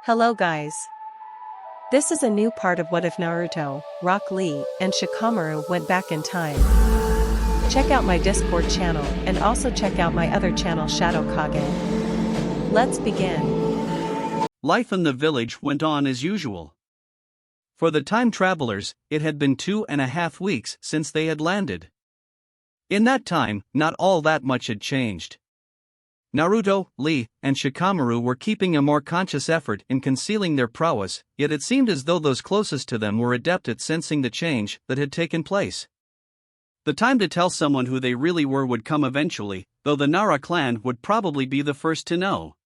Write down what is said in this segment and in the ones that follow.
Hello guys. This is a new part of What If Naruto, Rock Lee, and Shikamaru went back in time. Check out my Discord channel and also check out my other channel Shadow Kage. Let's begin. Life in the village went on as usual. For the time travelers, it had been 2.5 weeks since they had landed. In that time, not all that much had changed. Naruto, Lee, and Shikamaru were keeping a more conscious effort in concealing their prowess, yet it seemed as though those closest to them were adept at sensing the change that had taken place. The time to tell someone who they really were would come eventually, though the Nara clan would probably be the first to know.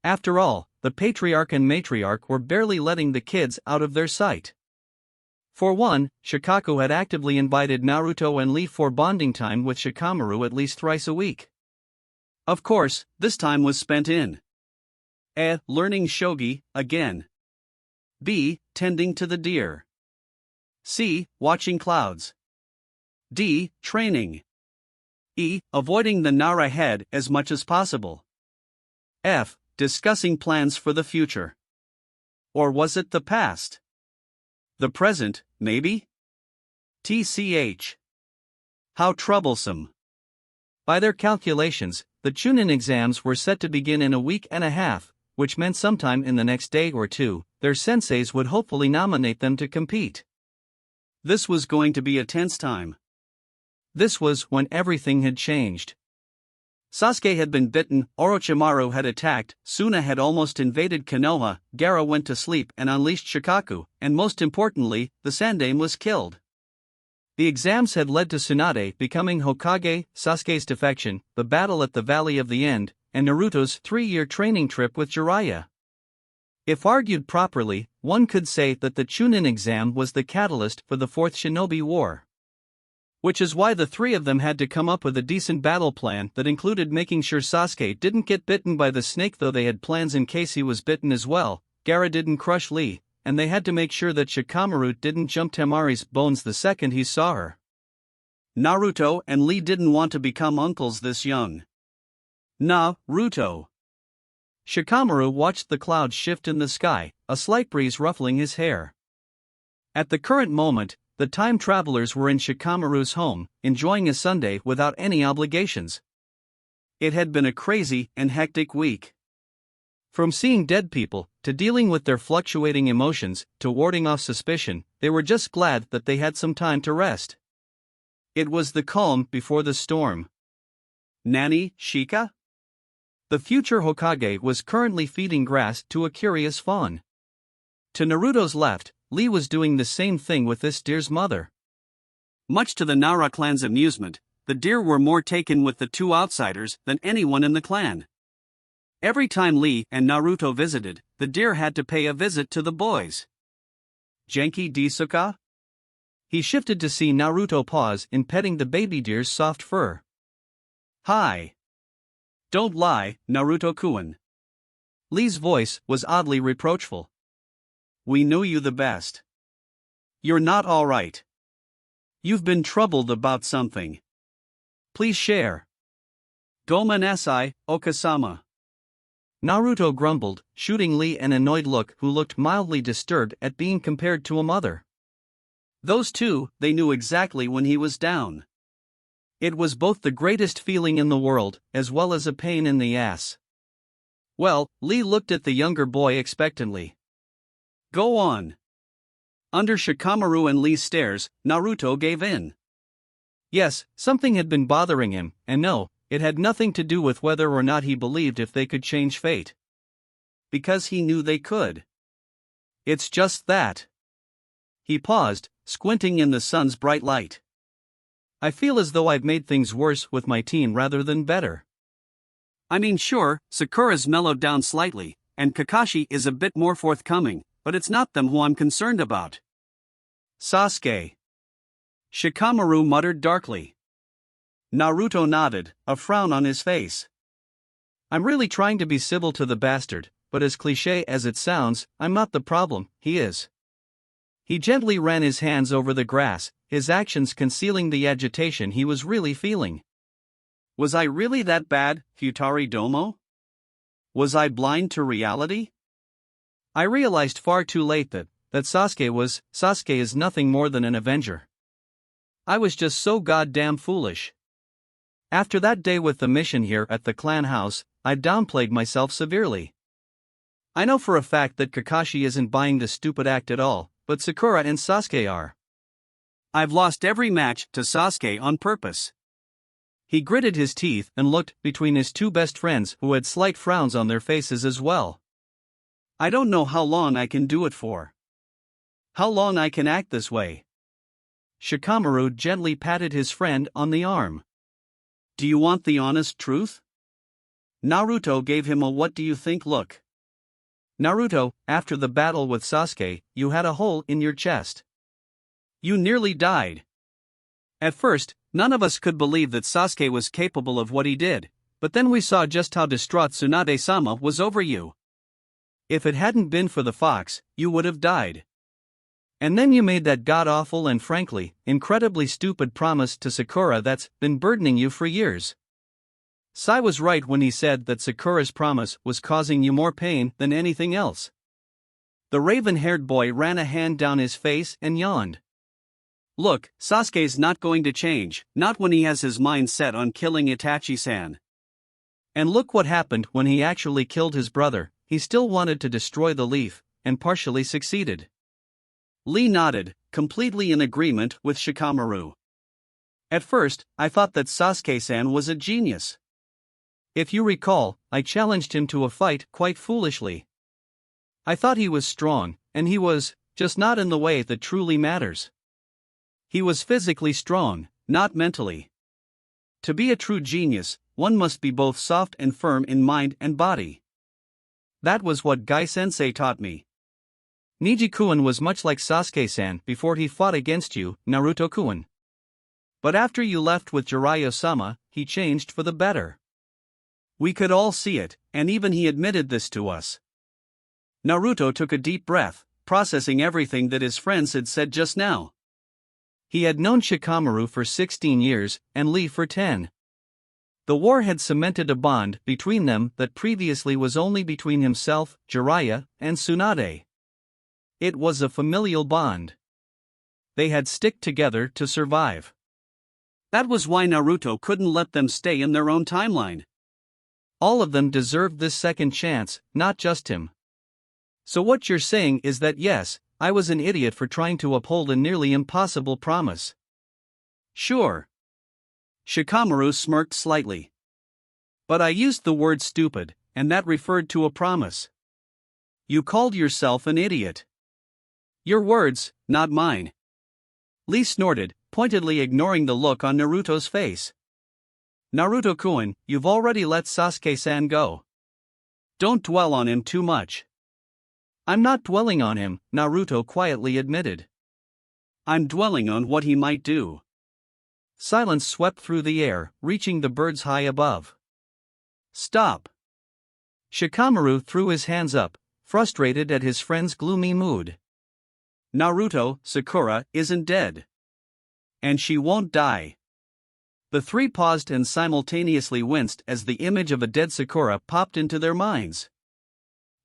After all, the patriarch and matriarch were barely letting the kids out of their sight. For one, Shikaku had actively invited Naruto and Lee for bonding time with Shikamaru at least thrice a week. Of course, this time was spent in A. Learning shogi, again. B. Tending to the deer. C. Watching clouds. D. Training. E. Avoiding the Nara head as much as possible. F. Discussing plans for the future. Or was it the past? The present, maybe? TCH. How troublesome. By their calculations, the Chunin exams were set to begin in a week and a half, which meant sometime in the next day or two, their senseis would hopefully nominate them to compete. This was going to be a tense time. This was when everything had changed. Sasuke had been bitten, Orochimaru had attacked, Suna had almost invaded Konoha, Gaara went to sleep and unleashed Shikaku, and most importantly, the Sandaime was killed. The exams had led to Tsunade becoming Hokage, Sasuke's defection, the battle at the Valley of the End, and Naruto's 3-year training trip with Jiraiya. If argued properly, one could say that the Chunin exam was the catalyst for the Fourth Shinobi War. Which is why the three of them had to come up with a decent battle plan that included making sure Sasuke didn't get bitten by the snake, though they had plans in case he was bitten as well. Gaara didn't crush Lee, and they had to make sure that Shikamaru didn't jump Temari's bones the second he saw her. Naruto and Lee didn't want to become uncles this young. Naruto. Shikamaru watched the clouds shift in the sky, a slight breeze ruffling his hair. At the current moment, the time travelers were in Shikamaru's home, enjoying a Sunday without any obligations. It had been a crazy and hectic week. From seeing dead people, to dealing with their fluctuating emotions, to warding off suspicion, they were just glad that they had some time to rest. It was the calm before the storm. Nani, Shika? The future Hokage was currently feeding grass to a curious fawn. To Naruto's left, Lee was doing the same thing with this deer's mother. Much to the Nara clan's amusement, the deer were more taken with the two outsiders than anyone in the clan. Every time Lee and Naruto visited, the deer had to pay a visit to the boys. Genki Desuka? He shifted to see Naruto pause in petting the baby deer's soft fur. Hi. Don't lie, Naruto-kun. Lee's voice was oddly reproachful. We know you the best. You're not all right. You've been troubled about something. Please share. Gomenasai, Okasama. Naruto grumbled, shooting Lee an annoyed look, who looked mildly disturbed at being compared to a mother. Those two, they knew exactly when he was down. It was both the greatest feeling in the world, as well as a pain in the ass. Well, Lee looked at the younger boy expectantly. Go on. Under Shikamaru and Lee's stares, Naruto gave in. Yes, something had been bothering him, and no, it had nothing to do with whether or not he believed if they could change fate. Because he knew they could. It's just that. He paused, squinting in the sun's bright light. I feel as though I've made things worse with my teen rather than better. I mean, sure, Sakura's mellowed down slightly, and Kakashi is a bit more forthcoming, but it's not them who I'm concerned about. Sasuke. Shikamaru muttered darkly. Naruto nodded, a frown on his face. I'm really trying to be civil to the bastard, but as cliché as it sounds, I'm not the problem, he is. He gently ran his hands over the grass, his actions concealing the agitation he was really feeling. Was I really that bad, Futari Domo? Was I blind to reality? I realized far too late that Sasuke is nothing more than an avenger. I was just so goddamn foolish. After that day with the mission here at the clan house, I downplayed myself severely. I know for a fact that Kakashi isn't buying this stupid act at all, but Sakura and Sasuke are. I've lost every match to Sasuke on purpose. He gritted his teeth and looked between his two best friends who had slight frowns on their faces as well. I don't know how long I can do it for. How long I can act this way. Shikamaru gently patted his friend on the arm. Do you want the honest truth? Naruto gave him a what do you think look. Naruto, after the battle with Sasuke, you had a hole in your chest. You nearly died. At first, none of us could believe that Sasuke was capable of what he did, but then we saw just how distraught Tsunade-sama was over you. If it hadn't been for the fox, you would have died. And then you made that god-awful and frankly, incredibly stupid promise to Sakura that's been burdening you for years. Sai was right when he said that Sakura's promise was causing you more pain than anything else. The raven-haired boy ran a hand down his face and yawned. Look, Sasuke's not going to change, not when he has his mind set on killing Itachi-san. And look what happened when he actually killed his brother, he still wanted to destroy the leaf, and partially succeeded. Lee nodded, completely in agreement with Shikamaru. At first, I thought that Sasuke-san was a genius. If you recall, I challenged him to a fight quite foolishly. I thought he was strong, and he was, just not in the way that truly matters. He was physically strong, not mentally. To be a true genius, one must be both soft and firm in mind and body. That was what Gai-sensei taught me. Niji-kun was much like Sasuke-san before he fought against you, Naruto-kun. But after you left with Jiraiya-sama, he changed for the better. We could all see it, and even he admitted this to us. Naruto took a deep breath, processing everything that his friends had said just now. He had known Shikamaru for 16 years, and Lee for 10. The war had cemented a bond between them that previously was only between himself, Jiraiya, and Tsunade. It was a familial bond. They had stick together to survive. That was why Naruto couldn't let them stay in their own timeline. All of them deserved this second chance, not just him. So what you're saying is that yes, I was an idiot for trying to uphold a nearly impossible promise. Sure. Shikamaru smirked slightly. But I used the word stupid, and that referred to a promise. You called yourself an idiot. Your words, not mine. Lee snorted, pointedly ignoring the look on Naruto's face. Naruto-kun, you've already let Sasuke-san go. Don't dwell on him too much. I'm not dwelling on him, Naruto quietly admitted. I'm dwelling on what he might do. Silence swept through the air, reaching the birds high above. Stop. Shikamaru threw his hands up, frustrated at his friend's gloomy mood. Naruto, Sakura isn't dead. And she won't die. The three paused and simultaneously winced as the image of a dead Sakura popped into their minds.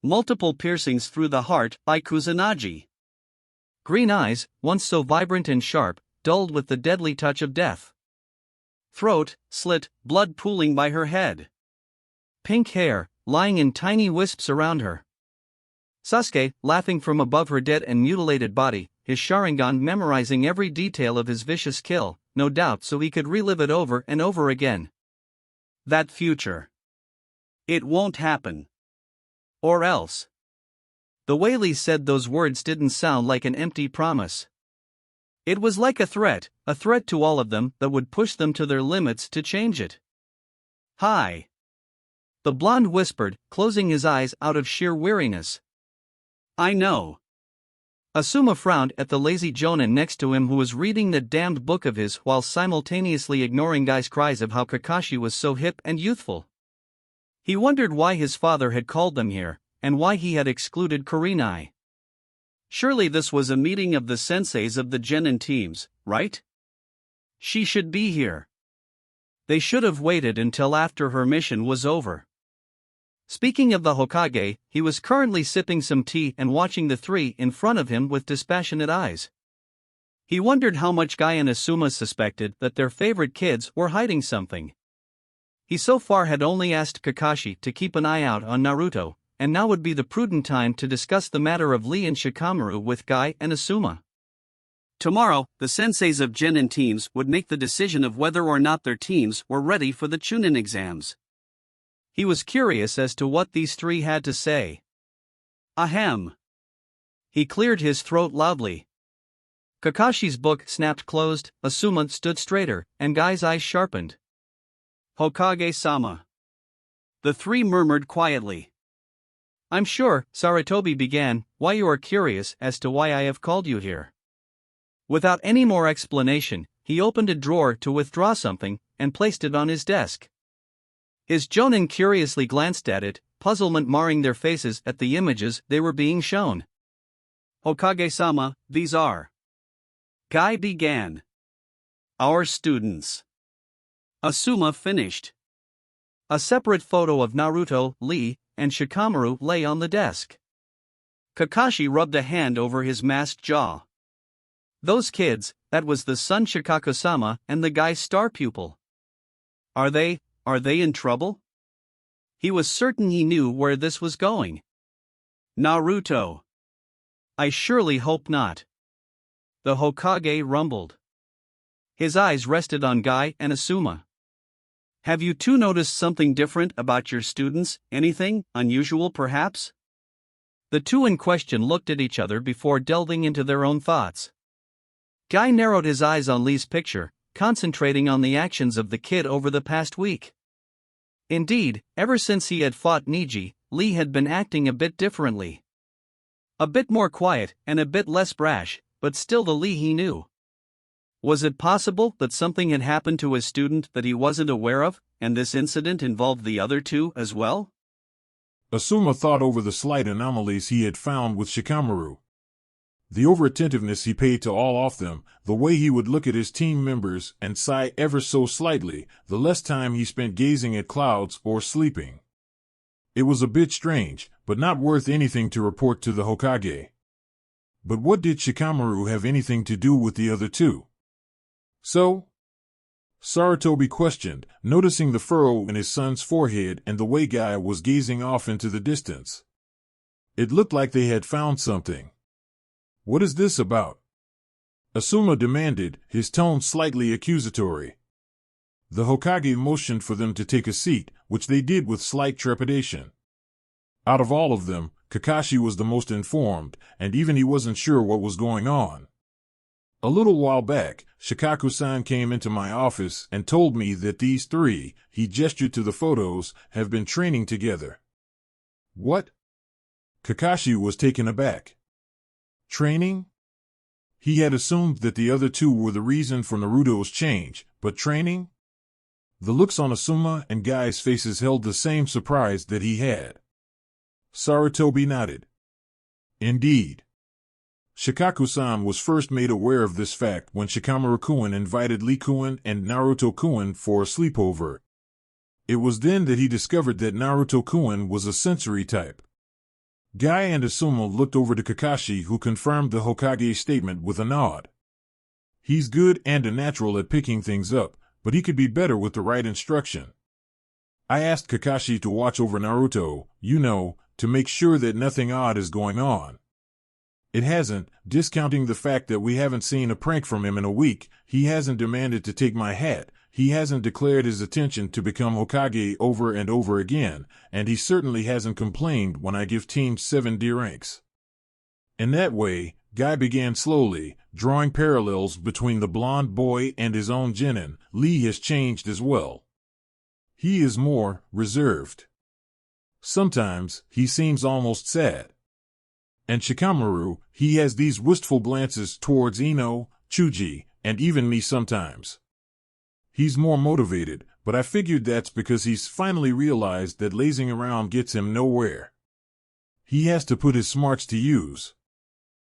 Multiple piercings through the heart by Kusanagi. Green eyes, once so vibrant and sharp, dulled with the deadly touch of death. Throat, slit, blood pooling by her head. Pink hair, lying in tiny wisps around her. Sasuke, laughing from above her dead and mutilated body, his Sharingan memorizing every detail of his vicious kill, no doubt so he could relive it over and over again. That future. It won't happen. Or else. The way Lee said those words didn't sound like an empty promise. It was like a threat to all of them that would push them to their limits to change it. Hi. The blonde whispered, closing his eyes out of sheer weariness. I know. Asuma frowned at the lazy jonin next to him who was reading the damned book of his while simultaneously ignoring Guy's cries of how Kakashi was so hip and youthful. He wondered why his father had called them here, and why he had excluded Kurenai. Surely this was a meeting of the senseis of the genin teams, right? She should be here. They should have waited until after her mission was over. Speaking of the Hokage, he was currently sipping some tea and watching the three in front of him with dispassionate eyes. He wondered how much Guy and Asuma suspected that their favorite kids were hiding something. He so far had only asked Kakashi to keep an eye out on Naruto, and now would be the prudent time to discuss the matter of Lee and Shikamaru with Guy and Asuma. Tomorrow, the senseis of Genin teams would make the decision of whether or not their teams were ready for the Chunin exams. He was curious as to what these three had to say. Ahem. He cleared his throat loudly. Kakashi's book snapped closed, Asuma stood straighter, and Guy's eyes sharpened. Hokage-sama. The three murmured quietly. I'm sure, Sarutobi began, why you are curious as to why I have called you here. Without any more explanation, he opened a drawer to withdraw something, and placed it on his desk. His jonin curiously glanced at it, puzzlement marring their faces at the images they were being shown. Hokage-sama, these are. Guy began. Our students. Asuma finished. A separate photo of Naruto, Lee, and Shikamaru lay on the desk. Kakashi rubbed a hand over his masked jaw. Those kids, that was the son Shikaku-sama and the guy's star pupil. Are they in trouble? He was certain he knew where this was going. Naruto. I surely hope not. The Hokage rumbled. His eyes rested on Guy and Asuma. Have you two noticed something different about your students, anything unusual perhaps? The two in question looked at each other before delving into their own thoughts. Guy narrowed his eyes on Lee's picture, concentrating on the actions of the kid over the past week. Indeed, ever since he had fought Niji, Lee had been acting a bit differently. A bit more quiet and a bit less brash, but still the Lee he knew. Was it possible that something had happened to his student that he wasn't aware of, and this incident involved the other two as well? Asuma thought over the slight anomalies he had found with Shikamaru. The over-attentiveness he paid to all of them, the way he would look at his team members and sigh ever so slightly, the less time he spent gazing at clouds or sleeping. It was a bit strange, but not worth anything to report to the Hokage. But what did Shikamaru have anything to do with the other two? So? Sarutobi questioned, noticing the furrow in his son's forehead and the way Guy was gazing off into the distance. It looked like they had found something. What is this about? Asuma demanded, his tone slightly accusatory. The Hokage motioned for them to take a seat, which they did with slight trepidation. Out of all of them, Kakashi was the most informed, and even he wasn't sure what was going on. A little while back, Shikaku-san came into my office and told me that these three, he gestured to the photos, have been training together. What? Kakashi was taken aback. Training? He had assumed that the other two were the reason for Naruto's change, but training? The looks on Asuma and Guy's faces held the same surprise that he had. Sarutobi nodded. Indeed. Shikaku-san was first made aware of this fact when Shikamaru-kun invited Lee-kun and Naruto-kun for a sleepover. It was then that he discovered that Naruto-kun was a sensory type. Guy and Asuma looked over to Kakashi, who confirmed the Hokage's statement with a nod. He's good and a natural at picking things up, but he could be better with the right instruction. I asked Kakashi to watch over Naruto, to make sure that nothing odd is going on. It hasn't, discounting the fact that we haven't seen a prank from him in a week. He hasn't demanded to take my hat, he hasn't declared his intention to become Hokage over and over again, and he certainly hasn't complained when I give teams 7 D ranks. In that way, Guy began slowly, drawing parallels between the blonde boy and his own genin. Lee has changed as well. He is more reserved. Sometimes, he seems almost sad. And Shikamaru, he has these wistful glances towards Ino, Chuji, and even me sometimes. He's more motivated, but I figured that's because he's finally realized that lazing around gets him nowhere. He has to put his smarts to use.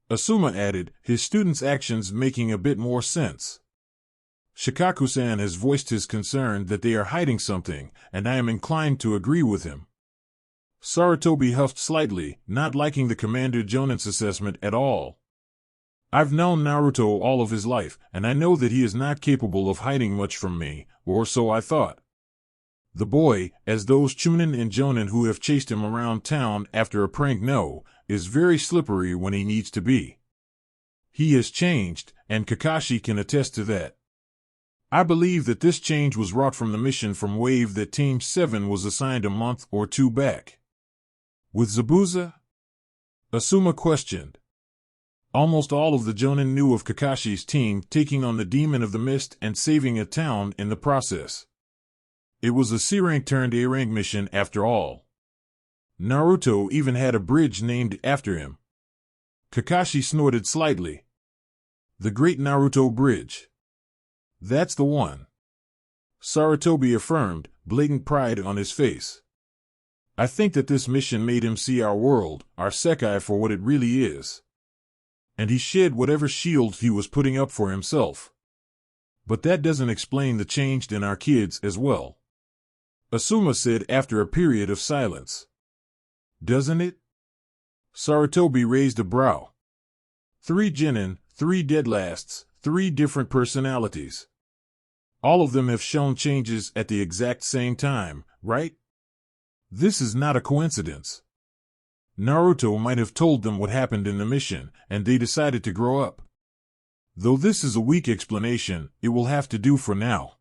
Asuma added, his students' actions making a bit more sense. Shikaku-san has voiced his concern that they are hiding something, and I am inclined to agree with him. Sarutobi huffed slightly, not liking the Commander Jonin's assessment at all. I've known Naruto all of his life, and I know that he is not capable of hiding much from me, or so I thought. The boy, as those Chunin and Jonin who have chased him around town after a prank know, is very slippery when he needs to be. He has changed, and Kakashi can attest to that. I believe that this change was wrought from the mission from Wave that Team 7 was assigned a month or two back. With Zabuza? Asuma questioned. Almost all of the Jonin knew of Kakashi's team taking on the Demon of the Mist and saving a town in the process. It was a C-rank turned A-rank mission after all. Naruto even had a bridge named after him. Kakashi snorted slightly. The Great Naruto Bridge. That's the one. Sarutobi affirmed, blatant pride on his face. I think that this mission made him see our world, our Sekai, for what it really is. And he shed whatever shield he was putting up for himself. But that doesn't explain the change in our kids as well. Asuma said after a period of silence. Doesn't it? Sarutobi raised a brow. 3 genin, 3 deadlasts, 3 different personalities. All of them have shown changes at the exact same time, right? This is not a coincidence. Naruto might have told them what happened in the mission, and they decided to grow up. Though this is a weak explanation, it will have to do for now.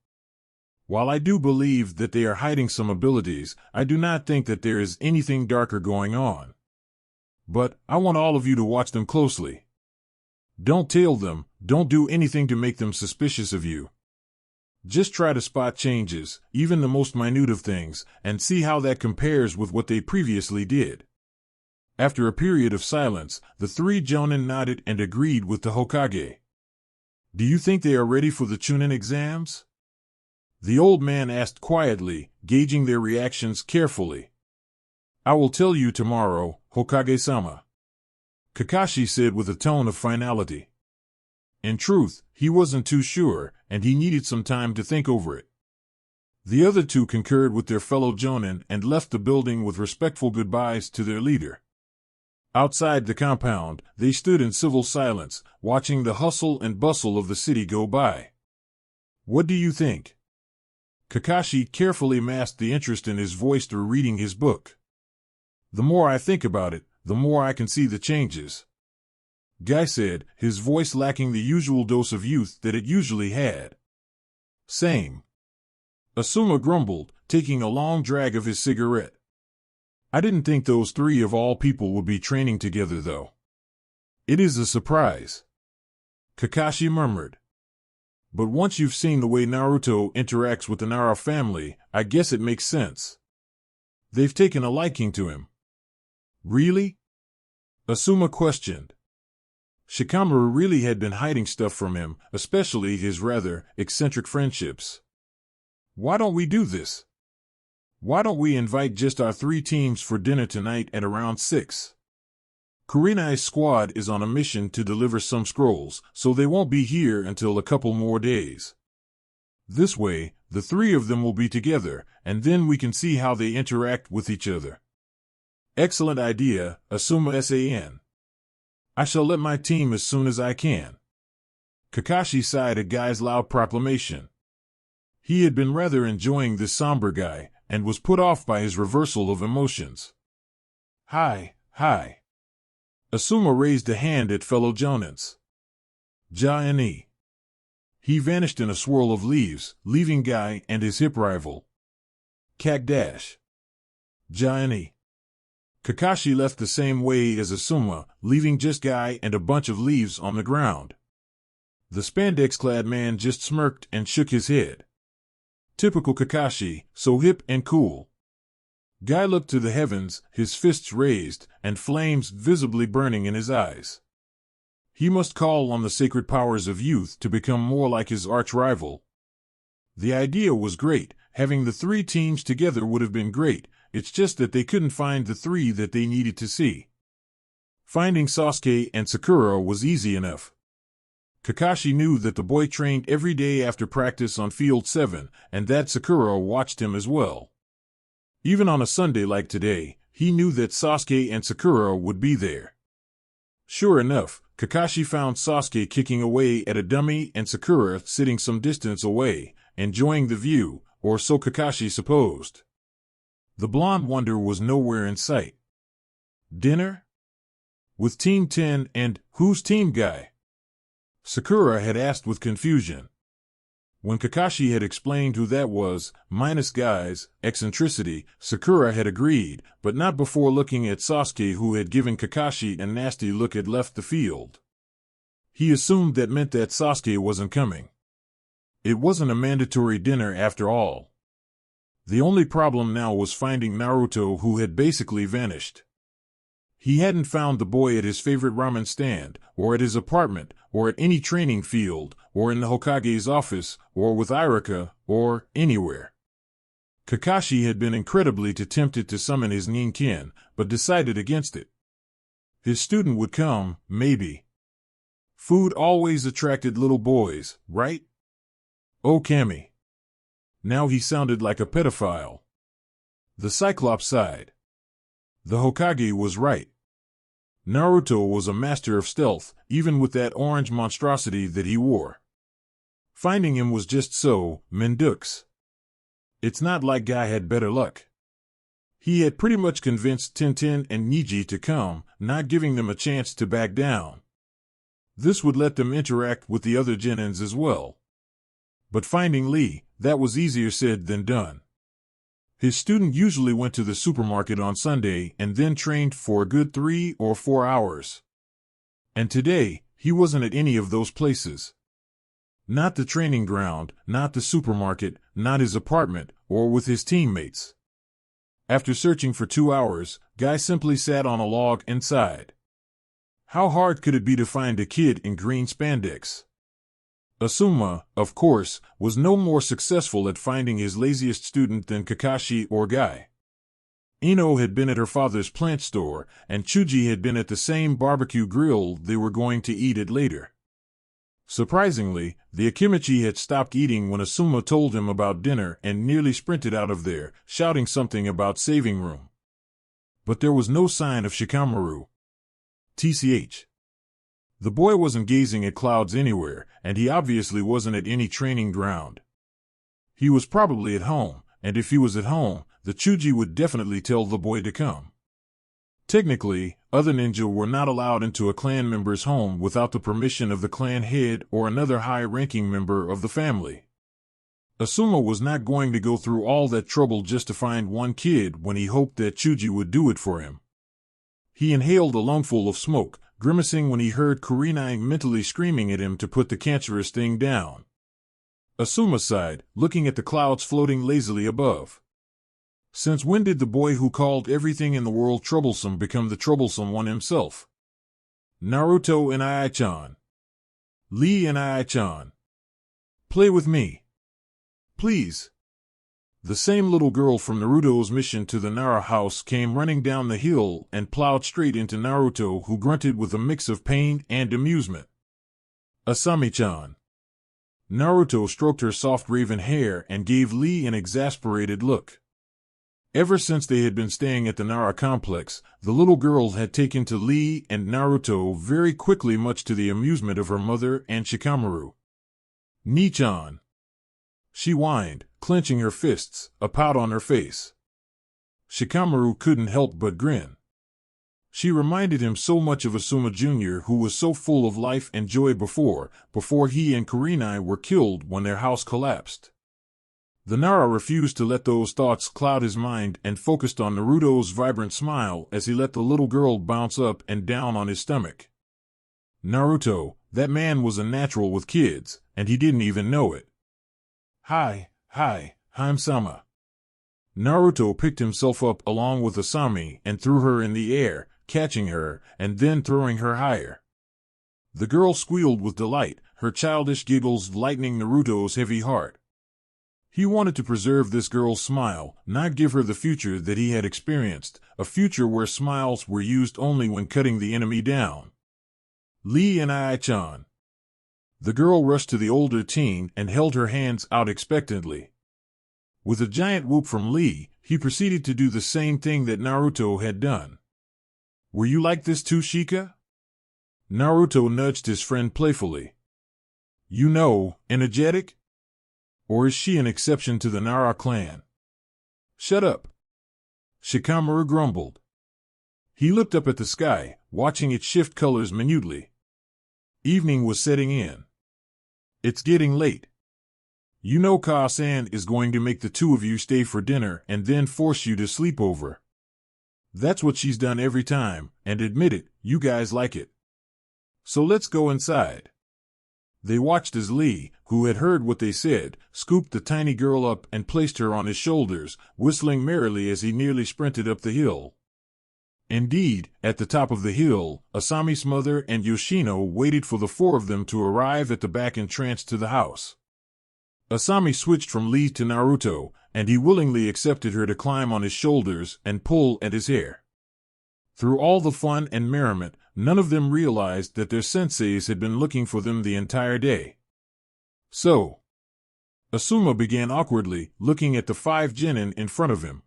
While I do believe that they are hiding some abilities, I do not think that there is anything darker going on. But I want all of you to watch them closely. Don't tail them, don't do anything to make them suspicious of you. Just try to spot changes, even the most minute of things, and see how that compares with what they previously did. After a period of silence, the 3 Jonin nodded and agreed with the Hokage. Do you think they are ready for the Chunin exams? The old man asked quietly, gauging their reactions carefully. I will tell you tomorrow, Hokage-sama. Kakashi said with a tone of finality. In truth, he wasn't too sure, and he needed some time to think over it. The other 2 concurred with their fellow Jonin and left the building with respectful goodbyes to their leader. Outside the compound, they stood in civil silence, watching the hustle and bustle of the city go by. What do you think? Kakashi carefully masked the interest in his voice through reading his book. The more I think about it, the more I can see the changes. Guy said, his voice lacking the usual dose of youth that it usually had. Same. Asuma grumbled, taking a long drag of his cigarette. I didn't think those 3 of all people would be training together though. It is a surprise. Kakashi murmured. But once you've seen the way Naruto interacts with the Nara family, I guess it makes sense. They've taken a liking to him. Really? Asuma questioned. Shikamaru really had been hiding stuff from him, especially his rather eccentric friendships. Why don't we do this? Why don't we invite just our 3 teams for dinner tonight at around 6? Kurenai's squad is on a mission to deliver some scrolls, so they won't be here until a couple more days. This way, the 3 of them will be together, and then we can see how they interact with each other. Excellent idea, Asuma-san. I shall let my team as soon as I can. Kakashi sighed at Guy's loud proclamation. He had been rather enjoying this somber guy, and was put off by his reversal of emotions. Hi. Asuma raised a hand at fellow Jonins. Ja-ni. He vanished in a swirl of leaves, leaving Guy and his hip rival. Kag-dash. Ja-ni. Kakashi left the same way as Asuma, leaving just Guy and a bunch of leaves on the ground. The spandex-clad man just smirked and shook his head. Typical Kakashi, so hip and cool. Guy looked to the heavens, his fists raised, and flames visibly burning in his eyes. He must call on the sacred powers of youth to become more like his arch-rival. The idea was great, having the 3 teams together would have been great, it's just that they couldn't find the 3 that they needed to see. Finding Sasuke and Sakura was easy enough. Kakashi knew that the boy trained every day after practice on Field 7, and that Sakura watched him as well. Even on a Sunday like today, He knew that Sasuke and Sakura would be there. Sure enough, Kakashi found Sasuke kicking away at a dummy and Sakura sitting some distance away, enjoying the view, or so Kakashi supposed. The blonde wonder was nowhere in sight. Dinner? With Team 10 and who's team guy? Sakura had asked with confusion. When Kakashi had explained who that was, minus Guy's eccentricity, Sakura had agreed, but not before looking at Sasuke, who had given Kakashi a nasty look, had left the field. He assumed that meant that Sasuke wasn't coming. It wasn't a mandatory dinner after all. The only problem now was finding Naruto, who had basically vanished. He hadn't found the boy at his favorite ramen stand, or at his apartment, or at any training field, or in the Hokage's office, or with Irika, or anywhere. Kakashi had been incredibly tempted to summon his Ninkin, but decided against it. His student would come, maybe. Food always attracted little boys, right? Oh, Kami. Now he sounded like a pedophile. The Cyclops sighed. The Hokage was right. Naruto was a master of stealth, even with that orange monstrosity that he wore. Finding him was just so, Mendux. It's not like Guy had better luck. He had pretty much convinced Tintin and Niji to come, not giving them a chance to back down. This would let them interact with the other Genins as well. But finding Lee, that was easier said than done. His student usually went to the supermarket on Sunday and then trained for a good 3 or 4 hours. And today, he wasn't at any of those places. Not the training ground, not the supermarket, not his apartment, or with his teammates. After searching for 2 hours, Guy simply sat on a log and sighed. How hard could it be to find a kid in green spandex? Asuma, of course, was no more successful at finding his laziest student than Kakashi or Guy. Ino had been at her father's plant store, and Chuji had been at the same barbecue grill they were going to eat at later. Surprisingly, the Akimichi had stopped eating when Asuma told him about dinner and nearly sprinted out of there, shouting something about saving room. But there was no sign of Shikamaru. TCH. The boy wasn't gazing at clouds anywhere, and he obviously wasn't at any training ground. He was probably at home, and if he was at home, the Chuji would definitely tell the boy to come. Technically, other ninja were not allowed into a clan member's home without the permission of the clan head or another high-ranking member of the family. Asuma was not going to go through all that trouble just to find one kid when he hoped that Chuji would do it for him. He inhaled a lungful of smoke, grimacing when he heard Kurenai mentally screaming at him to put the cancerous thing down. Asuma sighed, looking at the clouds floating lazily above. Since when did the boy who called everything in the world troublesome become the troublesome one himself? Naruto and Ai-chan. Lee and Ai-chan. Play with me. Please. The same little girl from Naruto's mission to the Nara house came running down the hill and plowed straight into Naruto, who grunted with a mix of pain and amusement. Asami-chan. Naruto stroked her soft raven hair and gave Lee an exasperated look. Ever since they had been staying at the Nara complex, the little girl had taken to Lee and Naruto very quickly, much to the amusement of her mother and Shikamaru. Ni-chan. She whined, clenching her fists, a pout on her face. Shikamaru couldn't help but grin. She reminded him so much of Asuma Jr., who was so full of life and joy before he and Kurenai were killed when their house collapsed. The Nara refused to let those thoughts cloud his mind and focused on Naruto's vibrant smile as he let the little girl bounce up and down on his stomach. Naruto, that man was a natural with kids, and he didn't even know it. Hi, Haim-sama. Naruto picked himself up along with Asami and threw her in the air, catching her, and then throwing her higher. The girl squealed with delight, her childish giggles lightening Naruto's heavy heart. He wanted to preserve this girl's smile, not give her the future that he had experienced, a future where smiles were used only when cutting the enemy down. Lee and Ai-chan. The girl rushed to the older teen and held her hands out expectantly. With a giant whoop from Lee, he proceeded to do the same thing that Naruto had done. "Were you like this too, Shika?" Naruto nudged his friend playfully. "You know, energetic? Or is she an exception to the Nara clan?" "Shut up," Shikamaru grumbled. He looked up at the sky, watching it shift colors minutely. Evening was setting in. "It's getting late. You know Ka-san is going to make the two of you stay for dinner and then force you to sleep over. That's what she's done every time, and admit it, you guys like it. So let's go inside." They watched as Lee, who had heard what they said, scooped the tiny girl up and placed her on his shoulders, whistling merrily as he nearly sprinted up the hill. Indeed, at the top of the hill, Asami's mother and Yoshino waited for the four of them to arrive at the back entrance to the house. Asami switched from Lee to Naruto, and he willingly accepted her to climb on his shoulders and pull at his hair. Through all the fun and merriment, none of them realized that their senseis had been looking for them the entire day. "So," Asuma began awkwardly, looking at the 5 genin in front of him.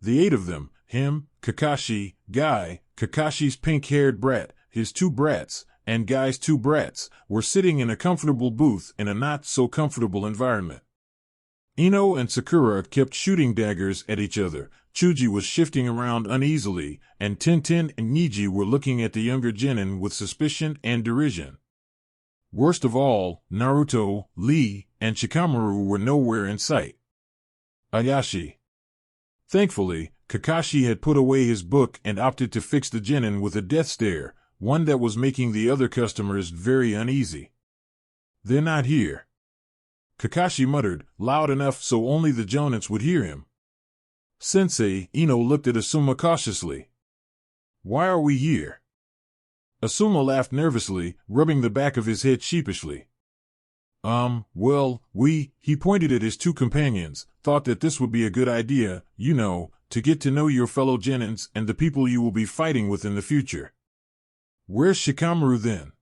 The 8 of them, him, Kakashi, Guy, Kakashi's pink-haired brat, his 2 brats, and Guy's 2 brats, were sitting in a comfortable booth in a not-so-comfortable environment. Ino and Sakura kept shooting daggers at each other, Chuji was shifting around uneasily, and Tintin and Niji were looking at the younger genin with suspicion and derision. Worst of all, Naruto, Lee, and Shikamaru were nowhere in sight. Ayashi. Thankfully, Kakashi had put away his book and opted to fix the genin with a death stare, one that was making the other customers very uneasy. "They're not here," Kakashi muttered, loud enough so only the jonins would hear him. Sensei, Ino looked at Asuma cautiously. "Why are we here?" Asuma laughed nervously, rubbing the back of his head sheepishly. Well, he pointed at his 2 companions, thought that this would be a good idea, you know, to get to know your fellow genins and the people you will be fighting with in the future." "Where's Shikamaru then?"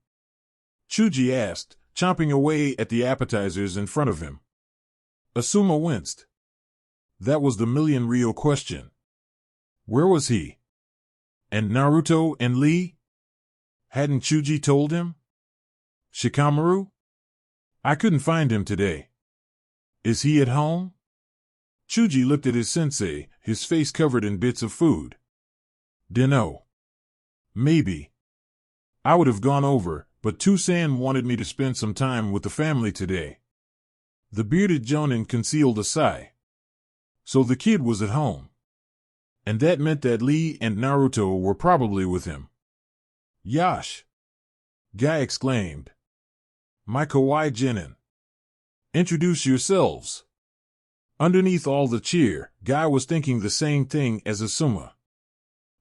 Chuji asked, chomping away at the appetizers in front of him. Asuma winced. That was the million-ryo question. Where was he? And Naruto and Lee? Hadn't Chuji told him? Shikamaru? "I couldn't find him today." "Is he at home?" Chuji looked at his sensei, his face covered in bits of food. "Dunno. Maybe. I would have gone over, but Toussaint wanted me to spend some time with the family today." The bearded jonin concealed a sigh. So the kid was at home. And that meant that Lee and Naruto were probably with him. "Yash!" Guy exclaimed. "My kawaii genin. Introduce yourselves." Underneath all the cheer, Guy was thinking the same thing as Asuma.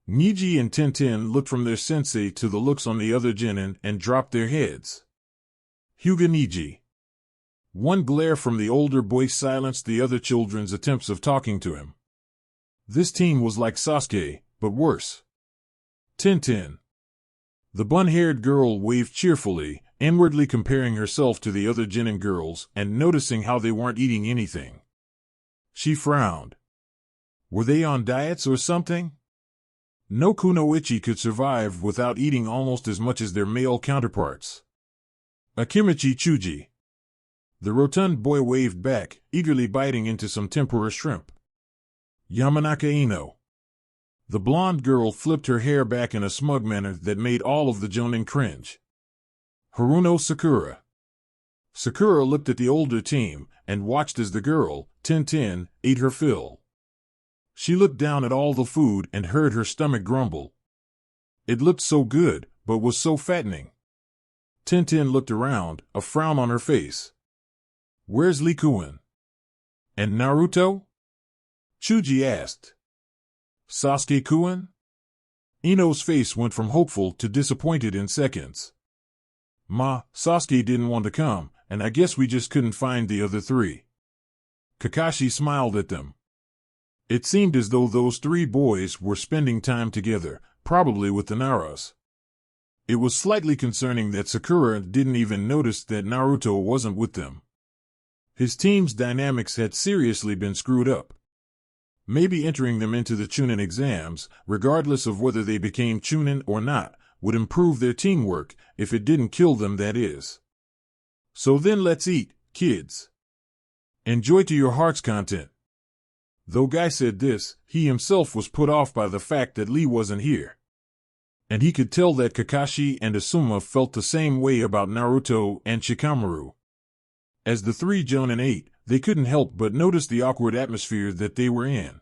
Niji and Tintin looked from their sensei to the looks on the other genin and dropped their heads. Hyuga Niji. One glare from the older boy silenced the other children's attempts of talking to him. This team was like Sasuke, but worse. Tintin. The bun-haired girl waved cheerfully, inwardly comparing herself to the other genin girls and noticing how they weren't eating anything. She frowned. Were they on diets or something? No kunoichi could survive without eating almost as much as their male counterparts. Akimichi Chuji. The rotund boy waved back, eagerly biting into some tempura shrimp. Yamanaka Ino. The blonde girl flipped her hair back in a smug manner that made all of the jonin cringe. Haruno Sakura. Sakura looked at the older team and watched as the girl, Tintin, ate her fill. She looked down at all the food and heard her stomach grumble. It looked so good, but was so fattening. Tintin looked around, a frown on her face. Where's Likuin? And Naruto? Chuji asked. Sasuke-kun? Ino's face went from hopeful to disappointed in seconds. Sasuke didn't want to come, and I guess we just couldn't find the other 3. Kakashi smiled at them. It seemed as though those 3 boys were spending time together, probably with the Naras. It was slightly concerning that Sakura didn't even notice that Naruto wasn't with them. His team's dynamics had seriously been screwed up. Maybe entering them into the Chunin exams, regardless of whether they became Chunin or not, would improve their teamwork, if it didn't kill them, that is. So then let's eat, kids. Enjoy to your heart's content. Though Guy said this, he himself was put off by the fact that Lee wasn't here. And he could tell that Kakashi and Asuma felt the same way about Naruto and Shikamaru. As the three Jonin ate, they couldn't help but notice the awkward atmosphere that they were in.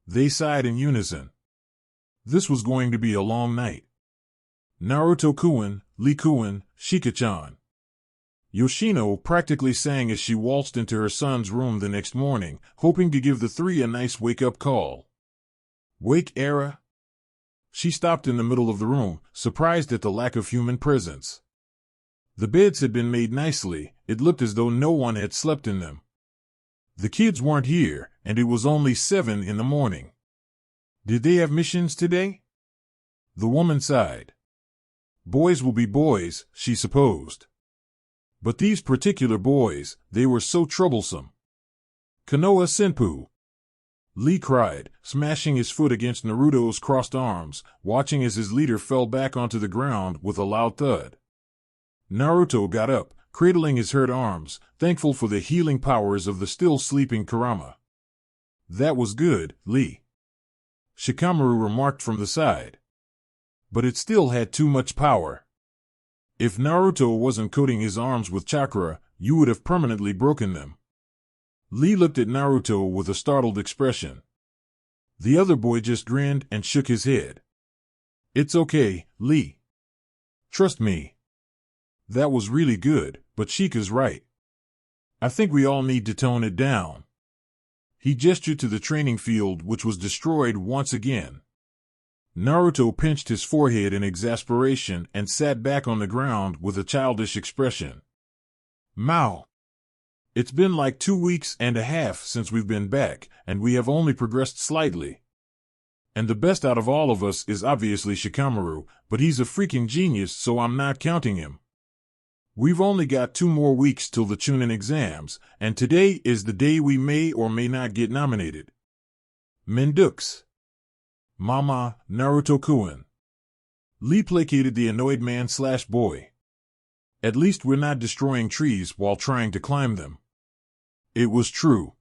They sighed in unison. This was going to be a long night. Naruto-kun, Lee-kun, Shika-chan. Yoshino practically sang as she waltzed into her son's room the next morning, hoping to give the three a nice wake-up call. Wake, Era? She stopped in the middle of the room, surprised at the lack of human presence. The beds had been made nicely, it looked as though no one had slept in them. The kids weren't here, and it was only 7 in the morning. Did they have missions today? The woman sighed. Boys will be boys, she supposed. But these particular boys, they were so troublesome. Konoha Senpu! Lee cried, smashing his foot against Naruto's crossed arms, watching as his leader fell back onto the ground with a loud thud. Naruto got up, cradling his hurt arms, thankful for the healing powers of the still-sleeping Kurama. That was good, Lee. Shikamaru remarked from the side. But it still had too much power. If Naruto wasn't coating his arms with chakra, you would have permanently broken them. Lee looked at Naruto with a startled expression. The other boy just grinned and shook his head. It's okay, Lee. Trust me. That was really good, but Shika's right. I think we all need to tone it down. He gestured to the training field, which was destroyed once again. Naruto pinched his forehead in exasperation and sat back on the ground with a childish expression. Mao. It's been like 2 weeks and a half since we've been back, and we have only progressed slightly. And the best out of all of us is obviously Shikamaru, but he's a freaking genius, so I'm not counting him. We've only got 2 more weeks till the Chunin exams, and today is the day we may or may not get nominated. Mendux. Mama, Naruto-kun. Lee placated the annoyed man/boy. At least we're not destroying trees while trying to climb them. It was true.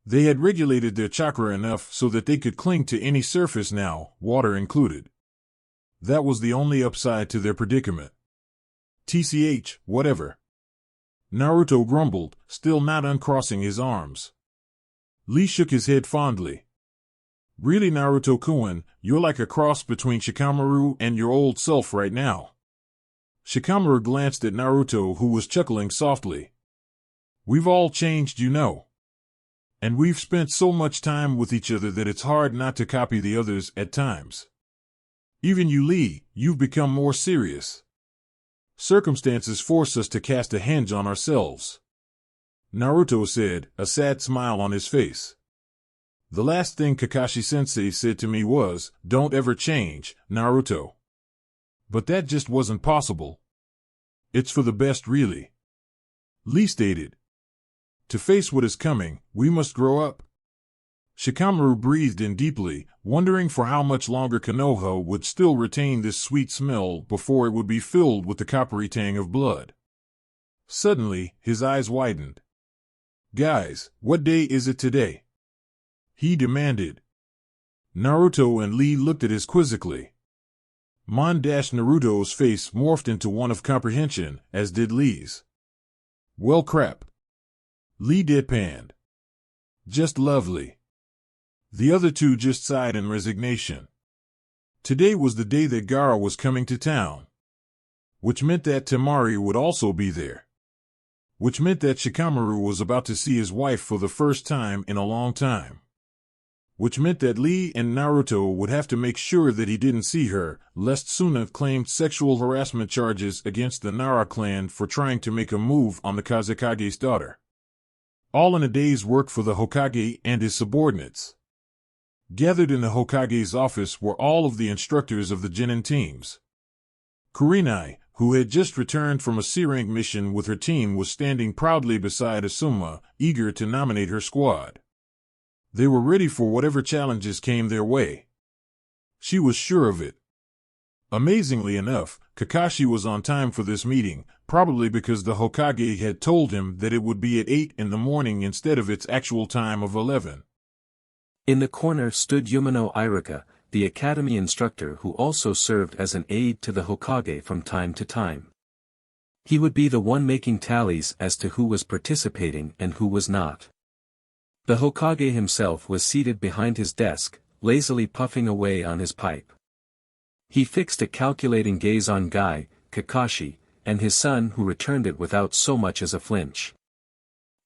They had regulated their chakra enough so that they could cling to any surface now, water included. That was the only upside to their predicament. TCH, whatever. Naruto grumbled, still not uncrossing his arms. Lee shook his head fondly. Really, Naruto-kun, you're like a cross between Shikamaru and your old self right now. Shikamaru glanced at Naruto, who was chuckling softly. We've all changed, you know. And we've spent so much time with each other that it's hard not to copy the others at times. Even you, Lee, you've become more serious. Circumstances force us to cast a hinge on ourselves. Naruto said, a sad smile on his face. The last thing Kakashi-sensei said to me was, don't ever change, Naruto. But that just wasn't possible. It's for the best, really. Lee stated. To face what is coming, we must grow up. Shikamaru breathed in deeply, wondering for how much longer Konoha would still retain this sweet smell before it would be filled with the coppery tang of blood. Suddenly, his eyes widened. Guys, what day is it today? He demanded. Naruto and Lee looked at us quizzically. Naruto's face morphed into one of comprehension, as did Lee's. Well, crap. Lee deadpanned. Just lovely. The other two just sighed in resignation. Today was the day that Gaara was coming to town. Which meant that Temari would also be there. Which meant that Shikamaru was about to see his wife for the first time in a long time. Which meant that Lee and Naruto would have to make sure that he didn't see her, lest Suna claimed sexual harassment charges against the Nara clan for trying to make a move on the Kazekage's daughter. All in a day's work for the Hokage and his subordinates. Gathered in the Hokage's office were all of the instructors of the Genin teams. Kurenai, who had just returned from a C-rank mission with her team, was standing proudly beside Asuma, eager to nominate her squad. They were ready for whatever challenges came their way. She was sure of it. Amazingly enough, Kakashi was on time for this meeting, probably because the Hokage had told him that it would be at 8 in the morning instead of its actual time of 11. In the corner stood Yumano Iruka, the academy instructor who also served as an aide to the Hokage from time to time. He would be the one making tallies as to who was participating and who was not. The Hokage himself was seated behind his desk, lazily puffing away on his pipe. He fixed a calculating gaze on Guy, Kakashi, and his son, who returned it without so much as a flinch.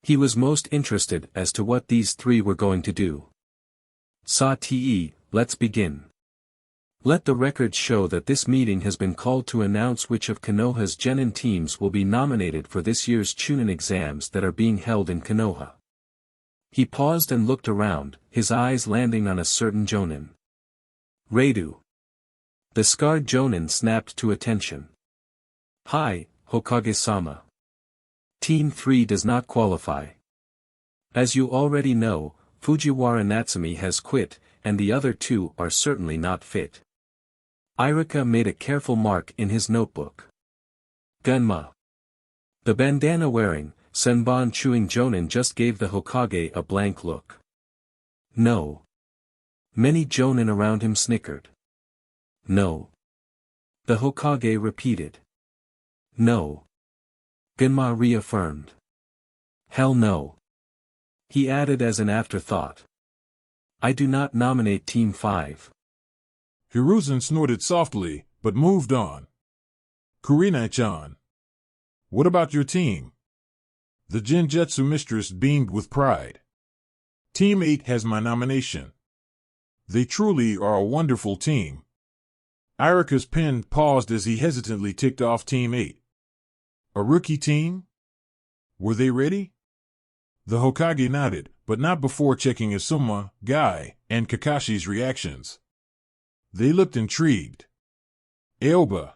He was most interested as to what these three were going to do. Sa-te, let's begin. Let the record show that this meeting has been called to announce which of Konoha's genin teams will be nominated for this year's Chunin exams that are being held in Konoha. He paused and looked around, his eyes landing on a certain jonin. Reidu. The scarred jonin snapped to attention. Hi, Hokage-sama. Team 3 does not qualify. As you already know, Fujiwara Natsumi has quit, and the other two are certainly not fit. Iruka made a careful mark in his notebook. Gunma. The bandana-wearing, senbon-chewing jonin just gave the Hokage a blank look. No. Many jonin around him snickered. No. The Hokage repeated. No. Gunma reaffirmed. Hell no. He added as an afterthought. I do not nominate Team 5. Hiruzen snorted softly, but moved on. Kurenai-chan. What about your team? The Genjutsu mistress beamed with pride. Team 8 has my nomination. They truly are a wonderful team. Iruka's pen paused as he hesitantly ticked off Team 8. A rookie team? Were they ready? The Hokage nodded, but not before checking Asuma, Guy, and Kakashi's reactions. They looked intrigued. Aoba.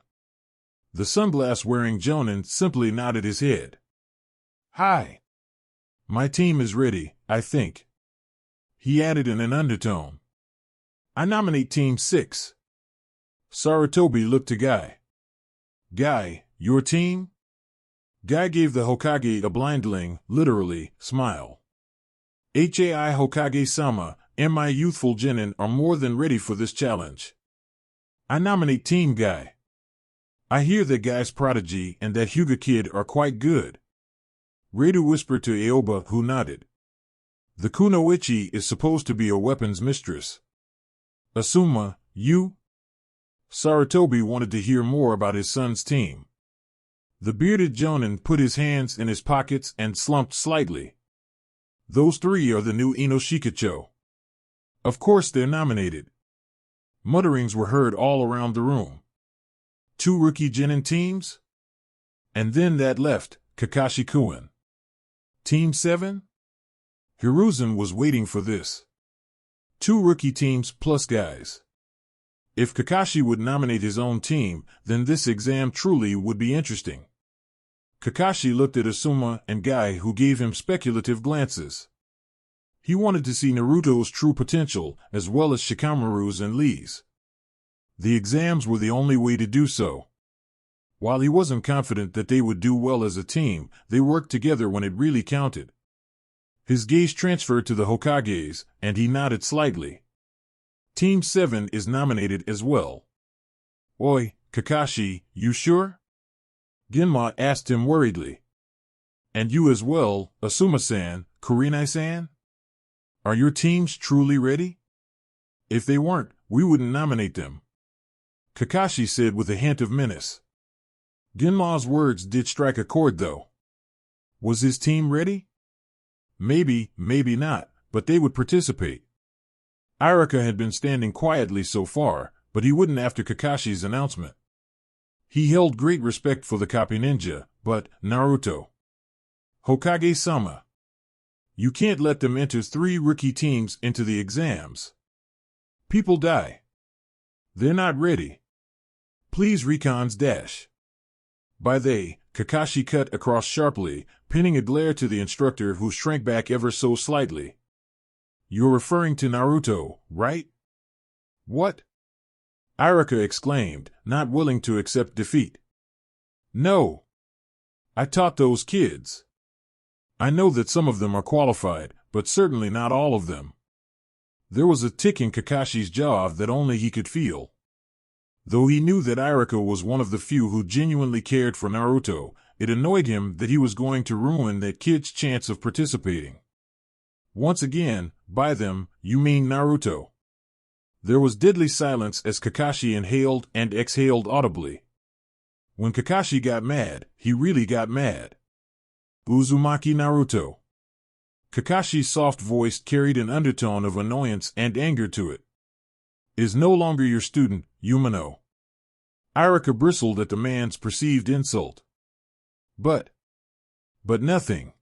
The sunglass-wearing jonin simply nodded his head. Hi. My team is ready, I think. He added in an undertone. I nominate Team 6. Sarutobi looked to Guy. Guy, your team? Guy gave the Hokage a blindling, literally, smile. Hai Hokage-sama and my youthful genin are more than ready for this challenge. I nominate Team Guy. I hear that Guy's prodigy and that Hyuga kid are quite good. Reidu whispered to Aoba, who nodded. The Kunoichi is supposed to be a weapons mistress. Asuma, you? Sarutobi wanted to hear more about his son's team. The bearded jonin put his hands in his pockets and slumped slightly. Those three are the new Inoshikacho. Of course they're nominated. Mutterings were heard all around the room. 2 rookie genin teams? And then that left, Kakashi-kun. Team 7? Hiruzen was waiting for this. 2 rookie teams plus guys. If Kakashi would nominate his own team, then this exam truly would be interesting. Kakashi looked at Asuma and Guy, who gave him speculative glances. He wanted to see Naruto's true potential, as well as Shikamaru's and Lee's. The exams were the only way to do so. While he wasn't confident that they would do well as a team, they worked together when it really counted. His gaze transferred to the Hokages, and he nodded slightly. Team 7 is nominated as well. Oi, Kakashi, you sure? Genma asked him worriedly. And you as well, Asuma-san, Kurenai-san? Are your teams truly ready? If they weren't, we wouldn't nominate them. Kakashi said with a hint of menace. Genma's words did strike a chord though. Was his team ready? Maybe, maybe not, but they would participate. Iruka had been standing quietly so far, but he wouldn't after Kakashi's announcement. He held great respect for the copy ninja, but, Naruto. Hokage-sama. You can't let them enter 3 rookie teams into the exams. People die. They're not ready. Please recons dash. By they, Kakashi cut across sharply, pinning a glare to the instructor who shrank back ever so slightly. You're referring to Naruto, right? What? Iruka exclaimed, not willing to accept defeat. No. I taught those kids. I know that some of them are qualified, but certainly not all of them. There was a tick in Kakashi's jaw that only he could feel. Though he knew that Iruka was one of the few who genuinely cared for Naruto, it annoyed him that he was going to ruin that kid's chance of participating. Once again, by them, you mean Naruto. There was deadly silence as Kakashi inhaled and exhaled audibly. When Kakashi got mad, he really got mad. Uzumaki Naruto. Kakashi's soft voice carried an undertone of annoyance and anger to it. Is no longer your student, Umino. Iruka bristled at the man's perceived insult. But nothing.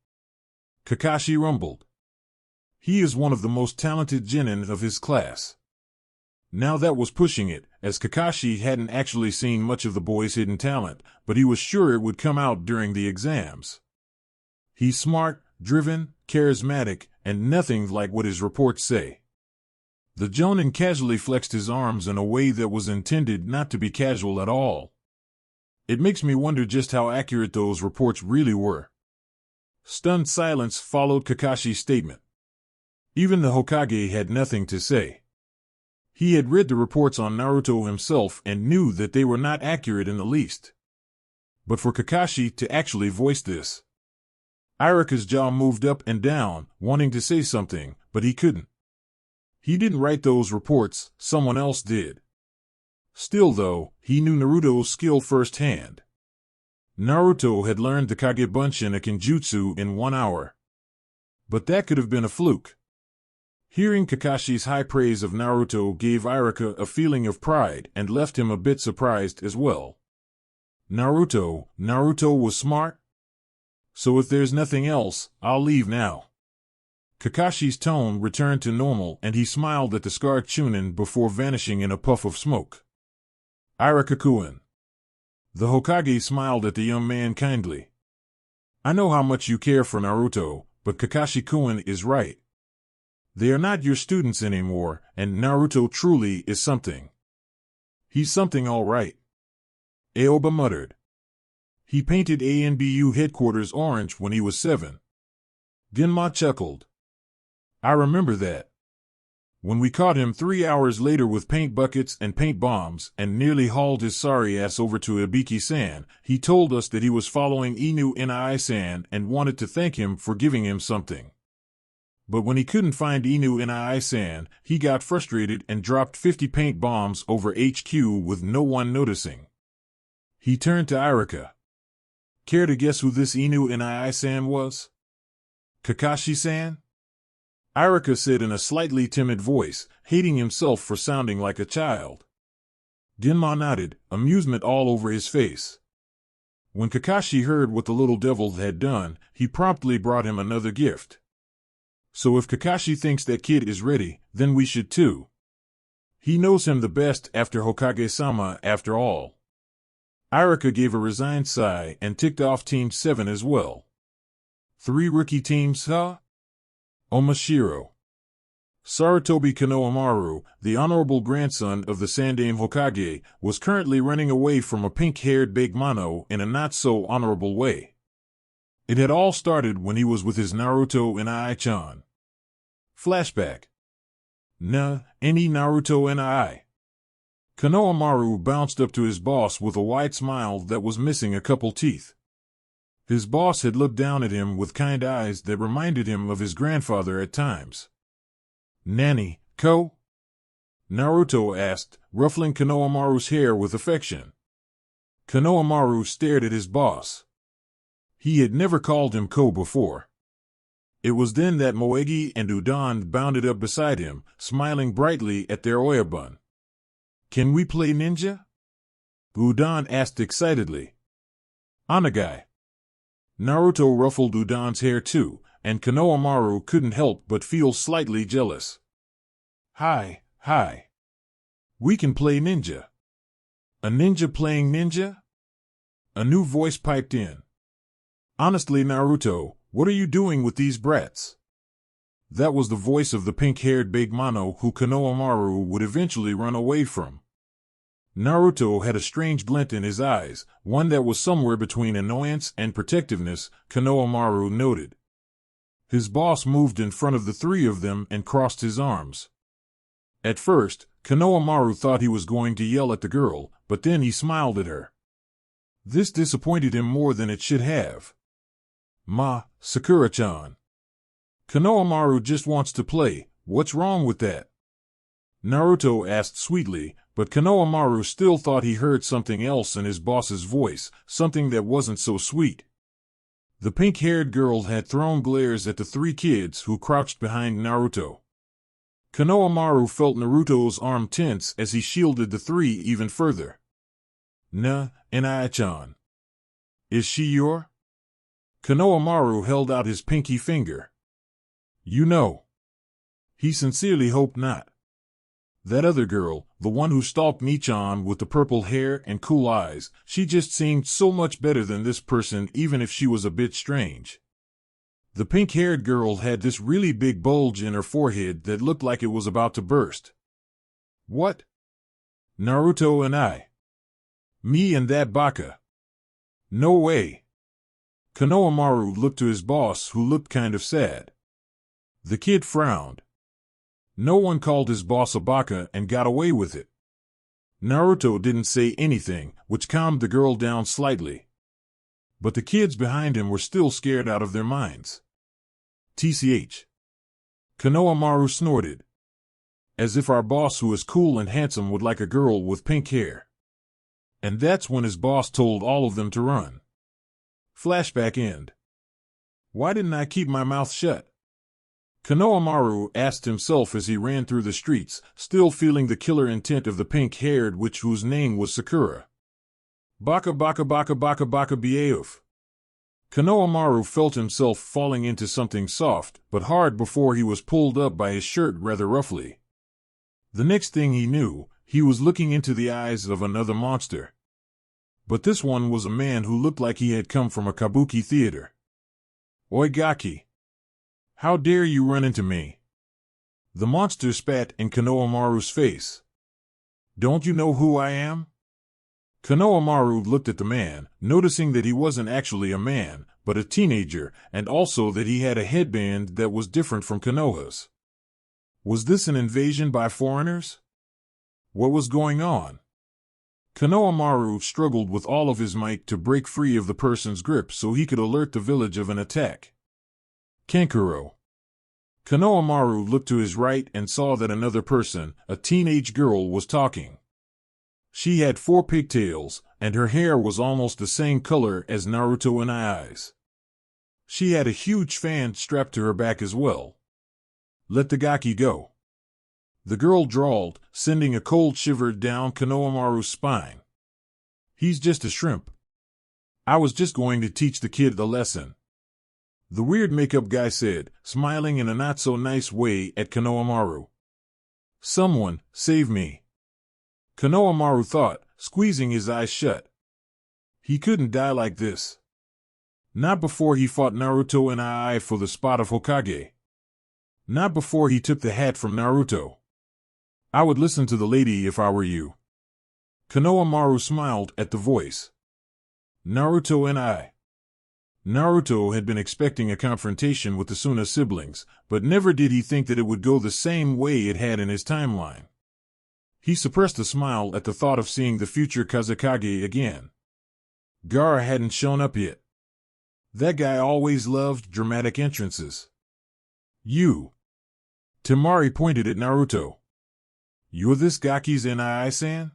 Kakashi rumbled. He is one of the most talented genin of his class. Now that was pushing it, as Kakashi hadn't actually seen much of the boy's hidden talent, but he was sure it would come out during the exams. He's smart, driven, charismatic, and nothing like what his reports say. The Jonin casually flexed his arms in a way that was intended not to be casual at all. It makes me wonder just how accurate those reports really were. Stunned silence followed Kakashi's statement. Even the Hokage had nothing to say. He had read the reports on Naruto himself and knew that they were not accurate in the least. But for Kakashi to actually voice this. Iruka's jaw moved up and down, wanting to say something, but he couldn't. He didn't write those reports, someone else did. Still though, he knew Naruto's skill firsthand. Naruto had learned the Kage Bunshin, a Kenjutsu, in 1 hour. But that could have been a fluke. Hearing Kakashi's high praise of Naruto gave Iruka a feeling of pride and left him a bit surprised as well. Naruto was smart? So if there's nothing else, I'll leave now. Kakashi's tone returned to normal and he smiled at the scarred Chunin before vanishing in a puff of smoke. Iruka-kun. The Hokage smiled at the young man kindly. I know how much you care for Naruto, but Kakashi-kun is right. They are not your students anymore, and Naruto truly is something. He's something all right. Aoba muttered. He painted ANBU headquarters orange when he was 7. Genma chuckled. I remember that. When we caught him 3 hours later with paint buckets and paint bombs and nearly hauled his sorry ass over to Ibiki-san, he told us that he was following Inu Nai-san and wanted to thank him for giving him something. But when he couldn't find Inu Nai-san, he got frustrated and dropped 50 paint bombs over HQ with no one noticing. He turned to Iruka. Care to guess who this Inu Nai-san was? Kakashi-san? Iruka said in a slightly timid voice, hating himself for sounding like a child. Genma nodded, amusement all over his face. When Kakashi heard what the little devil had done, he promptly brought him another gift. So if Kakashi thinks that kid is ready, then we should too. He knows him the best after Hokage-sama, after all. Iruka gave a resigned sigh and ticked off Team 7 as well. 3 rookie teams, huh? Omashiro. Sarutobi Konohamaru, the honorable grandson of the Sandaime Hokage, was currently running away from a pink-haired Bakemono in a not-so-honorable way. It had all started when he was with his Naruto Nai-chan. Flashback. Any Naruto Nai. Konohamaru bounced up to his boss with a wide smile that was missing a couple teeth. His boss had looked down at him with kind eyes that reminded him of his grandfather at times. Nani, ko? Naruto asked, ruffling Konohamaru's hair with affection. Konohamaru stared at his boss. He had never called him ko before. It was then that Moegi and Udon bounded up beside him, smiling brightly at their oyabun. Can we play ninja? Udon asked excitedly. Onagai. Naruto ruffled Udon's hair too, and Konohamaru couldn't help but feel slightly jealous. Hi. We can play ninja. A ninja playing ninja? A new voice piped in. Honestly, Naruto, what are you doing with these brats? That was the voice of the pink-haired big mono who Konohamaru would eventually run away from. Naruto had a strange glint in his eyes, one that was somewhere between annoyance and protectiveness, Konohamaru noted. His boss moved in front of the three of them and crossed his arms. At first, Konohamaru thought he was going to yell at the girl, but then he smiled at her. This disappointed him more than it should have. Sakura-chan. Konohamaru just wants to play, what's wrong with that? Naruto asked sweetly, but Konohamaru still thought he heard something else in his boss's voice, something that wasn't so sweet. The pink-haired girl had thrown glares at the three kids who crouched behind Naruto. Konohamaru felt Naruto's arm tense as he shielded the three even further. Nai-chan. Is she your? Konohamaru held out his pinky finger. You know. He sincerely hoped not. That other girl, the one who stalked Nichan with the purple hair and cool eyes, she just seemed so much better than this person even if she was a bit strange. The pink-haired girl had this really big bulge in her forehead that looked like it was about to burst. What? Naruto and I. Me and that baka. No way. Konohamaru looked to his boss who looked kind of sad. The kid frowned. No one called his boss a baka and got away with it. Naruto didn't say anything, which calmed the girl down slightly. But the kids behind him were still scared out of their minds. TCH. Konohamaru snorted. As if our boss who is cool and handsome would like a girl with pink hair. And that's when his boss told all of them to run. Flashback end. Why didn't I keep my mouth shut? Konohamaru asked himself as he ran through the streets, still feeling the killer intent of the pink-haired witch whose name was Sakura. Baka baka baka baka baka Beauf. Konohamaru felt himself falling into something soft but hard before he was pulled up by his shirt rather roughly. The next thing he knew, he was looking into the eyes of another monster. But this one was a man who looked like he had come from a kabuki theater. Oigaki. How dare you run into me? The monster spat in Konohamaru's face. Don't you know who I am? Konohamaru looked at the man, noticing that he wasn't actually a man, but a teenager, and also that he had a headband that was different from Konoha's. Was this an invasion by foreigners? What was going on? Konohamaru struggled with all of his might to break free of the person's grip so he could alert the village of an attack. Kankuro. Konohamaru looked to his right and saw that another person, a teenage girl, was talking. She had 4 pigtails, and her hair was almost the same color as Naruto and I's. She had a huge fan strapped to her back as well. Let the gaki go. The girl drawled, sending a cold shiver down Konohamaru's spine. He's just a shrimp. I was just going to teach the kid the lesson. The weird makeup guy said, smiling in a not-so-nice way at Konohamaru. Someone, save me. Konohamaru thought, squeezing his eyes shut. He couldn't die like this. Not before he fought Naruto and I for the spot of Hokage. Not before he took the hat from Naruto. I would listen to the lady if I were you. Konohamaru smiled at the voice. Naruto and I. Naruto had been expecting a confrontation with the Suna siblings, but never did he think that it would go the same way it had in his timeline. He suppressed a smile at the thought of seeing the future Kazekage again. Gaara hadn't shown up yet. That guy always loved dramatic entrances. You. Temari pointed at Naruto. You're this Gaki's Nai-san?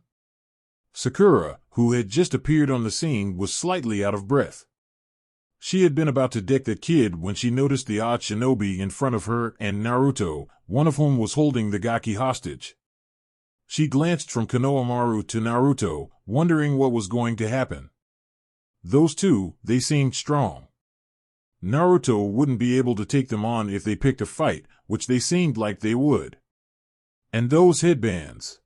Sakura, who had just appeared on the scene, was slightly out of breath. She had been about to deck that kid when she noticed the odd shinobi in front of her and Naruto, one of whom was holding the gaki hostage. She glanced from Konohamaru to Naruto, wondering what was going to happen. Those two, they seemed strong. Naruto wouldn't be able to take them on if they picked a fight, which they seemed like they would. And those headbands.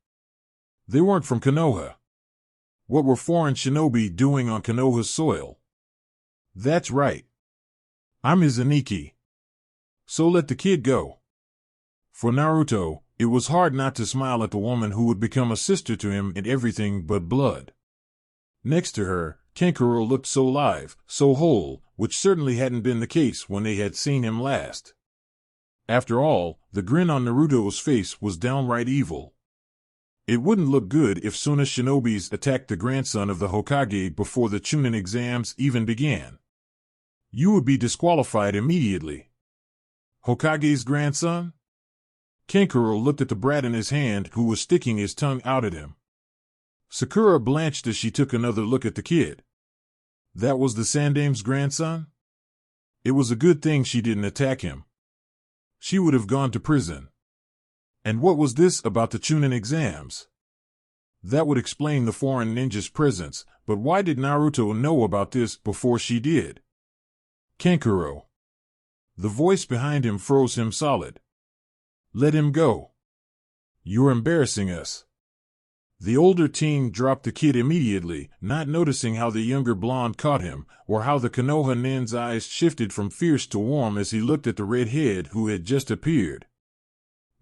They weren't from Konoha. What were foreign shinobi doing on Konoha's soil? That's right. I'm his Aniki. So let the kid go. For Naruto, it was hard not to smile at the woman who would become a sister to him in everything but blood. Next to her, Kankuro looked so live, so whole, which certainly hadn't been the case when they had seen him last. After all, the grin on Naruto's face was downright evil. It wouldn't look good if Suna shinobis attacked the grandson of the Hokage before the Chunin exams even began. You would be disqualified immediately. Hokage's grandson? Kankuro looked at the brat in his hand who was sticking his tongue out at him. Sakura blanched as she took another look at the kid. That was the Sandame's grandson? It was a good thing she didn't attack him. She would have gone to prison. And what was this about the Chunin exams? That would explain the foreign ninja's presence, but why did Naruto know about this before she did? Kankuro. The voice behind him froze him solid. Let him go. You're embarrassing us. The older teen dropped the kid immediately, not noticing how the younger blonde caught him, or how the Konoha nin's eyes shifted from fierce to warm as he looked at the redhead who had just appeared.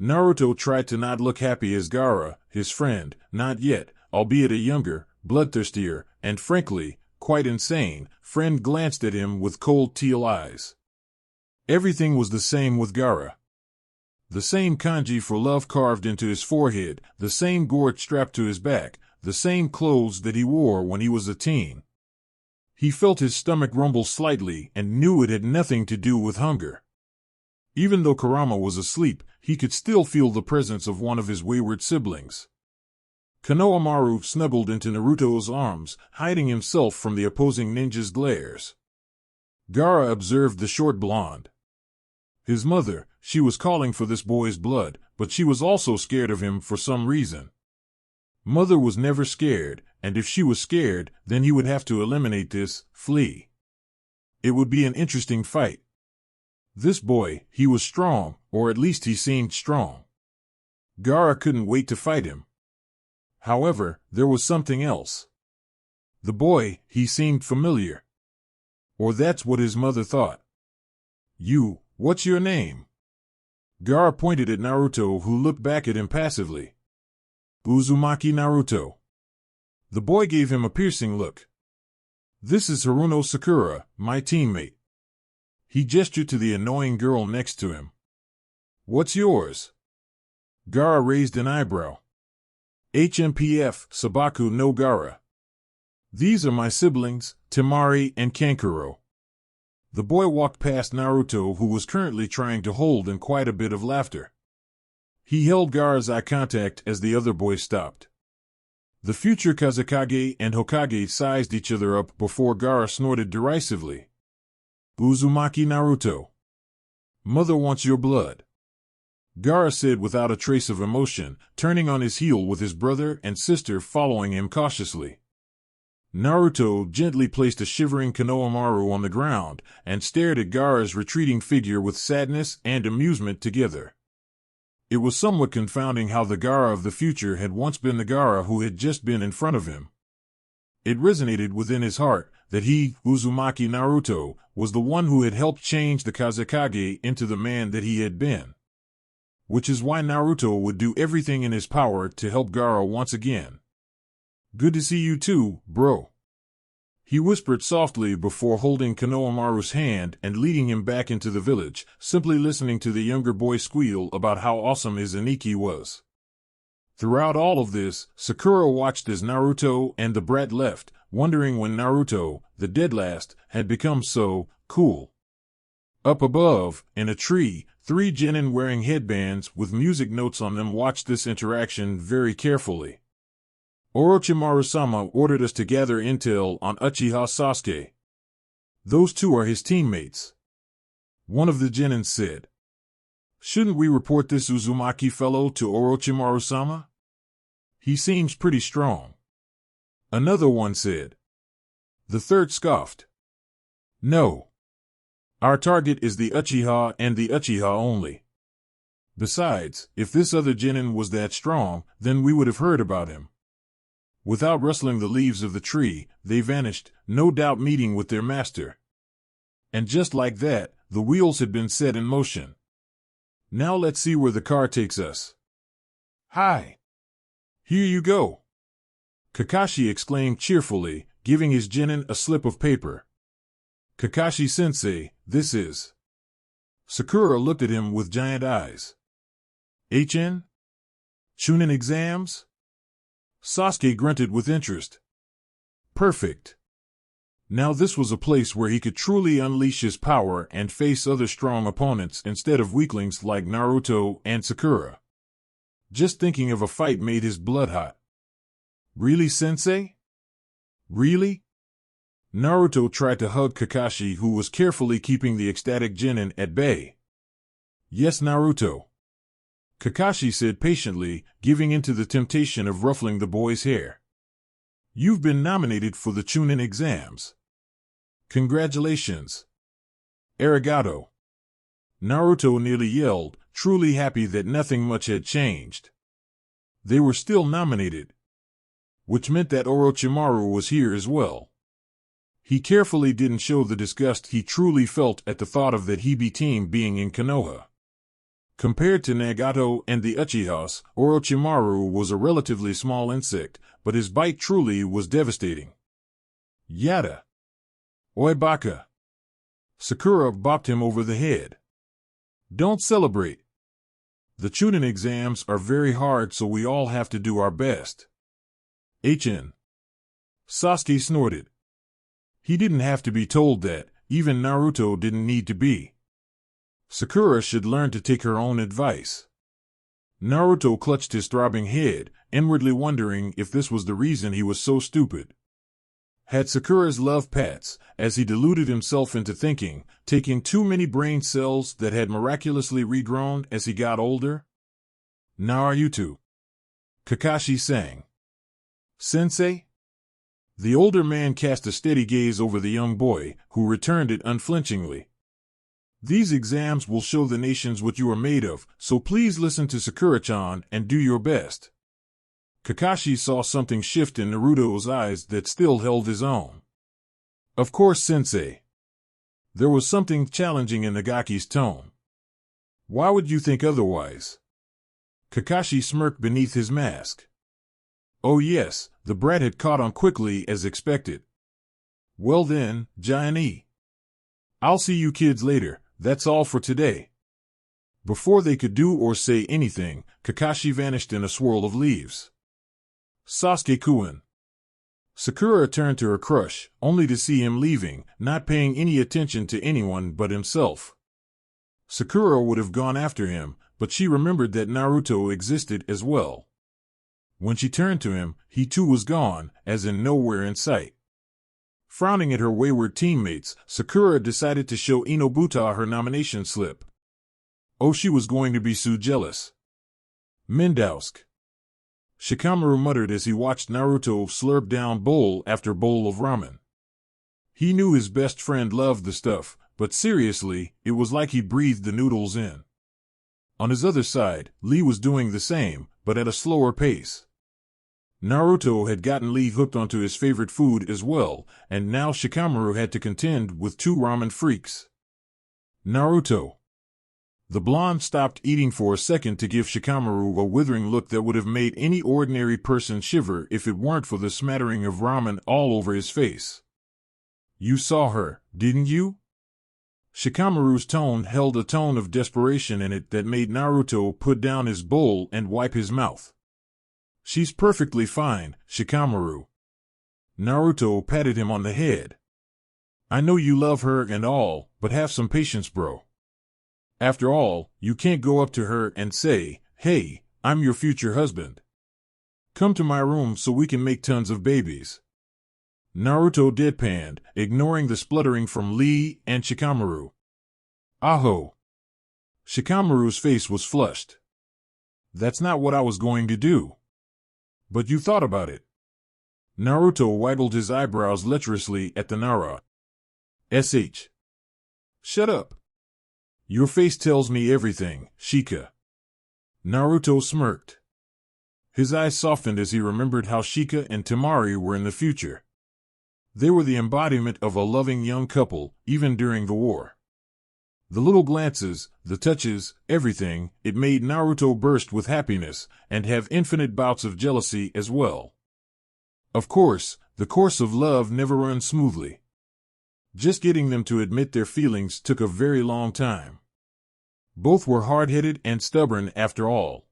Naruto tried to not look happy as Gaara, his friend, not yet, albeit a younger, bloodthirstier, and frankly, quite insane, friend glanced at him with cold teal eyes. Everything was the same with Gaara. The same kanji for love carved into his forehead, the same gourd strapped to his back, the same clothes that he wore when he was a teen. He felt his stomach rumble slightly and knew it had nothing to do with hunger. Even though Kurama was asleep, he could still feel the presence of one of his wayward siblings. Konohamaru snuggled into Naruto's arms, hiding himself from the opposing ninja's glares. Gaara observed the short blonde. His mother, she was calling for this boy's blood, but she was also scared of him for some reason. Mother was never scared, and if she was scared, then he would have to eliminate this flea. It would be an interesting fight. This boy, he was strong, or at least he seemed strong. Gaara couldn't wait to fight him. However, there was something else. The boy, he seemed familiar. Or that's what his mother thought. You, what's your name? Gaara pointed at Naruto, who looked back at him passively. Uzumaki Naruto. The boy gave him a piercing look. This is Haruno Sakura, my teammate. He gestured to the annoying girl next to him. What's yours? Gaara raised an eyebrow. HMPF, Sabaku no Gaara. These are my siblings, Temari and Kankuro. The boy walked past Naruto, who was currently trying to hold in quite a bit of laughter. He held Gaara's eye contact as the other boy stopped. The future Kazekage and Hokage sized each other up before Gaara snorted derisively. Uzumaki Naruto. Mother wants your blood. Gaara said without a trace of emotion, turning on his heel with his brother and sister following him cautiously. Naruto gently placed a shivering Konohamaru on the ground and stared at Gaara's retreating figure with sadness and amusement together. It was somewhat confounding how the Gaara of the future had once been the Gaara who had just been in front of him. It resonated within his heart that he, Uzumaki Naruto, was the one who had helped change the Kazekage into the man that he had been. Which is why Naruto would do everything in his power to help Gaara once again. Good to see you too, bro. He whispered softly before holding Konohamaru's hand and leading him back into the village, simply listening to the younger boy squeal about how awesome his Aniki was. Throughout all of this, Sakura watched as Naruto and the brat left, wondering when Naruto, the dead last, had become so cool. Up above, in a tree, 3 genin wearing headbands with music notes on them watched this interaction very carefully. Orochimaru-sama ordered us to gather intel on Uchiha Sasuke. Those two are his teammates. One of the genin said. Shouldn't we report this Uzumaki fellow to Orochimaru-sama? He seems pretty strong. Another one said. The third scoffed. No. Our target is the Uchiha and the Uchiha only. Besides, if this other genin was that strong, then we would have heard about him. Without rustling the leaves of the tree, they vanished, no doubt meeting with their master. And just like that, the wheels had been set in motion. Now let's see where the car takes us. Hi! Here you go! Kakashi exclaimed cheerfully, giving his genin a slip of paper. Kakashi-sensei, this is... Sakura looked at him with giant eyes. HN? Chunin exams? Sasuke grunted with interest. Perfect. Now this was a place where he could truly unleash his power and face other strong opponents instead of weaklings like Naruto and Sakura. Just thinking of a fight made his blood hot. Really, sensei? Really? Naruto tried to hug Kakashi, who was carefully keeping the ecstatic genin at bay. Yes, Naruto. Kakashi said patiently, giving in to the temptation of ruffling the boy's hair. You've been nominated for the Chunin exams. Congratulations. Arigato. Naruto nearly yelled, truly happy that nothing much had changed. They were still nominated, which meant that Orochimaru was here as well. He carefully didn't show the disgust he truly felt at the thought of that Hibi team being in Konoha. Compared to Nagato and the Uchihas, Orochimaru was a relatively small insect, but his bite truly was devastating. Yada! Oi baka! Sakura bopped him over the head. Don't celebrate. The Chunin exams are very hard, so we all have to do our best. HN. Sasuke snorted. He didn't have to be told that, even Naruto didn't need to be. Sakura should learn to take her own advice. Naruto clutched his throbbing head, inwardly wondering if this was the reason he was so stupid. Had Sakura's love pats, as he deluded himself into thinking, taken too many brain cells that had miraculously regrown as he got older? Now are you two? Kakashi sang. Sensei? The older man cast a steady gaze over the young boy, who returned it unflinchingly. These exams will show the nations what you are made of, so please listen to Sakura-chan and do your best. Kakashi saw something shift in Naruto's eyes that still held his own. Of course, sensei. There was something challenging in Nagaki's tone. Why would you think otherwise? Kakashi smirked beneath his mask. Oh yes, the brat had caught on quickly as expected. Well then, Giant-E. I'll see you kids later, that's all for today. Before they could do or say anything, Kakashi vanished in a swirl of leaves. Sasuke-kun. Sakura turned to her crush, only to see him leaving, not paying any attention to anyone but himself. Sakura would have gone after him, but she remembered that Naruto existed as well. When she turned to him, he too was gone, as in nowhere in sight. Frowning at her wayward teammates, Sakura decided to show Inobuta her nomination slip. Oh, she was going to be so jealous. Mendowsk. Shikamaru muttered as he watched Naruto slurp down bowl after bowl of ramen. He knew his best friend loved the stuff, but seriously, it was like he breathed the noodles in. On his other side, Lee was doing the same, but at a slower pace. Naruto had gotten Lee hooked onto his favorite food as well, and now Shikamaru had to contend with two ramen freaks. Naruto. The blonde stopped eating for a second to give Shikamaru a withering look that would have made any ordinary person shiver if it weren't for the smattering of ramen all over his face. You saw her, didn't you? Shikamaru's tone held a tone of desperation in it that made Naruto put down his bowl and wipe his mouth. She's perfectly fine, Shikamaru. Naruto patted him on the head. I know you love her and all, but have some patience, bro. After all, you can't go up to her and say, hey, I'm your future husband. Come to my room so we can make tons of babies. Naruto deadpanned, ignoring the spluttering from Lee and Shikamaru. Aho. Shikamaru's face was flushed. That's not what I was going to do. But you thought about it. Naruto waggled his eyebrows lecherously at the Nara. SH. Shut up. Your face tells me everything, Shika. Naruto smirked. His eyes softened as he remembered how Shika and Temari were in the future. They were the embodiment of a loving young couple, even during the war. The little glances, the touches, everything, it made Naruto burst with happiness, and have infinite bouts of jealousy as well. Of course, the course of love never runs smoothly. Just getting them to admit their feelings took a very long time. Both were hard-headed and stubborn after all.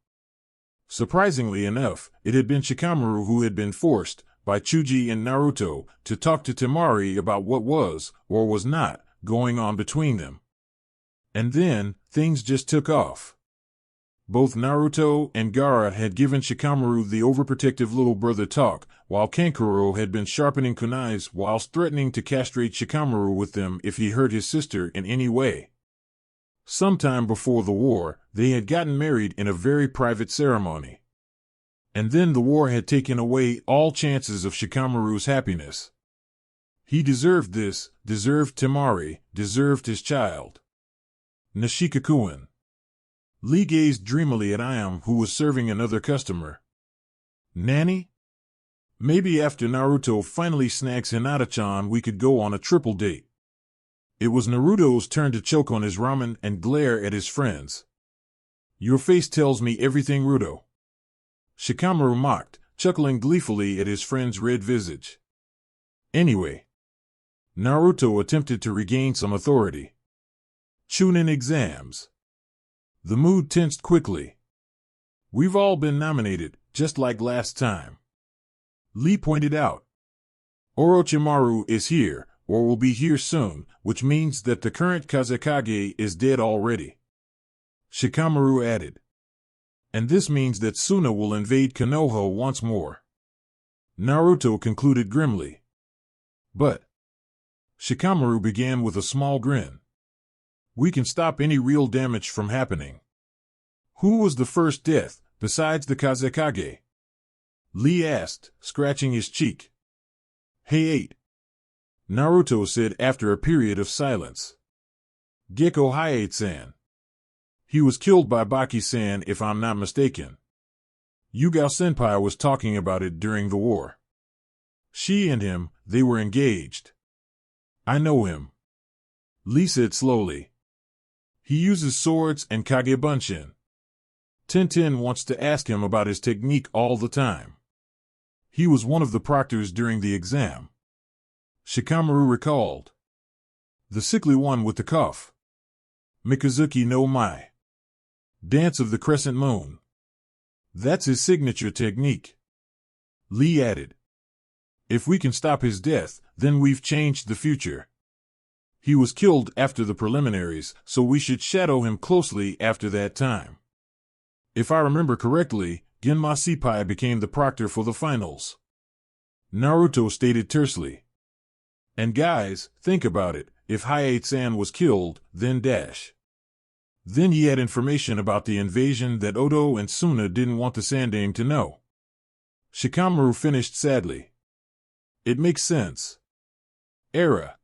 Surprisingly enough, it had been Shikamaru who had been forced, by Chuji and Naruto, to talk to Temari about what was, or was not, going on between them. And then, things just took off. Both Naruto and Gaara had given Shikamaru the overprotective little brother talk, while Kankuro had been sharpening kunais whilst threatening to castrate Shikamaru with them if he hurt his sister in any way. Sometime before the war, they had gotten married in a very private ceremony. And then the war had taken away all chances of Shikamaru's happiness. He deserved this, deserved Temari, deserved his child. Nishikakuin. Lee gazed dreamily at Ayam, who was serving another customer. Nanny? Maybe after Naruto finally snags Hinata-chan we could go on a triple date. It was Naruto's turn to choke on his ramen and glare at his friends. Your face tells me everything, Ruto. Shikamaru mocked, chuckling gleefully at his friend's red visage. Anyway. Naruto attempted to regain some authority. Chunin exams. The mood tensed quickly. We've all been nominated, just like last time. Lee pointed out. Orochimaru is here, or will be here soon, which means that the current Kazekage is dead already. Shikamaru added. And this means that Suna will invade Konoha once more. Naruto concluded grimly. But. Shikamaru began with a small grin. We can stop any real damage from happening. Who was the first death, besides the Kazekage? Lee asked, scratching his cheek. Hey, Naruto said after a period of silence. Gekko Hayate-san. He was killed by Baki-san if I'm not mistaken. Yugao-senpai was talking about it during the war. She and him, they were engaged. I know him. Lee said slowly. He uses swords and Kage Bunshin. Tintin wants to ask him about his technique all the time. He was one of the proctors during the exam. Shikamaru recalled. The sickly one with the cough. Mikazuki no Mai. Dance of the Crescent Moon. That's his signature technique. Lee added. If we can stop his death, then we've changed the future. He was killed after the preliminaries, so we should shadow him closely after that time. If I remember correctly, Genma-senpai became the proctor for the finals. Naruto stated tersely. And guys, think about it, if Hayate-san was killed, then dash. Then he had information about the invasion that Odo and Suna didn't want the Sandaime to know. Shikamaru finished sadly. It makes sense. Era.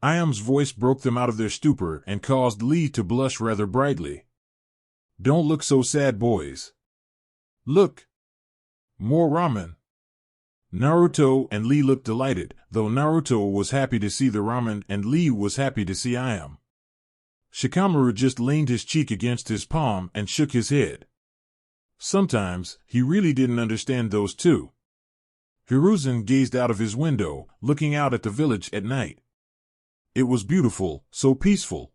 Ayam's voice broke them out of their stupor and caused Lee to blush rather brightly. Don't look so sad, boys. Look. More ramen. Naruto and Lee looked delighted, though Naruto was happy to see the ramen and Lee was happy to see Ayam. Shikamaru just leaned his cheek against his palm and shook his head. Sometimes, he really didn't understand those two. Hiruzen gazed out of his window, looking out at the village at night. It was beautiful, so peaceful.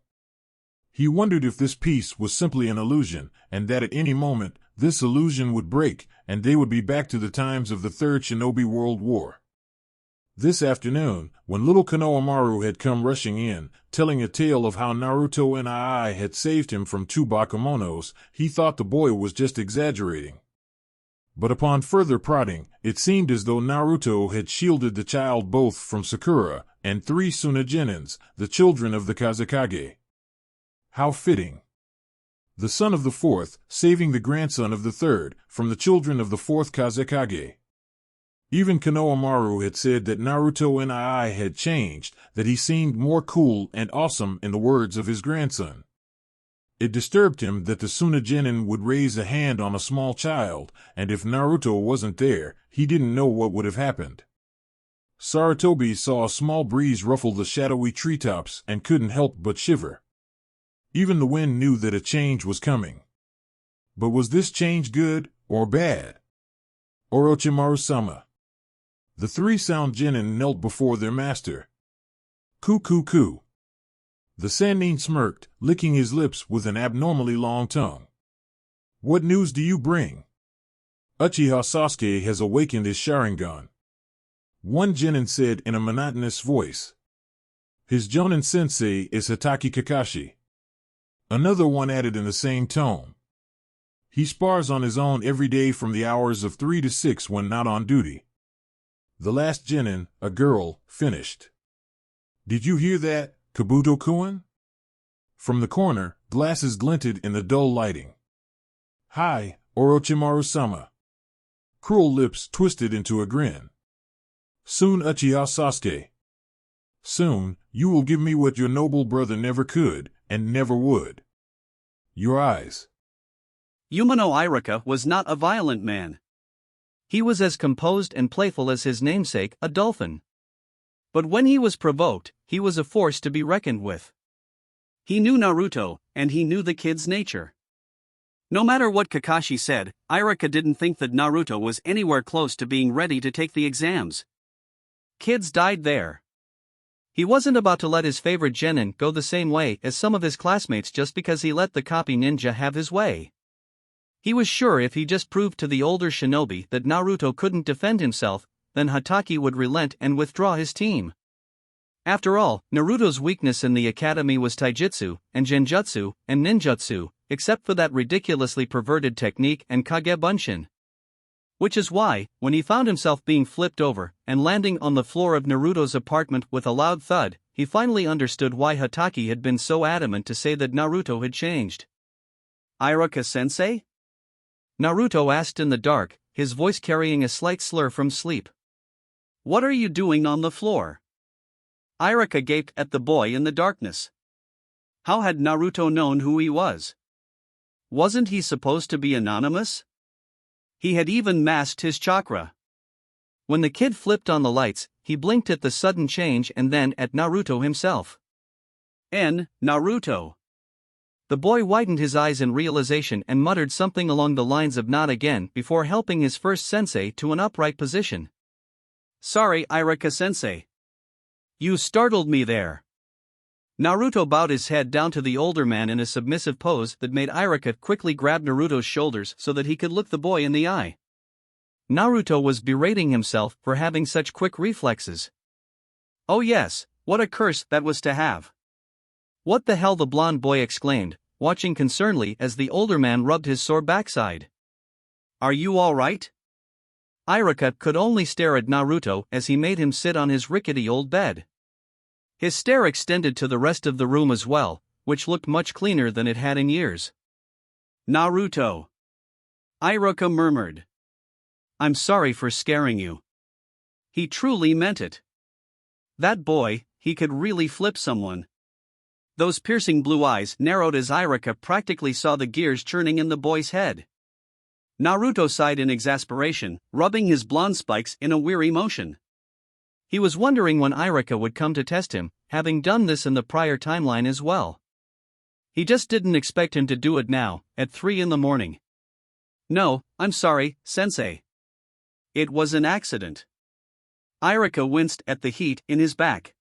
He wondered if this peace was simply an illusion, and that at any moment, this illusion would break, and they would be back to the times of the Third Shinobi World War. This afternoon, when little Konohamaru had come rushing in, telling a tale of how Naruto and Ai had saved him from 2 bakemonos, he thought the boy was just exaggerating. But upon further prodding, it seemed as though Naruto had shielded the child both from Sakura and 3 Tsunejinins, the children of the Kazekage. How fitting. The son of the 4th, saving the grandson of the 3rd, from the children of the 4th Kazekage. Even Konohamaru had said that Naruto and Ai had changed, that he seemed more cool and awesome in the words of his grandson. It disturbed him that the Tsunejinin would raise a hand on a small child, and if Naruto wasn't there, he didn't know what would have happened. Sarutobi saw a small breeze ruffle the shadowy treetops and couldn't help but shiver. Even the wind knew that a change was coming. But was this change good or bad? Orochimaru-sama. The three sound genin knelt before their master. Coo. The Sannin smirked, licking his lips with an abnormally long tongue. What news do you bring? Uchiha Sasuke has awakened his Sharingan. One genin said in a monotonous voice. His Jonin sensei is Hatake Kakashi. Another one added in the same tone. He spars on his own every day from the hours of 3 to 6 when not on duty. The last genin, a girl, finished. Did you hear that, Kabuto-kun? From the corner, glasses glinted in the dull lighting. Hi, Orochimaru-sama. Cruel lips twisted into a grin. Soon, Uchiha Sasuke. Soon, you will give me what your noble brother never could, and never would. Your eyes. Umino Iruka was not a violent man. He was as composed and playful as his namesake, a dolphin. But when he was provoked, he was a force to be reckoned with. He knew Naruto, and he knew the kid's nature. No matter what Kakashi said, Iruka didn't think that Naruto was anywhere close to being ready to take the exams. Kids died there. He wasn't about to let his favorite genin go the same way as some of his classmates just because he let the copy ninja have his way. He was sure if he just proved to the older shinobi that Naruto couldn't defend himself, then Hatake would relent and withdraw his team. After all, Naruto's weakness in the academy was taijutsu, and genjutsu, and ninjutsu, except for that ridiculously perverted technique and Kage Bunshin. Which is why, when he found himself being flipped over and landing on the floor of Naruto's apartment with a loud thud, he finally understood why Hatake had been so adamant to say that Naruto had changed. Iruka-sensei? Naruto asked in the dark, his voice carrying a slight slur from sleep. What are you doing on the floor? Iruka gaped at the boy in the darkness. How had Naruto known who he was? Wasn't he supposed to be anonymous? He had even masked his chakra. When the kid flipped on the lights, he blinked at the sudden change and then at Naruto himself. Naruto. The boy widened his eyes in realization and muttered something along the lines of not again before helping his first sensei to an upright position. Sorry, Iruka-sensei. You startled me there. Naruto bowed his head down to the older man in a submissive pose that made Iruka quickly grab Naruto's shoulders so that he could look the boy in the eye. Naruto was berating himself for having such quick reflexes. Oh yes, what a curse that was to have. What the hell, the blonde boy exclaimed, watching concernedly as the older man rubbed his sore backside. Are you all right? Iruka could only stare at Naruto as he made him sit on his rickety old bed. His stare extended to the rest of the room as well, which looked much cleaner than it had in years. Naruto. Iruka murmured. I'm sorry for scaring you. He truly meant it. That boy, he could really flip someone. Those piercing blue eyes narrowed as Iruka practically saw the gears churning in the boy's head. Naruto sighed in exasperation, rubbing his blonde spikes in a weary motion. He was wondering when Iruka would come to test him, having done this in the prior timeline as well. He just didn't expect him to do it now, at 3 in the morning. No, I'm sorry, sensei. It was an accident. Iruka winced at the heat in his back.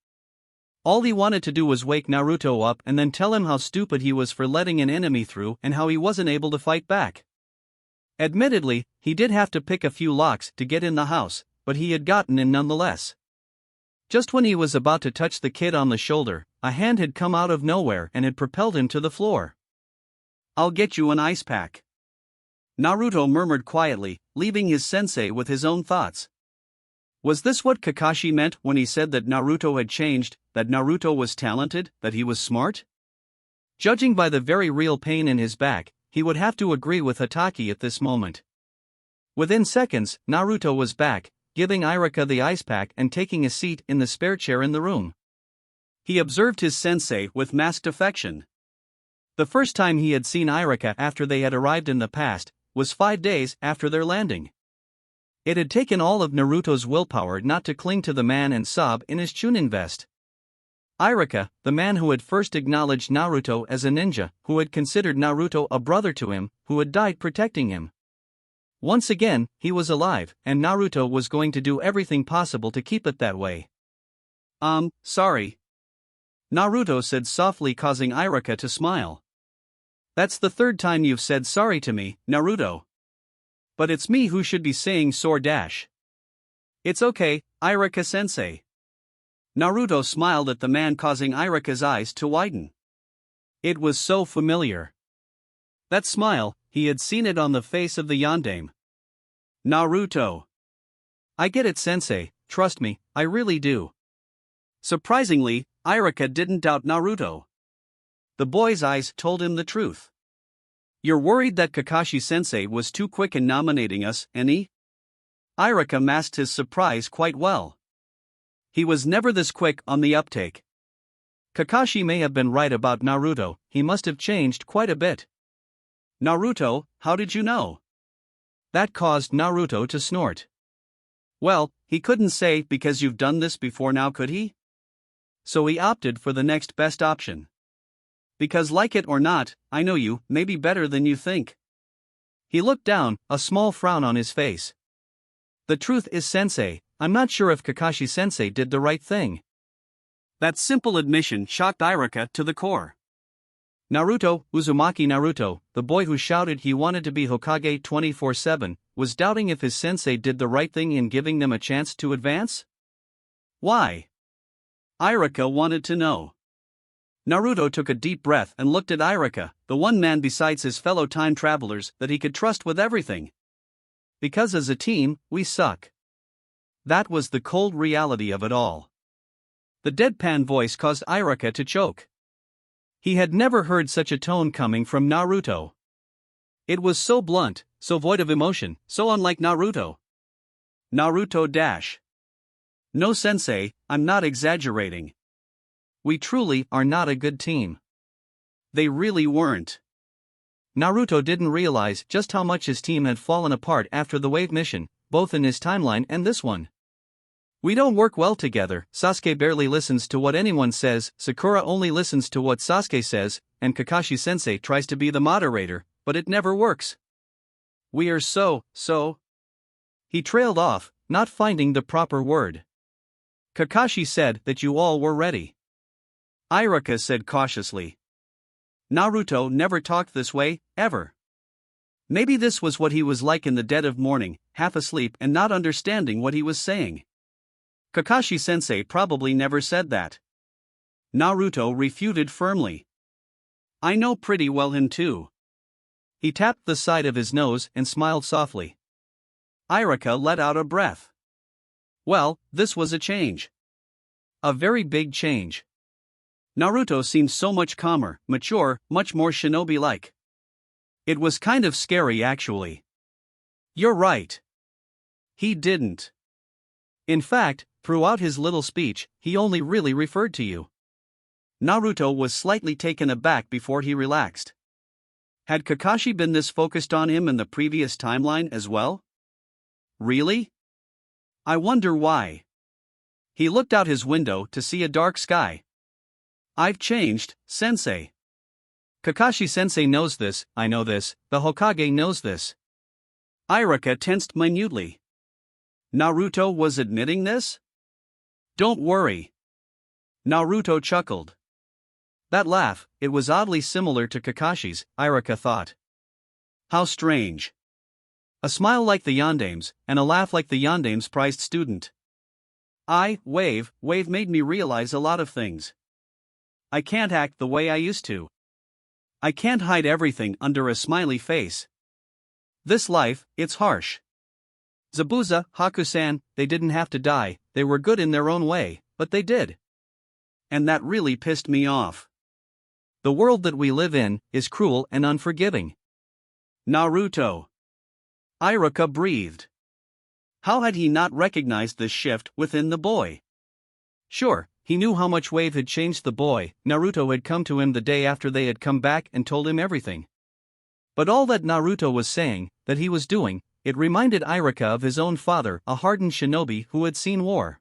All he wanted to do was wake Naruto up and then tell him how stupid he was for letting an enemy through and how he wasn't able to fight back. Admittedly, he did have to pick a few locks to get in the house, but he had gotten in nonetheless. Just when he was about to touch the kid on the shoulder, a hand had come out of nowhere and had propelled him to the floor. I'll get you an ice pack. Naruto murmured quietly, leaving his sensei with his own thoughts. Was this what Kakashi meant when he said that Naruto had changed, that Naruto was talented, that he was smart? Judging by the very real pain in his back, he would have to agree with Hatake at this moment. Within seconds, Naruto was back, giving Iruka the ice pack and taking a seat in the spare chair in the room. He observed his sensei with masked affection. The first time he had seen Irika after they had arrived in the past was 5 days after their landing. It had taken all of Naruto's willpower not to cling to the man and sob in his Chunin vest. Irika, the man who had first acknowledged Naruto as a ninja, who had considered Naruto a brother to him, who had died protecting him. Once again, he was alive, and Naruto was going to do everything possible to keep it that way. Sorry. Naruto said softly, causing Irika to smile. That's the third time you've said sorry to me, Naruto. But it's me who should be saying sore dash. It's okay, Irika-sensei. Naruto smiled at the man, causing Irika's eyes to widen. It was so familiar. That smile, he had seen it on the face of the yandere. Naruto. I get it, sensei, trust me, I really do. Surprisingly, Irika didn't doubt Naruto. The boy's eyes told him the truth. You're worried that Kakashi-sensei was too quick in nominating us, any? Irika masked his surprise quite well. He was never this quick on the uptake. Kakashi may have been right about Naruto, he must have changed quite a bit. Naruto, how did you know? That caused Naruto to snort. Well, he couldn't say because you've done this before now, could he? So he opted for the next best option. Because like it or not, I know you, maybe better than you think. He looked down, a small frown on his face. The truth is, sensei, I'm not sure if Kakashi-sensei did the right thing. That simple admission shocked Irika to the core. Naruto Uzumaki, the boy who shouted he wanted to be Hokage 24/7, was doubting if his sensei did the right thing in giving them a chance to advance? Why? Irika wanted to know. Naruto took a deep breath and looked at Irika, the one man besides his fellow time travelers that he could trust with everything. Because as a team, we suck. That was the cold reality of it all. The deadpan voice caused Irika to choke. He had never heard such a tone coming from Naruto. It was so blunt, so void of emotion, so unlike Naruto. Naruto dash. No, sensei, I'm not exaggerating. We truly are not a good team. They really weren't. Naruto didn't realize just how much his team had fallen apart after the wave mission, both in his timeline and this one. We don't work well together, Sasuke barely listens to what anyone says, Sakura only listens to what Sasuke says, and Kakashi-sensei tries to be the moderator, but it never works. We are so. He trailed off, not finding the proper word. Kakashi said that you all were ready. Irika said cautiously. Naruto never talked this way, ever. Maybe this was what he was like in the dead of morning, half asleep and not understanding what he was saying. Kakashi-sensei probably never said that. Naruto refuted firmly. I know pretty well him too. He tapped the side of his nose and smiled softly. Irika let out a breath. Well, this was a change. A very big change. Naruto seemed so much calmer, mature, much more shinobi-like. It was kind of scary actually. You're right. He didn't. In fact, throughout his little speech, he only really referred to you. Naruto was slightly taken aback before he relaxed. Had Kakashi been this focused on him in the previous timeline as well? Really? I wonder why. He looked out his window to see a dark sky. I've changed, sensei. Kakashi-sensei knows this, I know this, the Hokage knows this. Irika tensed minutely. Naruto was admitting this? Don't worry. Naruto chuckled. That laugh, it was oddly similar to Kakashi's, Irika thought. How strange. A smile like the yandame's, and a laugh like the yandame's prized student. Wave made me realize a lot of things. I can't act the way I used to. I can't hide everything under a smiley face. This life, it's harsh. Zabuza, Hakusan, they didn't have to die, they were good in their own way, but they did. And that really pissed me off. The world that we live in is cruel and unforgiving. Naruto. Irika breathed. How had he not recognized this shift within the boy? Sure, he knew how much Wave had changed the boy. Naruto had come to him the day after they had come back and told him everything. But all that Naruto was saying, that he was doing, it reminded Iruka of his own father, a hardened shinobi who had seen war.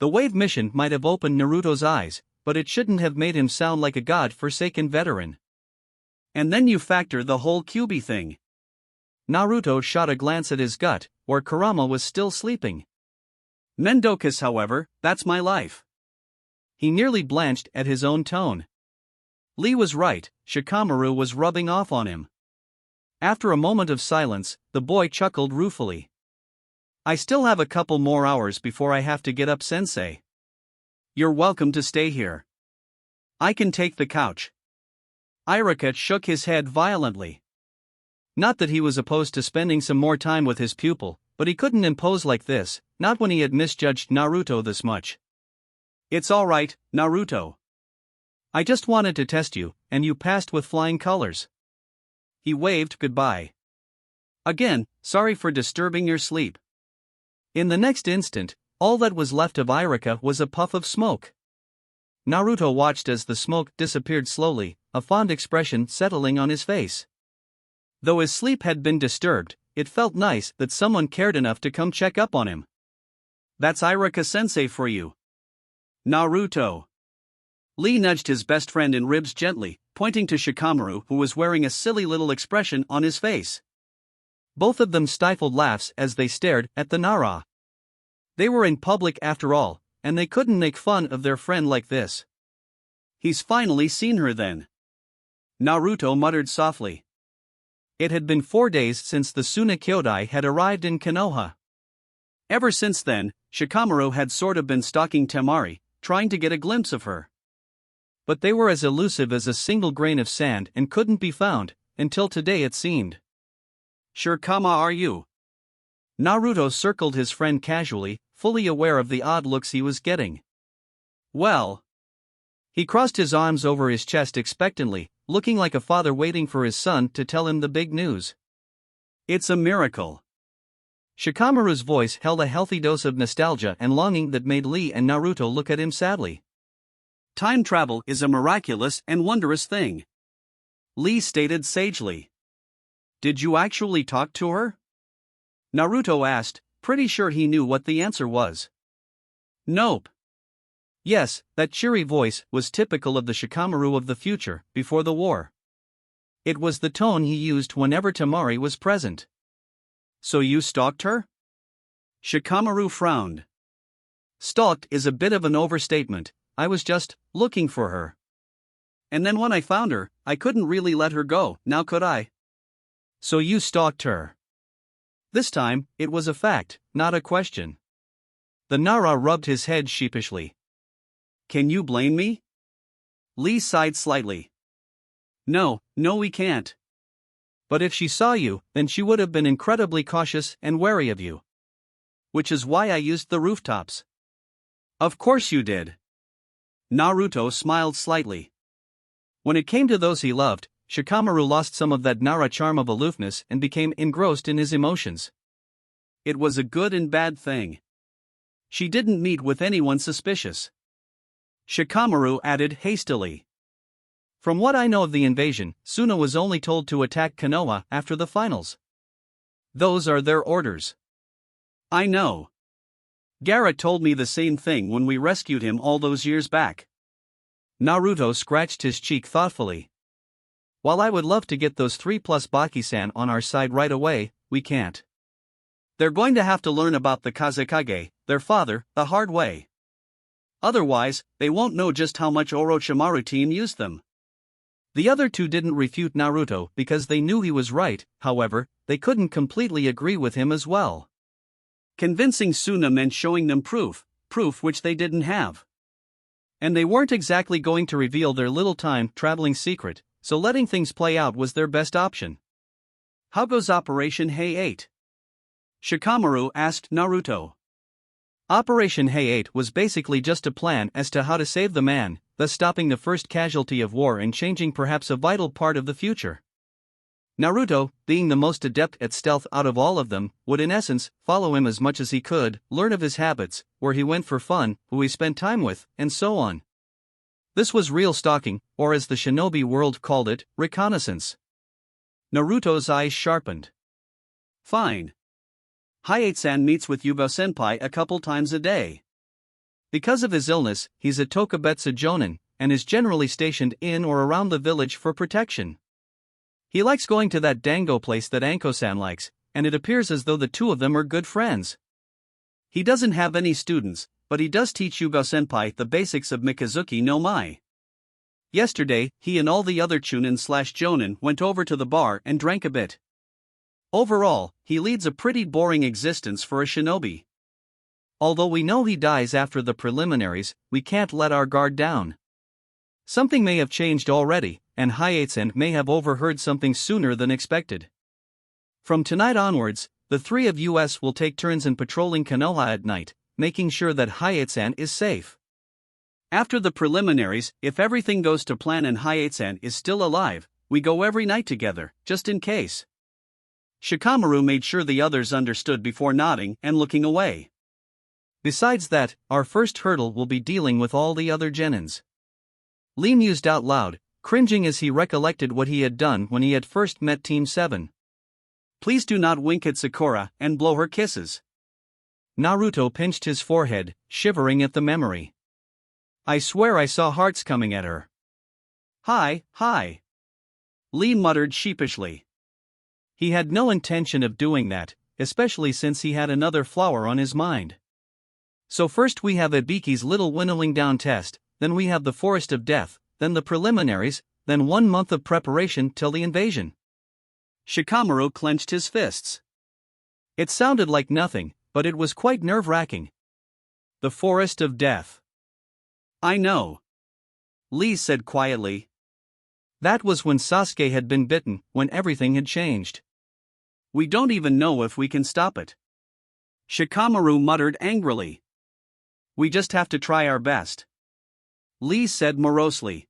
The Wave mission might have opened Naruto's eyes, but it shouldn't have made him sound like a god-forsaken veteran. And then you factor the whole Kyuubi thing. Naruto shot a glance at his gut, where Kurama was still sleeping. Mendokus, however, that's my life. He nearly blanched at his own tone. Lee was right, Shikamaru was rubbing off on him. After a moment of silence, the boy chuckled ruefully. I still have a couple more hours before I have to get up, sensei. You're welcome to stay here. I can take the couch. Iruka shook his head violently. Not that he was opposed to spending some more time with his pupil, but he couldn't impose like this, not when he had misjudged Naruto this much. It's all right, Naruto. I just wanted to test you, and you passed with flying colors. He waved goodbye. Again, sorry for disturbing your sleep. In the next instant, all that was left of Iruka was a puff of smoke. Naruto watched as the smoke disappeared slowly, a fond expression settling on his face. Though his sleep had been disturbed, it felt nice that someone cared enough to come check up on him. That's Iruka-sensei for you. Naruto. Lee nudged his best friend in ribs gently, pointing to Shikamaru, who was wearing a silly little expression on his face. Both of them stifled laughs as they stared at the Nara. They were in public after all, and they couldn't make fun of their friend like this. He's finally seen her then. Naruto muttered softly. It had been 4 days since the Suna Kyodai had arrived in Konoha. Ever since then, Shikamaru had sort of been stalking Temari, trying to get a glimpse of her. But they were as elusive as a single grain of sand and couldn't be found, until today it seemed. Sure, Kama, are you? Naruto circled his friend casually, fully aware of the odd looks he was getting. Well. He crossed his arms over his chest expectantly, looking like a father waiting for his son to tell him the big news. It's a miracle. Shikamaru's voice held a healthy dose of nostalgia and longing that made Lee and Naruto look at him sadly. Time travel is a miraculous and wondrous thing. Lee stated sagely. Did you actually talk to her? Naruto asked, pretty sure he knew what the answer was. Nope. Yes, that cheery voice was typical of the Shikamaru of the future, before the war. It was the tone he used whenever Temari was present. So you stalked her? Shikamaru frowned. Stalked is a bit of an overstatement, I was just looking for her. And then when I found her, I couldn't really let her go, now could I? So you stalked her. This time, it was a fact, not a question. The Nara rubbed his head sheepishly. Can you blame me? Lee sighed slightly. No, we can't. But if she saw you, then she would have been incredibly cautious and wary of you. Which is why I used the rooftops. Of course you did. Naruto smiled slightly. When it came to those he loved, Shikamaru lost some of that Nara charm of aloofness and became engrossed in his emotions. It was a good and bad thing. She didn't meet with anyone suspicious. Shikamaru added hastily. From what I know of the invasion, Suna was only told to attack Konoha after the finals. Those are their orders. I know. Gaara told me the same thing when we rescued him all those years back. Naruto scratched his cheek thoughtfully. While I would love to get those 3+ Baki-san on our side right away, we can't. They're going to have to learn about the Kazekage, their father, the hard way. Otherwise, they won't know just how much Orochimaru team used them. The other two didn't refute Naruto because they knew he was right, however, they couldn't completely agree with him as well. Convincing Suna meant showing them proof which they didn't have. And they weren't exactly going to reveal their little time-traveling secret, so letting things play out was their best option. How goes Operation Hay 8? Shikamaru asked Naruto. Operation Hay 8 was basically just a plan as to how to save the man, thus stopping the first casualty of war and changing perhaps a vital part of the future. Naruto, being the most adept at stealth out of all of them, would in essence follow him as much as he could, learn of his habits, where he went for fun, who he spent time with, and so on. This was real stalking, or as the shinobi world called it, reconnaissance. Naruto's eyes sharpened. Fine. Hayate-san meets with Yugo-senpai a couple times a day. Because of his illness, he's a Tokubetsu Jonin, and is generally stationed in or around the village for protection. He likes going to that dango place that Anko-san likes, and it appears as though the two of them are good friends. He doesn't have any students, but he does teach Yugo-senpai the basics of Mikazuki no Mai. Yesterday, he and all the other Chunin/Jonin went over to the bar and drank a bit. Overall, he leads a pretty boring existence for a shinobi. Although we know he dies after the preliminaries, we can't let our guard down. Something may have changed already, and Hayate-san may have overheard something sooner than expected. From tonight onwards, the three of us will take turns in patrolling Konoha at night, making sure that Hayate-san is safe. After the preliminaries, if everything goes to plan and Hayate-san is still alive, we go every night together, just in case. Shikamaru made sure the others understood before nodding and looking away. Besides that, our first hurdle will be dealing with all the other genins. Lee mused out loud, cringing as he recollected what he had done when he had first met Team 7. Please do not wink at Sakura and blow her kisses. Naruto pinched his forehead, shivering at the memory. I swear I saw hearts coming at her. Hi. Lee muttered sheepishly. He had no intention of doing that, especially since he had another flower on his mind. So first we have Ibiki's little winnowing down test, then we have the Forest of Death, then the preliminaries, then 1 month of preparation till the invasion. Shikamaru clenched his fists. It sounded like nothing, but it was quite nerve-wracking. The Forest of Death. I know. Lee said quietly. That was when Sasuke had been bitten, when everything had changed. We don't even know if we can stop it. Shikamaru muttered angrily. We just have to try our best. Lee said morosely.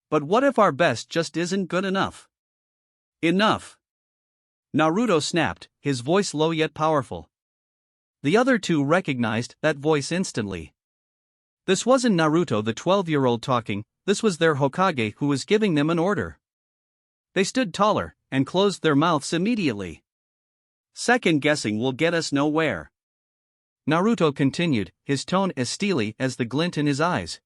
But what if our best just isn't good enough? Enough! Naruto snapped, his voice low yet powerful. The other two recognized that voice instantly. This wasn't Naruto the 12-year-old talking, this was their Hokage who was giving them an order. They stood taller, and closed their mouths immediately. Second guessing will get us nowhere. Naruto continued, his tone as steely as the glint in his eyes.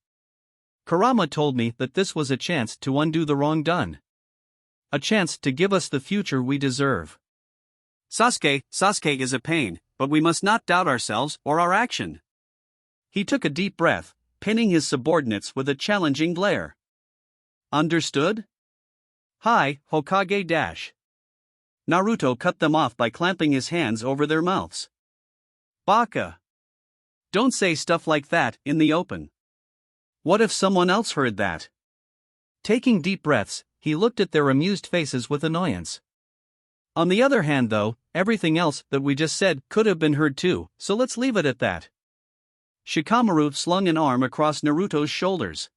Kurama told me that this was a chance to undo the wrong done. A chance to give us the future we deserve. Sasuke is a pain, but we must not doubt ourselves or our action. He took a deep breath, pinning his subordinates with a challenging glare. Understood? Hi, Hokage dash. Naruto cut them off by clamping his hands over their mouths. Baka. Don't say stuff like that in the open. What if someone else heard that? Taking deep breaths, he looked at their amused faces with annoyance. On the other hand though, everything else that we just said could have been heard too, so let's leave it at that. Shikamaru slung an arm across Naruto's shoulders.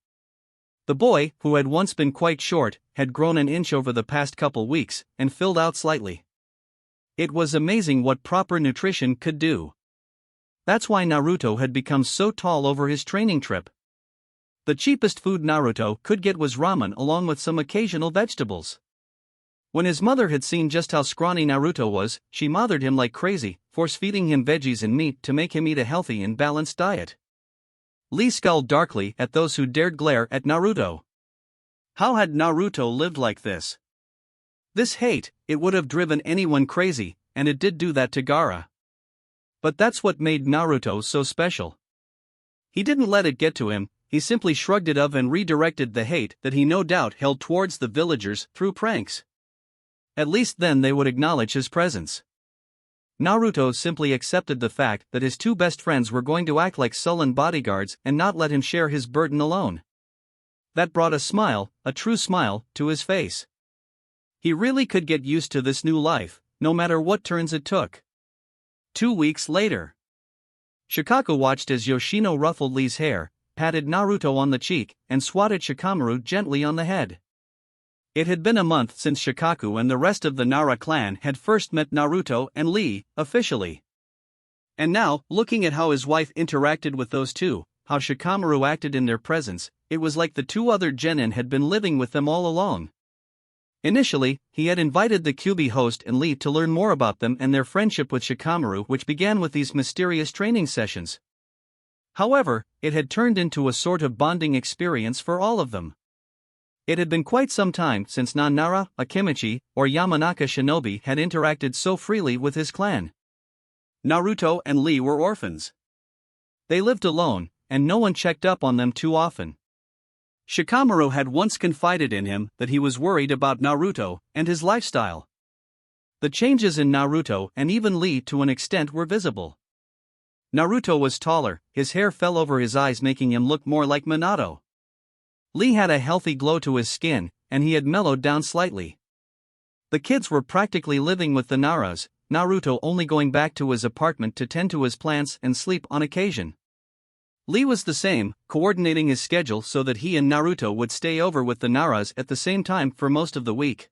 The boy, who had once been quite short, had grown an inch over the past couple weeks, and filled out slightly. It was amazing what proper nutrition could do. That's why Naruto had become so tall over his training trip. The cheapest food Naruto could get was ramen along with some occasional vegetables. When his mother had seen just how scrawny Naruto was, she mothered him like crazy, force-feeding him veggies and meat to make him eat a healthy and balanced diet. Lee scowled darkly at those who dared glare at Naruto. How had Naruto lived like this? This hate, it would have driven anyone crazy, and it did do that to Gaara. But that's what made Naruto so special. He didn't let it get to him, he simply shrugged it off and redirected the hate that he no doubt held towards the villagers through pranks. At least then they would acknowledge his presence. Naruto simply accepted the fact that his two best friends were going to act like sullen bodyguards and not let him share his burden alone. That brought a smile, a true smile, to his face. He really could get used to this new life, no matter what turns it took. 2 weeks later. Shikaku watched as Yoshino ruffled Lee's hair, patted Naruto on the cheek, and swatted Shikamaru gently on the head. It had been a month since Shikaku and the rest of the Nara clan had first met Naruto and Lee, officially. And now, looking at how his wife interacted with those two, how Shikamaru acted in their presence, it was like the two other genin had been living with them all along. Initially, he had invited the Kyuubi host and Lee to learn more about them and their friendship with Shikamaru, which began with these mysterious training sessions. However, it had turned into a sort of bonding experience for all of them. It had been quite some time since Nara, Akimichi, or Yamanaka Shinobi had interacted so freely with his clan. Naruto and Lee were orphans. They lived alone, and no one checked up on them too often. Shikamaru had once confided in him that he was worried about Naruto and his lifestyle. The changes in Naruto and even Lee to an extent were visible. Naruto was taller, his hair fell over his eyes making him look more like Minato. Lee had a healthy glow to his skin, and he had mellowed down slightly. The kids were practically living with the Naras, Naruto only going back to his apartment to tend to his plants and sleep on occasion. Lee was the same, coordinating his schedule so that he and Naruto would stay over with the Naras at the same time for most of the week.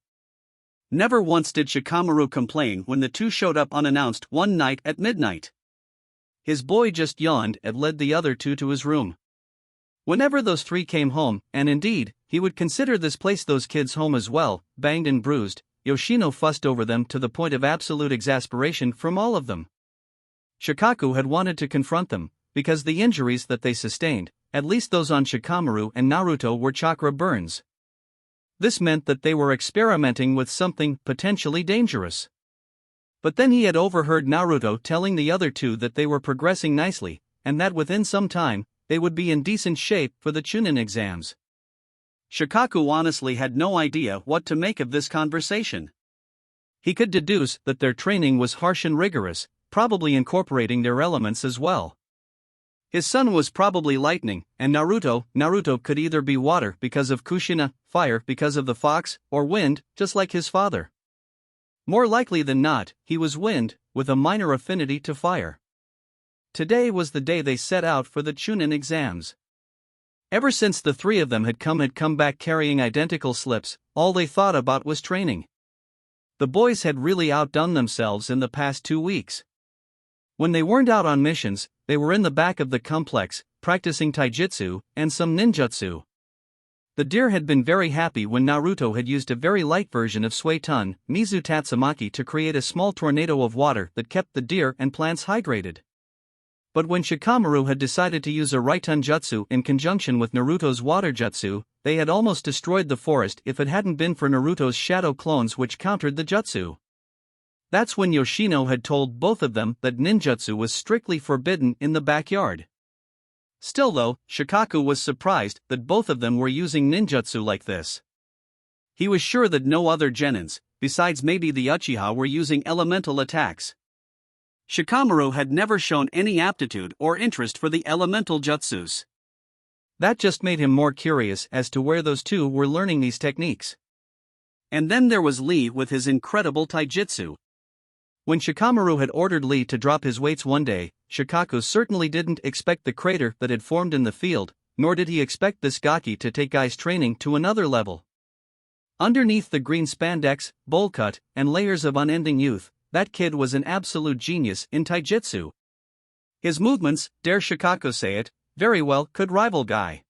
Never once did Shikamaru complain when the two showed up unannounced one night at midnight. His boy just yawned and led the other two to his room. Whenever those three came home, and indeed, he would consider this place those kids' home as well, banged and bruised, Yoshino fussed over them to the point of absolute exasperation from all of them. Shikaku had wanted to confront them, because the injuries that they sustained, at least those on Shikamaru and Naruto, were chakra burns. This meant that they were experimenting with something potentially dangerous. But then he had overheard Naruto telling the other two that they were progressing nicely, and that within some time, they would be in decent shape for the Chunin exams. Shikaku honestly had no idea what to make of this conversation. He could deduce that their training was harsh and rigorous, probably incorporating their elements as well. His sun was probably lightning, and Naruto could either be water because of Kushina, fire because of the fox, or wind, just like his father. More likely than not, he was wind, with a minor affinity to fire. Today was the day they set out for the Chunin exams. Ever since the three of them had come back carrying identical slips, all they thought about was training. The boys had really outdone themselves in the past 2 weeks. When they weren't out on missions, they were in the back of the complex, practicing taijutsu and some ninjutsu. The deer had been very happy when Naruto had used a very light version of Suetun, Mizu Tatsumaki, to create a small tornado of water that kept the deer and plants hydrated. But when Shikamaru had decided to use a Raitun jutsu in conjunction with Naruto's water jutsu, they had almost destroyed the forest if it hadn't been for Naruto's shadow clones which countered the jutsu. That's when Yoshino had told both of them that ninjutsu was strictly forbidden in the backyard. Still though, Shikaku was surprised that both of them were using ninjutsu like this. He was sure that no other genins, besides maybe the Uchiha, were using elemental attacks. Shikamaru had never shown any aptitude or interest for the elemental jutsus. That just made him more curious as to where those two were learning these techniques. And then there was Lee with his incredible taijutsu. When Shikamaru had ordered Lee to drop his weights one day, Shikaku certainly didn't expect the crater that had formed in the field, nor did he expect this gaki to take Gai's training to another level. Underneath the green spandex, bowl cut, and layers of unending youth, that kid was an absolute genius in taijutsu. His movements, dare Shikaku say it, very well could rival Gai.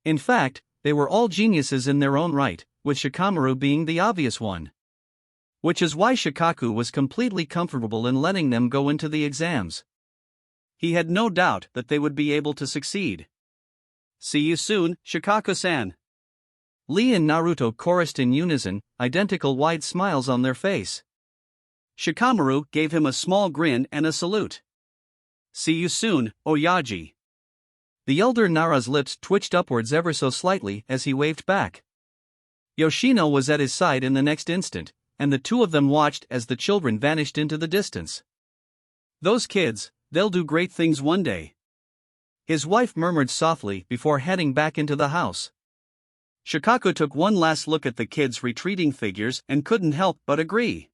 In fact, they were all geniuses in their own right, with Shikamaru being the obvious one. Which is why Shikaku was completely comfortable in letting them go into the exams. He had no doubt that they would be able to succeed. See you soon, Shikaku-san. Lee and Naruto chorused in unison, identical wide smiles on their face. Shikamaru gave him a small grin and a salute. See you soon, Oyaji. The elder Nara's lips twitched upwards ever so slightly as he waved back. Yoshino was at his side in the next instant, and the two of them watched as the children vanished into the distance. Those kids, they'll do great things one day. His wife murmured softly before heading back into the house. Shikaku took one last look at the kids' retreating figures and couldn't help but agree.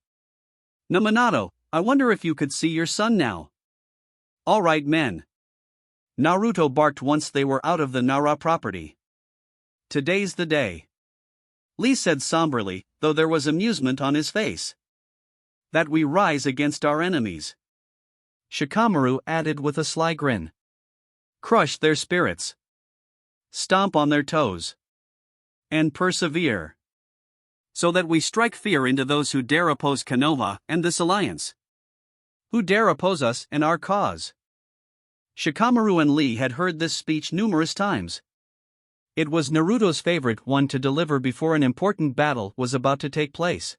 Minato, I wonder if you could see your son now. All right, men. Naruto barked once they were out of the Nara property. Today's the day. Lee said somberly, though there was amusement on his face. That we rise against our enemies. Shikamaru added with a sly grin. Crush their spirits. Stomp on their toes. And persevere. So that we strike fear into those who dare oppose Konoha and this alliance. Who dare oppose us and our cause. Shikamaru and Lee had heard this speech numerous times. It was Naruto's favorite one to deliver before an important battle was about to take place.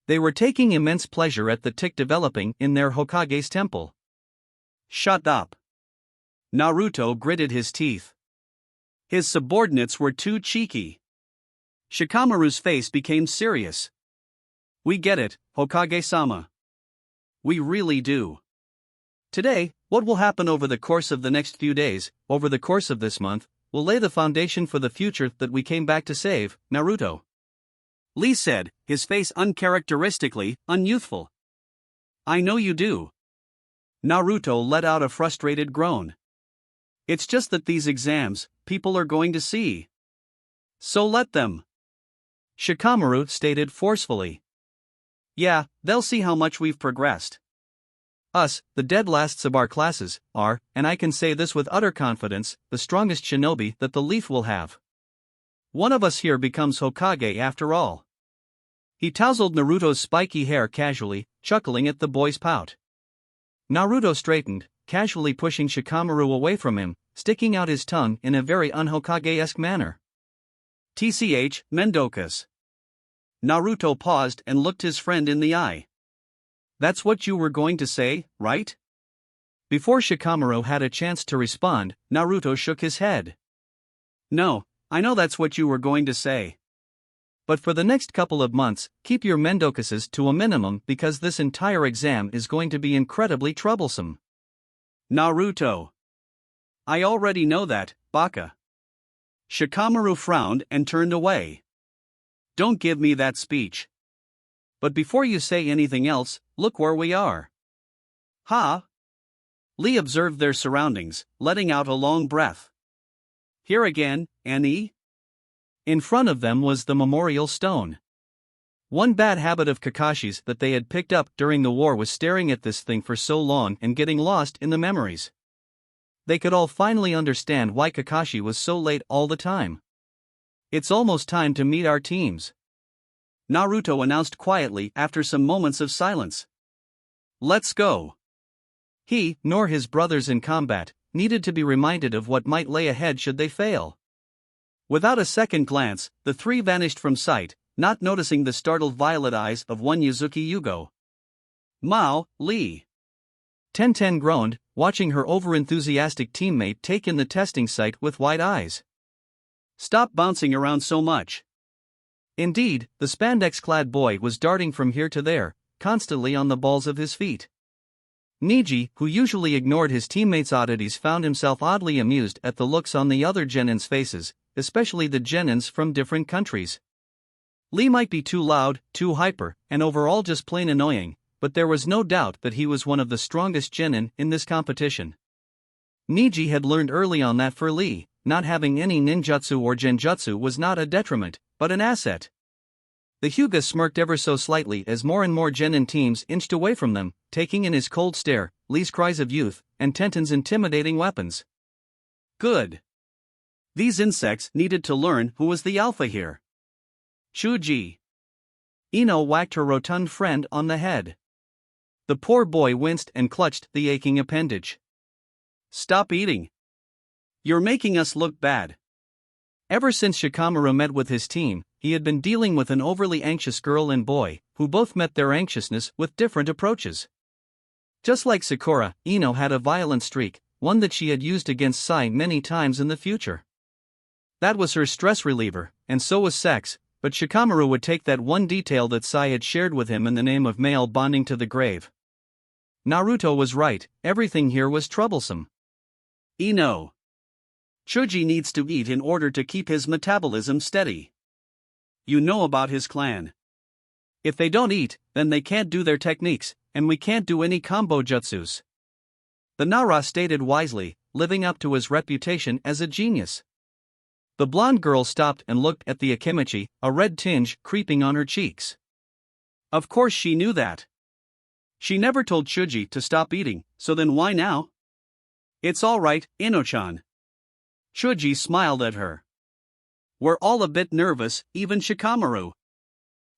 They were taking immense pleasure at the tick developing in their Hokage's temple. Shut up. Naruto gritted his teeth. His subordinates were too cheeky. Shikamaru's face became serious. We get it, Hokage-sama. We really do. Today, what will happen over the course of the next few days, over the course of this month, will lay the foundation for the future that we came back to save, Naruto. Lee said, his face uncharacteristically unyouthful. I know you do. Naruto let out a frustrated groan. It's just that these exams, people are going to see. So let them. Shikamaru stated forcefully. Yeah, they'll see how much we've progressed. Us, the dead lasts of our classes, are, and I can say this with utter confidence, the strongest shinobi that the Leaf will have. One of us here becomes Hokage after all. He tousled Naruto's spiky hair casually, chuckling at the boy's pout. Naruto straightened, casually pushing Shikamaru away from him, sticking out his tongue in a very un-Hokage-esque manner. TCH, Mendokas. Naruto paused and looked his friend in the eye. That's what you were going to say, right? Before Shikamaru had a chance to respond, Naruto shook his head. No, I know that's what you were going to say. But for the next couple of months, keep your Mendokases to a minimum because this entire exam is going to be incredibly troublesome. Naruto. I already know that, Baka. Shikamaru frowned and turned away. Don't give me that speech. But before you say anything else, look where we are. Huh? Lee observed their surroundings, letting out a long breath. Here again, Annie? In front of them was the memorial stone. One bad habit of Kakashi's that they had picked up during the war was staring at this thing for so long and getting lost in the memories. They could all finally understand why Kakashi was so late all the time. It's almost time to meet our teams. Naruto announced quietly after some moments of silence. Let's go. He, nor his brothers in combat, needed to be reminded of what might lay ahead should they fail. Without a second glance, the three vanished from sight, not noticing the startled violet eyes of one Yuzuki Yugo. Mao, Lee. Tenten groaned, watching her overenthusiastic teammate take in the testing site with wide eyes. Stop bouncing around so much. Indeed, the spandex-clad boy was darting from here to there, constantly on the balls of his feet. Niji, who usually ignored his teammates' oddities, found himself oddly amused at the looks on the other genins' faces, especially the genins from different countries. Lee might be too loud, too hyper, and overall just plain annoying, but there was no doubt that he was one of the strongest genin in this competition. Niji had learned early on that for Lee, not having any ninjutsu or genjutsu was not a detriment, but an asset. The Hyuga smirked ever so slightly as more and more genin teams inched away from them, taking in his cold stare, Lee's cries of youth, and Tenten's intimidating weapons. Good. These insects needed to learn who was the alpha here. Chuji. Ino whacked her rotund friend on the head. The poor boy winced and clutched the aching appendage. Stop eating. You're making us look bad. Ever since Shikamaru met with his team, he had been dealing with an overly anxious girl and boy, who both met their anxiousness with different approaches. Just like Sakura, Ino had a violent streak, one that she had used against Sai many times in the future. That was her stress reliever, and so was sex, but Shikamaru would take that one detail that Sai had shared with him in the name of male bonding to the grave. Naruto was right, everything here was troublesome. Ino. Chuji needs to eat in order to keep his metabolism steady. You know about his clan. If they don't eat, then they can't do their techniques, and we can't do any combo jutsus. The Nara stated wisely, living up to his reputation as a genius. The blonde girl stopped and looked at the Akimichi, a red tinge creeping on her cheeks. Of course she knew that. She never told Chuji to stop eating, so then why now? It's alright, Ino-chan. Chuji smiled at her. We're all a bit nervous, even Shikamaru.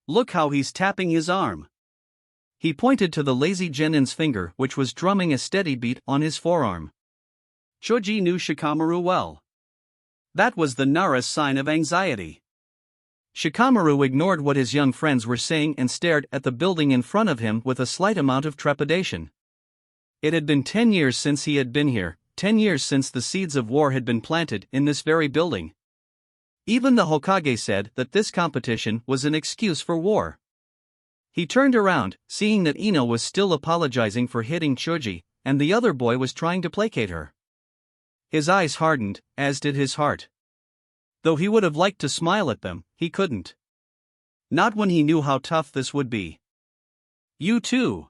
Look how he's tapping his arm. He pointed to the lazy genin's finger which was drumming a steady beat on his forearm. Chuji knew Shikamaru well. That was the Nara's sign of anxiety. Shikamaru ignored what his young friends were saying and stared at the building in front of him with a slight amount of trepidation. It had been 10 years since he had been here, 10 years since the seeds of war had been planted in this very building. Even the Hokage said that this competition was an excuse for war. He turned around, seeing that Ino was still apologizing for hitting Chuji, and the other boy was trying to placate her. His eyes hardened, as did his heart. Though he would have liked to smile at them, he couldn't. Not when he knew how tough this would be. You too.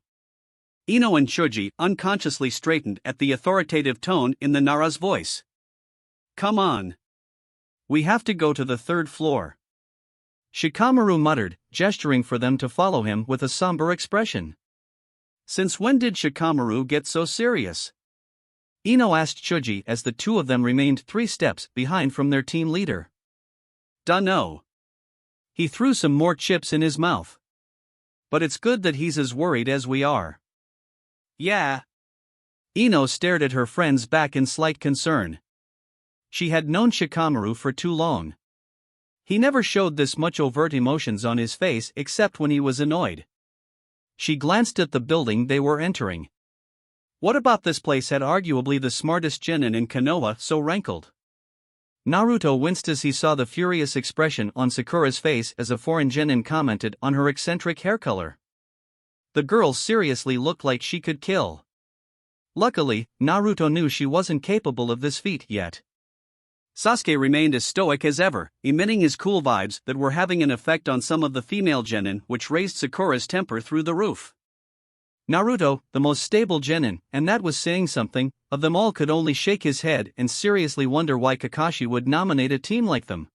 Ino and Chuji unconsciously straightened at the authoritative tone in the Nara's voice. Come on. We have to go to the 3rd floor. Shikamaru muttered, gesturing for them to follow him with a somber expression. Since when did Shikamaru get so serious? Ino asked Chuji as the two of them remained 3 steps behind from their team leader. Dunno. He threw some more chips in his mouth. But it's good that he's as worried as we are. Yeah. Ino stared at her friend's back in slight concern. She had known Shikamaru for too long. He never showed this much overt emotions on his face except when he was annoyed. She glanced at the building they were entering. What about this place had arguably the smartest genin in Konoha so rankled? Naruto winced as he saw the furious expression on Sakura's face as a foreign genin commented on her eccentric hair color. The girl seriously looked like she could kill. Luckily, Naruto knew she wasn't capable of this feat yet. Sasuke remained as stoic as ever, emitting his cool vibes that were having an effect on some of the female genin, which raised Sakura's temper through the roof. Naruto, the most stable genin, and that was saying something, of them all could only shake his head and seriously wonder why Kakashi would nominate a team like them.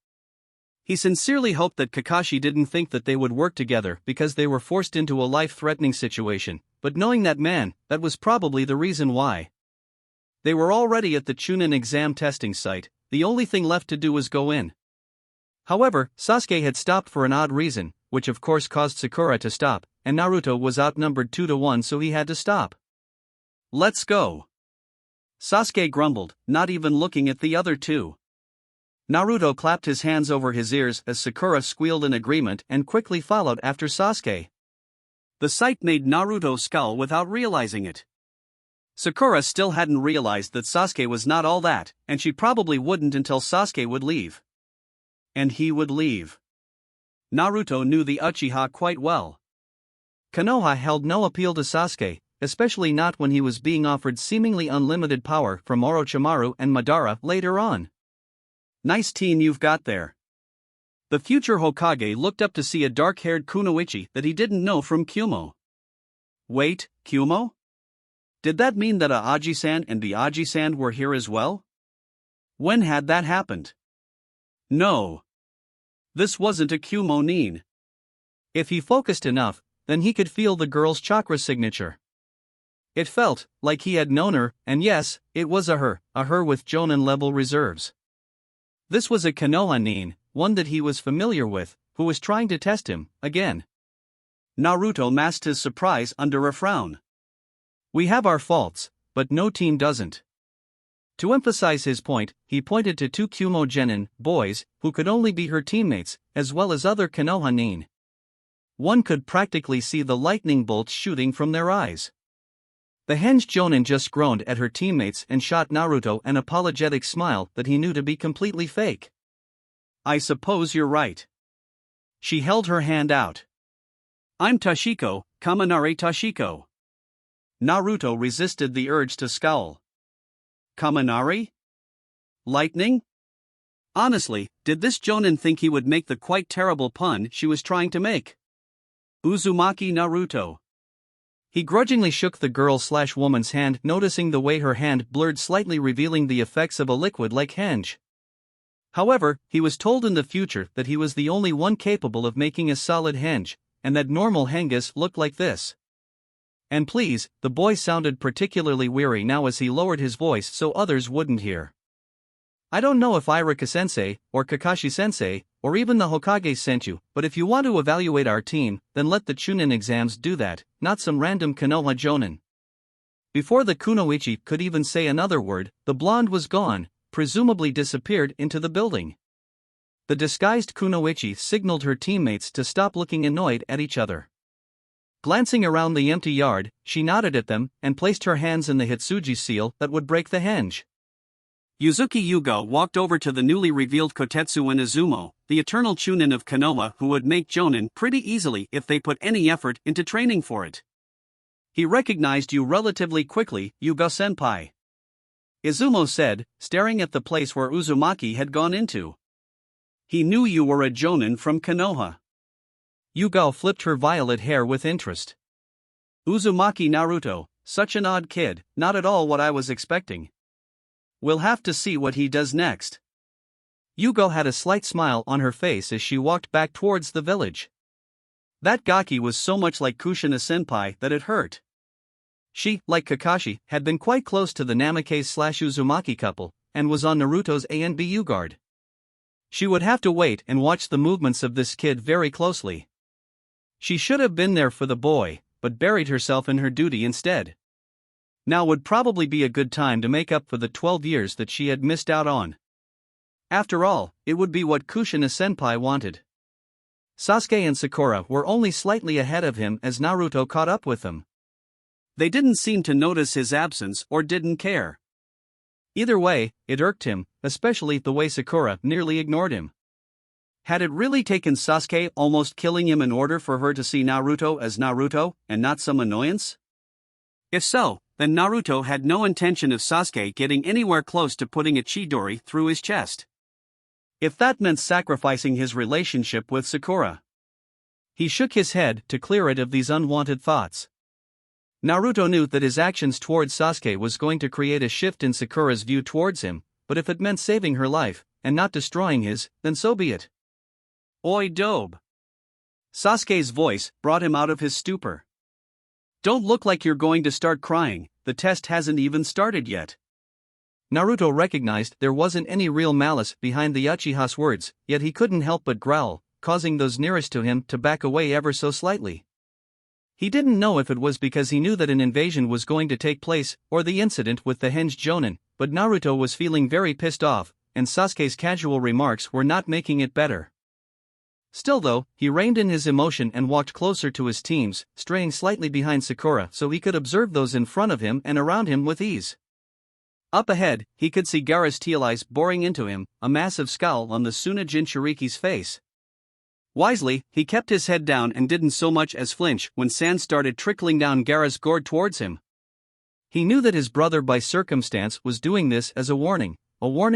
He sincerely hoped that Kakashi didn't think that they would work together because they were forced into a life-threatening situation, but knowing that man, that was probably the reason why. They were already at the Chunin exam testing site, the only thing left to do was go in. However, Sasuke had stopped for an odd reason, which of course caused Sakura to stop, and Naruto was outnumbered 2-1 so he had to stop. Let's go. Sasuke grumbled, not even looking at the other two. Naruto clapped his hands over his ears as Sakura squealed in agreement and quickly followed after Sasuke. The sight made Naruto scowl without realizing it. Sakura still hadn't realized that Sasuke was not all that, and she probably wouldn't until Sasuke would leave. And he would leave. Naruto knew the Uchiha quite well. Konoha held no appeal to Sasuke, especially not when he was being offered seemingly unlimited power from Orochimaru and Madara later on. Nice team you've got there. The future Hokage looked up to see a dark-haired kunoichi that he didn't know from Kyumo. Wait, Kyumo? Did that mean that Aji-san and the Aji-san were here as well? When had that happened? No. This wasn't a Kyumo nin. If he focused enough, then he could feel the girl's chakra signature. It felt like he had known her, and yes, it was a her with Jonin-level reserves. This was a Konoha nin, one that he was familiar with, who was trying to test him, again. Naruto masked his surprise under a frown. We have our faults, but no team doesn't. To emphasize his point, he pointed to 2 Kyumo genin, boys, who could only be her teammates, as well as other Konoha nin. One could practically see the lightning bolts shooting from their eyes. The henge jonin just groaned at her teammates and shot Naruto an apologetic smile that he knew to be completely fake. I suppose you're right. She held her hand out. I'm Tashiko, Kaminari Tashiko. Naruto resisted the urge to scowl. Kaminari? Lightning? Honestly, did this jonin think he would make the quite terrible pun she was trying to make? Uzumaki Naruto. He grudgingly shook the girl/woman's hand, noticing the way her hand blurred slightly, revealing the effects of a liquid like henge. However, he was told in the future that he was the only one capable of making a solid henge, and that normal henges looked like this. And please, the boy sounded particularly weary now as he lowered his voice so others wouldn't hear. I don't know if Iruka-sensei, or Kakashi-sensei, or even the Hokage sent you, but if you want to evaluate our team, then let the Chunin exams do that, not some random Konoha Jonin. Before the Kunoichi could even say another word, the blonde was gone, presumably disappeared into the building. The disguised Kunoichi signaled her teammates to stop looking annoyed at each other. Glancing around the empty yard, she nodded at them and placed her hands in the Hitsuji seal that would break the henge. Yuzuki Yugo walked over to the newly revealed Kotetsu and Izumo, the eternal Chunin of Konoha who would make Jonin pretty easily if they put any effort into training for it. He recognized you relatively quickly, Yugo-senpai. Izumo said, staring at the place where Uzumaki had gone into. He knew you were a Jonin from Konoha. Yugo flipped her violet hair with interest. Uzumaki Naruto, such an odd kid, not at all what I was expecting. We'll have to see what he does next. Yugo had a slight smile on her face as she walked back towards the village. That Gaki was so much like Kushina-senpai that it hurt. She, like Kakashi, had been quite close to the Namikaze/Uzumaki couple, and was on Naruto's A and BU guard. She would have to wait and watch the movements of this kid very closely. She should have been there for the boy, but buried herself in her duty instead. Now would probably be a good time to make up for the 12 years that she had missed out on. After all, it would be what Kushina-senpai wanted. Sasuke and Sakura were only slightly ahead of him as Naruto caught up with them. They didn't seem to notice his absence or didn't care. Either way, it irked him, especially the way Sakura nearly ignored him. Had it really taken Sasuke almost killing him in order for her to see Naruto as Naruto, and not some annoyance? If so, then Naruto had no intention of Sasuke getting anywhere close to putting a Chidori through his chest. If that meant sacrificing his relationship with Sakura. He shook his head to clear it of these unwanted thoughts. Naruto knew that his actions towards Sasuke was going to create a shift in Sakura's view towards him, but if it meant saving her life, and not destroying his, then so be it. Oi dobe. Sasuke's voice brought him out of his stupor. Don't look like you're going to start crying, the test hasn't even started yet. Naruto recognized there wasn't any real malice behind the Uchiha's words, yet he couldn't help but growl, causing those nearest to him to back away ever so slightly. He didn't know if it was because he knew that an invasion was going to take place, or the incident with the henge Jonin, but Naruto was feeling very pissed off, and Sasuke's casual remarks were not making it better. Still though, he reined in his emotion and walked closer to his teams, straying slightly behind Sakura so he could observe those in front of him and around him with ease. Up ahead, he could see Gaara's teal eyes boring into him, a massive scowl on the Suna Jinchuriki's face. Wisely, he kept his head down and didn't so much as flinch when sand started trickling down Gaara's gourd towards him. He knew that his brother by circumstance was doing this as a warning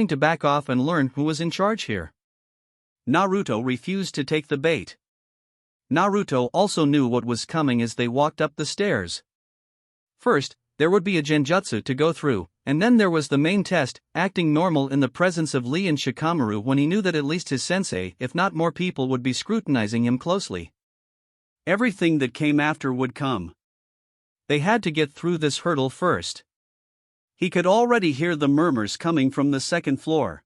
to back off and learn who was in charge here. Naruto refused to take the bait. Naruto also knew what was coming as they walked up the stairs. First, there would be a genjutsu to go through, and then there was the main test, acting normal in the presence of Lee and Shikamaru when he knew that at least his sensei, if not more people, would be scrutinizing him closely. Everything that came after would come. They had to get through this hurdle first. He could already hear the murmurs coming from the second floor.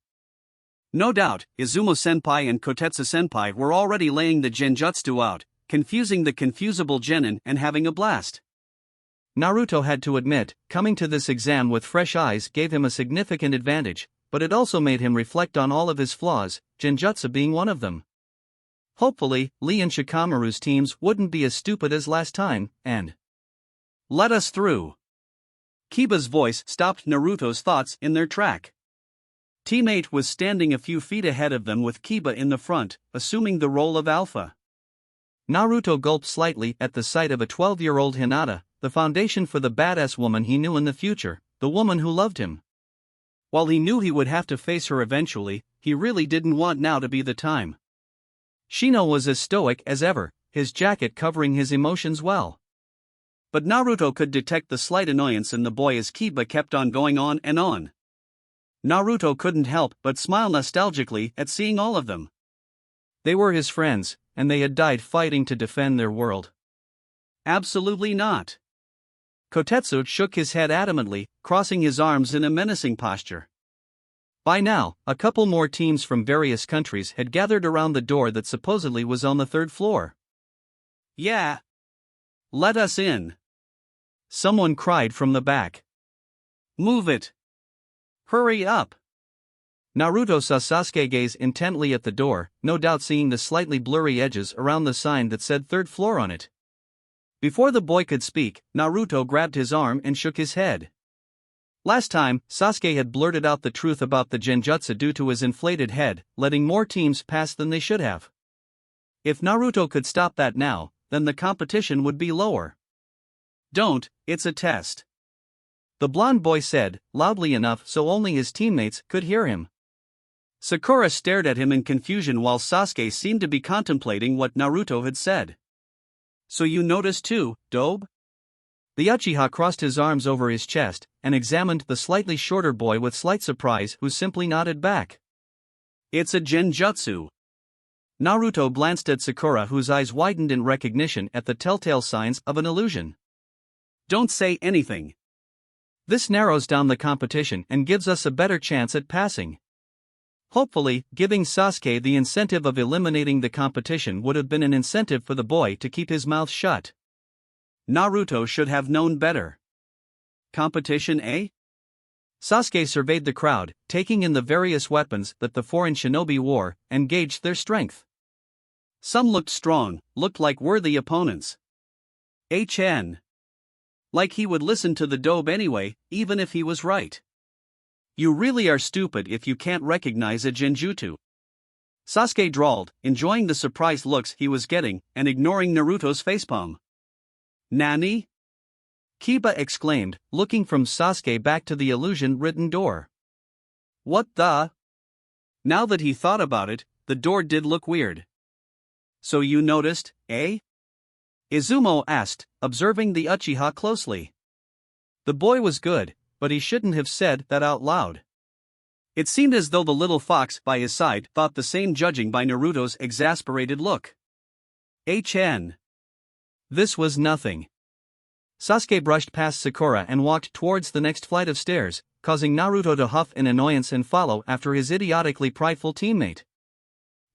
No doubt, Izumo-senpai and Kotetsu-senpai were already laying the genjutsu out, confusing the confusable genin and having a blast. Naruto had to admit, coming to this exam with fresh eyes gave him a significant advantage, but it also made him reflect on all of his flaws, genjutsu being one of them. Hopefully, Lee and Shikamaru's teams wouldn't be as stupid as last time, and let us through. Kiba's voice stopped Naruto's thoughts in their track. Teammate was standing a few feet ahead of them with Kiba in the front, assuming the role of alpha. Naruto gulped slightly at the sight of a 12-year-old Hinata, the foundation for the badass woman he knew in the future, the woman who loved him. While he knew he would have to face her eventually, he really didn't want now to be the time. Shino was as stoic as ever, his jacket covering his emotions well. But Naruto could detect the slight annoyance in the boy as Kiba kept on going on and on. Naruto couldn't help but smile nostalgically at seeing all of them. They were his friends, and they had died fighting to defend their world. Absolutely not. Kotetsu shook his head adamantly, crossing his arms in a menacing posture. By now, a couple more teams from various countries had gathered around the door that supposedly was on the third floor. Yeah. Let us in. Someone cried from the back. Move it. Hurry up. Naruto saw Sasuke gaze intently at the door, no doubt seeing the slightly blurry edges around the sign that said third floor on it. Before the boy could speak, Naruto grabbed his arm and shook his head. Last time, Sasuke had blurted out the truth about the genjutsu due to his inflated head, letting more teams pass than they should have. If Naruto could stop that now, then the competition would be lower. Don't, it's a test. The blonde boy said, loudly enough so only his teammates could hear him. Sakura stared at him in confusion while Sasuke seemed to be contemplating what Naruto had said. So you noticed too, Dobe? The Uchiha crossed his arms over his chest and examined the slightly shorter boy with slight surprise, who simply nodded back. It's a genjutsu. Naruto glanced at Sakura, whose eyes widened in recognition at the telltale signs of an illusion. Don't say anything. This narrows down the competition and gives us a better chance at passing. Hopefully, giving Sasuke the incentive of eliminating the competition would have been an incentive for the boy to keep his mouth shut. Naruto should have known better. Competition, eh? Sasuke surveyed the crowd, taking in the various weapons that the foreign shinobi wore, and gauged their strength. Some looked strong, looked like worthy opponents. HN. Like he would listen to the dobe anyway, even if he was right. You really are stupid if you can't recognize a genjutsu. Sasuke drawled, enjoying the surprised looks he was getting and ignoring Naruto's facepalm. Nani? Kiba exclaimed, looking from Sasuke back to the illusion-ridden door. What the? Now that he thought about it, the door did look weird. So you noticed, eh? Izumo asked, observing the Uchiha closely. The boy was good, but he shouldn't have said that out loud. It seemed as though the little fox by his side thought the same, judging by Naruto's exasperated look. HN. This was nothing. Sasuke brushed past Sakura and walked towards the next flight of stairs, causing Naruto to huff in annoyance and follow after his idiotically prideful teammate.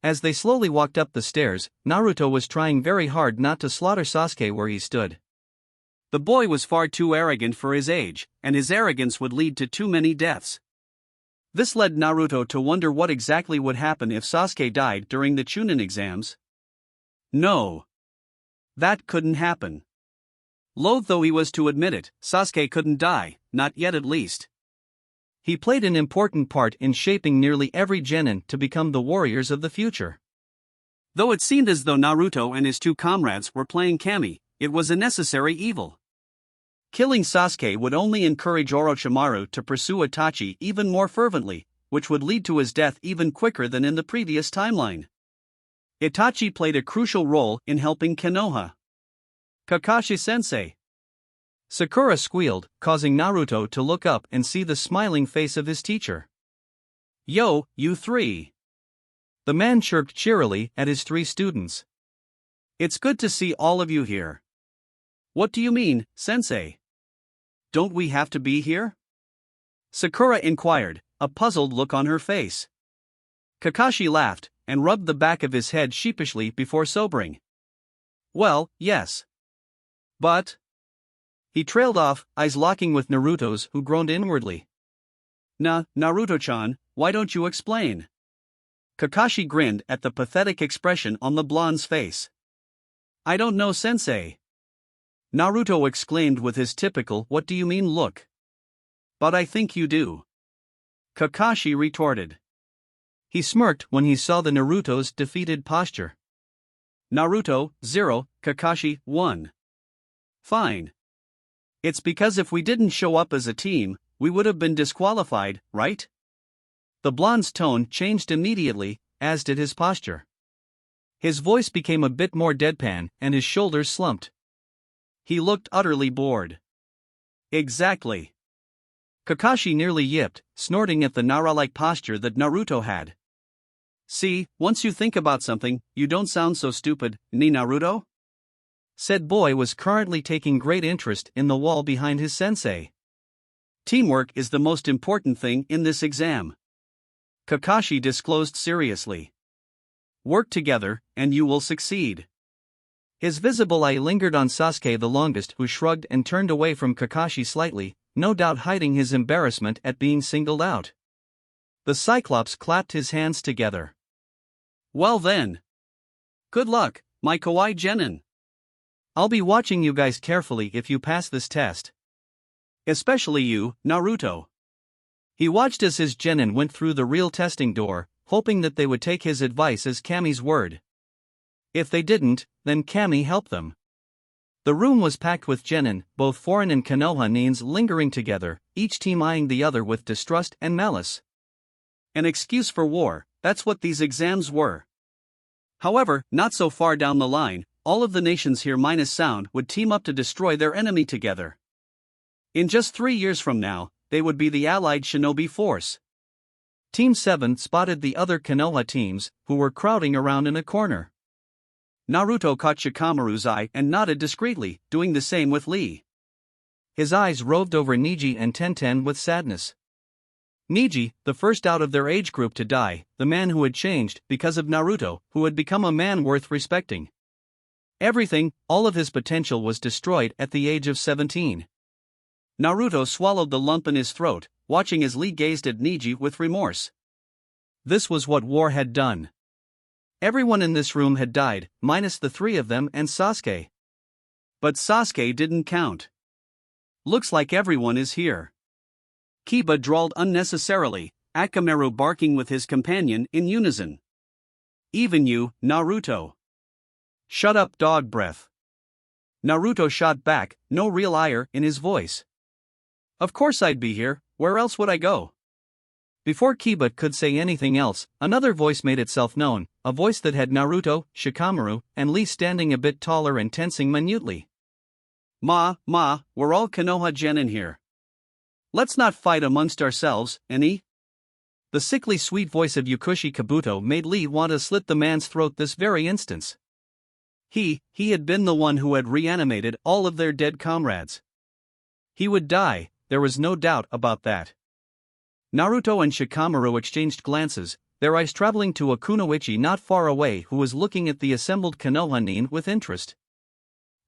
As they slowly walked up the stairs, Naruto was trying very hard not to slaughter Sasuke where he stood. The boy was far too arrogant for his age, and his arrogance would lead to too many deaths. This led Naruto to wonder what exactly would happen if Sasuke died during the Chunin exams. No. That couldn't happen. Loath though he was to admit it, Sasuke couldn't die, not yet at least. He played an important part in shaping nearly every genin to become the warriors of the future. Though it seemed as though Naruto and his two comrades were playing kami, it was a necessary evil. Killing Sasuke would only encourage Orochimaru to pursue Itachi even more fervently, which would lead to his death even quicker than in the previous timeline. Itachi played a crucial role in helping Konoha. Kakashi-sensei. Sakura squealed, causing Naruto to look up and see the smiling face of his teacher. Yo, you three. The man chirped cheerily at his three students. It's good to see all of you here. What do you mean, sensei? Don't we have to be here? Sakura inquired, a puzzled look on her face. Kakashi laughed, and rubbed the back of his head sheepishly before sobering. Well, yes. But... He trailed off, eyes locking with Naruto's, who groaned inwardly. Naruto-chan, why don't you explain? Kakashi grinned at the pathetic expression on the blonde's face. I don't know, sensei. Naruto exclaimed with his typical "what do you mean" look. But I think you do. Kakashi retorted. He smirked when he saw the Naruto's defeated posture. Naruto, 0, Kakashi, 1. Fine. It's because if we didn't show up as a team, we would have been disqualified, right? The blonde's tone changed immediately, as did his posture. His voice became a bit more deadpan and his shoulders slumped. He looked utterly bored. Exactly. Kakashi nearly yipped, snorting at the Nara-like posture that Naruto had. "See, once you think about something, you don't sound so stupid, ni Naruto?" Said boy was currently taking great interest in the wall behind his sensei. "Teamwork is the most important thing in this exam," Kakashi disclosed seriously. "Work together, and you will succeed." His visible eye lingered on Sasuke the longest, who shrugged and turned away from Kakashi slightly, no doubt hiding his embarrassment at being singled out. The Cyclops clapped his hands together. "Well then. Good luck, my kawaii genin. I'll be watching you guys carefully if you pass this test. Especially you, Naruto." He watched as his genin went through the real testing door, hoping that they would take his advice as Kami's word. If they didn't, then Kami helped them. The room was packed with genin, both foreign and Konoha nins lingering together, each team eyeing the other with distrust and malice. An excuse for war, that's what these exams were. However, not so far down the line, all of the nations here minus Sound would team up to destroy their enemy together. In just 3 years from now, they would be the allied shinobi force. Team 7 spotted the other Konoha teams, who were crowding around in a corner. Naruto caught Shikamaru's eye and nodded discreetly, doing the same with Lee. His eyes roved over Neji and Tenten with sadness. Neji, the first out of their age group to die, the man who had changed because of Naruto, who had become a man worth respecting. Everything, all of his potential was destroyed at the age of 17. Naruto swallowed the lump in his throat, watching as Lee gazed at Neji with remorse. This was what war had done. Everyone in this room had died, minus the 3 of them and Sasuke. But Sasuke didn't count. "Looks like everyone is here." Kiba drawled unnecessarily, Akamaru barking with his companion in unison. "Even you, Naruto." "Shut up, dog breath." Naruto shot back, no real ire in his voice. "Of course I'd be here, where else would I go?" Before Kiba could say anything else, another voice made itself known, a voice that had Naruto, Shikamaru, and Lee standing a bit taller and tensing minutely. Ma, we're all Konoha genin here. Let's not fight amongst ourselves, any?" The sickly sweet voice of Yukushi Kabuto made Lee want to slit the man's throat this very instance. He had been the one who had reanimated all of their dead comrades. He would die, there was no doubt about that. Naruto and Shikamaru exchanged glances, their eyes traveling to a kunoichi not far away who was looking at the assembled Konoha nin with interest.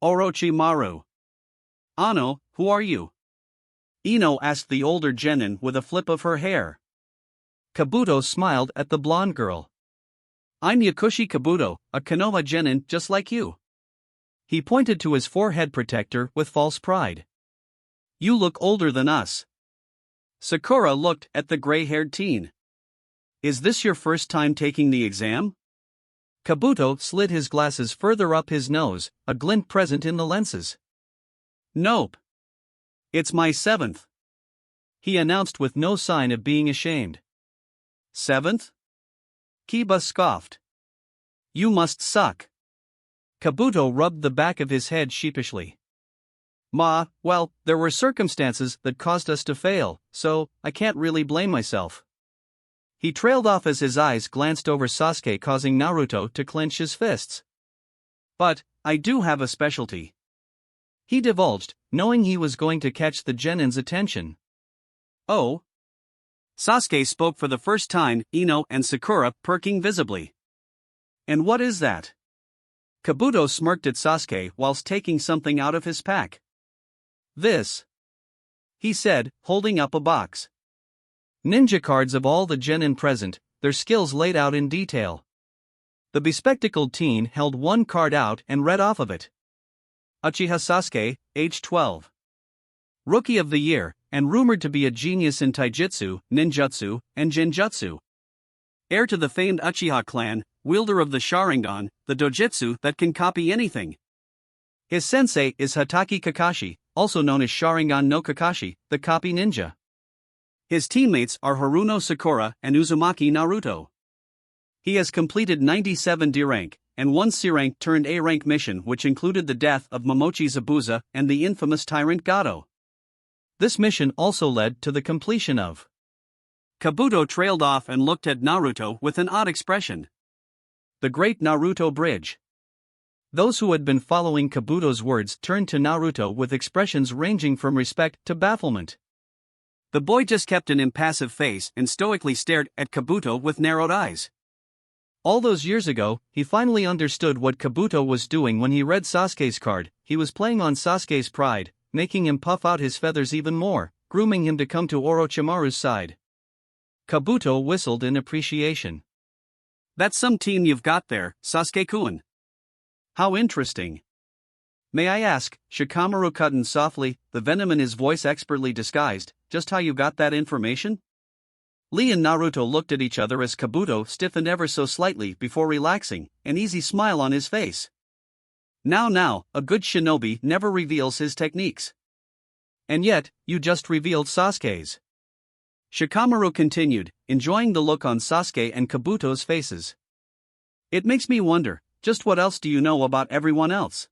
"Orochimaru." "Ano, who are you?" Ino asked the older genin with a flip of her hair. Kabuto smiled at the blonde girl. "I'm Yakushi Kabuto, a Konoha genin just like you." He pointed to his forehead protector with false pride. "You look older than us." Sakura looked at the gray-haired teen. "Is this your first time taking the exam?" Kabuto slid his glasses further up his nose, a glint present in the lenses. "Nope. It's my 7th. He announced with no sign of being ashamed. "7th? Kiba scoffed. "You must suck." Kabuto rubbed the back of his head sheepishly. Well, there were circumstances that caused us to fail, so I can't really blame myself." He trailed off as his eyes glanced over Sasuke, causing Naruto to clench his fists. "But I do have a specialty," he divulged, knowing he was going to catch the genin's attention. "Oh?" Sasuke spoke for the first time, Ino and Sakura perking visibly. "And what is that?" Kabuto smirked at Sasuke whilst taking something out of his pack. "This," he said, holding up a box. Ninja cards of all the genin present, their skills laid out in detail. The bespectacled teen held one card out and read off of it. Uchiha Sasuke, age 12. Rookie of the Year, and rumored to be a genius in taijutsu, ninjutsu, and genjutsu. Heir to the famed Uchiha clan, wielder of the Sharingan, the dojutsu that can copy anything. His sensei is Hatake Kakashi, also known as Sharingan no Kakashi, the copy ninja. His teammates are Haruno Sakura and Uzumaki Naruto. He has completed 97 D rank, and one C rank turned A rank mission which included the death of Momochi Zabuza and the infamous tyrant Gato. This mission also led to the completion of. Kabuto trailed off and looked at Naruto with an odd expression. The Great Naruto Bridge. Those who had been following Kabuto's words turned to Naruto with expressions ranging from respect to bafflement. The boy just kept an impassive face and stoically stared at Kabuto with narrowed eyes. All those years ago, he finally understood what Kabuto was doing when he read Sasuke's card. He was playing on Sasuke's pride, making him puff out his feathers even more, grooming him to come to Orochimaru's side. Kabuto whistled in appreciation. That's some team you've got there, Sasuke-kun. How interesting. May I ask, Shikamaru cut in softly, the venom in his voice expertly disguised, just how you got that information? Lee and Naruto looked at each other as Kabuto stiffened ever so slightly before relaxing, an easy smile on his face. Now, a good shinobi never reveals his techniques. And yet, you just revealed Sasuke's. Shikamaru continued, enjoying the look on Sasuke and Kabuto's faces. It makes me wonder, just what else do you know about everyone else?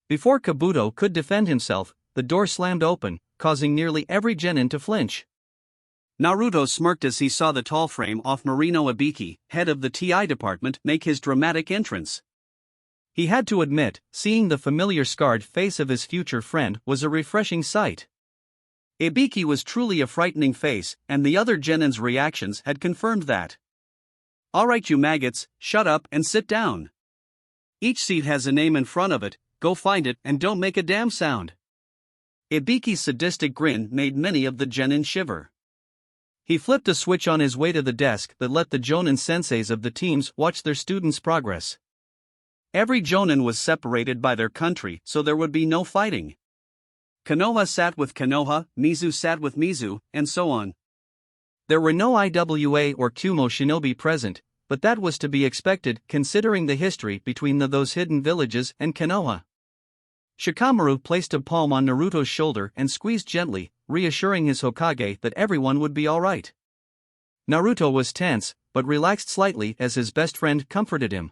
Before Kabuto could defend himself, the door slammed open, causing nearly every genin to flinch. Naruto smirked as he saw the tall frame of Marino Ibiki, head of the TI department, make his dramatic entrance. He had to admit, seeing the familiar scarred face of his future friend was a refreshing sight. Ibiki was truly a frightening face, and the other genin's reactions had confirmed that. Alright you maggots, shut up and sit down. Each seat has a name in front of it, go find it and don't make a damn sound. Ibiki's sadistic grin made many of the genin shiver. He flipped a switch on his way to the desk that let the jonin senseis of the teams watch their students' progress. Every jonin was separated by their country so there would be no fighting. Konoha sat with Konoha, Mizu sat with Mizu, and so on. There were no IWA or Kumo shinobi present, but that was to be expected considering the history between those hidden villages and Konoha. Shikamaru placed a palm on Naruto's shoulder and squeezed gently, reassuring his Hokage that everyone would be alright. Naruto was tense, but relaxed slightly as his best friend comforted him.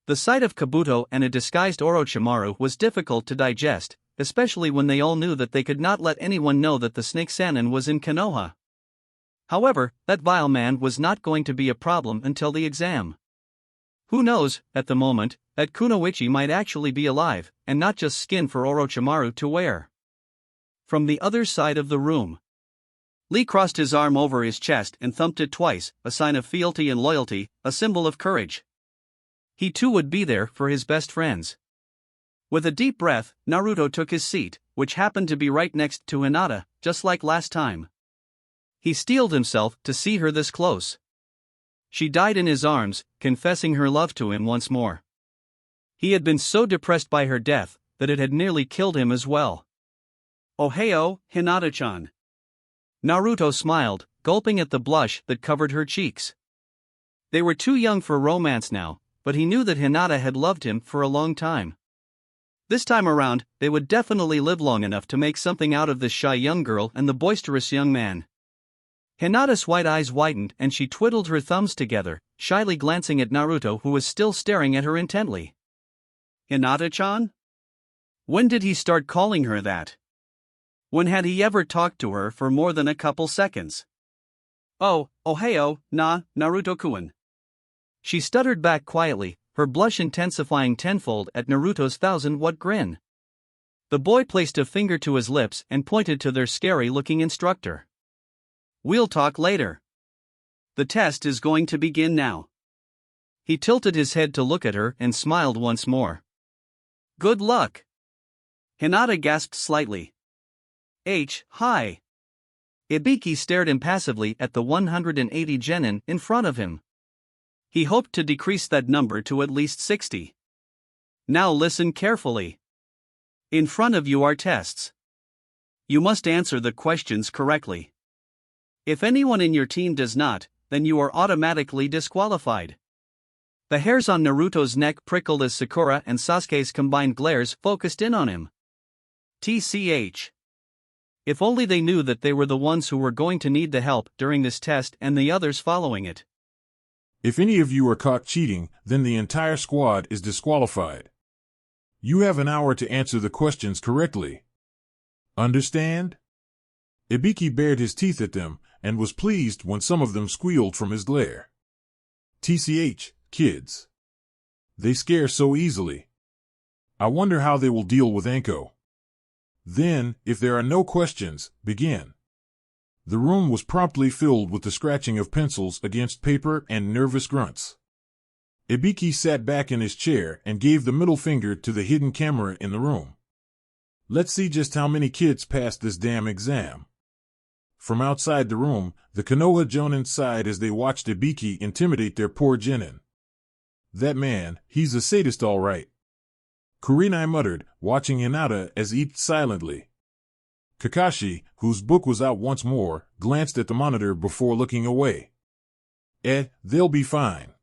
The sight of Kabuto and a disguised Orochimaru was difficult to digest, especially when they all knew that they could not let anyone know that the Snake Sannin was in Konoha. However, that vile man was not going to be a problem until the exam. Who knows, at the moment, that Kunoichi might actually be alive, and not just skin for Orochimaru to wear. From the other side of the room, Lee crossed his arm over his chest and thumped it twice, a sign of fealty and loyalty, a symbol of courage. He too would be there for his best friends. With a deep breath, Naruto took his seat, which happened to be right next to Hinata, just like last time. He steeled himself to see her this close. She died in his arms, confessing her love to him once more. He had been so depressed by her death that it had nearly killed him as well. "Ohio, Hinata-chan." Naruto smiled, gulping at the blush that covered her cheeks. They were too young for romance now, but he knew that Hinata had loved him for a long time. This time around, they would definitely live long enough to make something out of this shy young girl and the boisterous young man. Hinata's white eyes widened and she twiddled her thumbs together, shyly glancing at Naruto who was still staring at her intently. Hinata-chan? When did he start calling her that? When had he ever talked to her for more than a couple seconds? "Oh, ohio, Naruto-kun." She stuttered back quietly, her blush intensifying tenfold at Naruto's 1,000-watt grin. The boy placed a finger to his lips and pointed to their scary-looking instructor. "We'll talk later. The test is going to begin now." He tilted his head to look at her and smiled once more. "Good luck." Hinata gasped slightly. Hi. Ibiki stared impassively at the 180 genin in front of him. He hoped to decrease that number to at least 60. Now listen carefully. In front of you are tests. You must answer the questions correctly. If anyone in your team does not, then you are automatically disqualified. The hairs on Naruto's neck prickled as Sakura and Sasuke's combined glares focused in on him. TCH. If only they knew that they were the ones who were going to need the help during this test and the others following it. If any of you are caught cheating, then the entire squad is disqualified. You have an hour to answer the questions correctly. Understand? Ibiki bared his teeth at them, and was pleased when some of them squealed from his glare. TCH, kids. They scare so easily. I wonder how they will deal with Anko. Then, if there are no questions, begin. The room was promptly filled with the scratching of pencils against paper and nervous grunts. Ibiki sat back in his chair and gave the middle finger to the hidden camera in the room. Let's see just how many kids passed this damn exam. From outside the room, the Konoha Jonin sighed as they watched Ibiki intimidate their poor genin. That man, he's a sadist all right. Kurenai muttered, watching Hinata as he eat silently. Kakashi, whose book was out once more, glanced at the monitor before looking away. They'll be fine.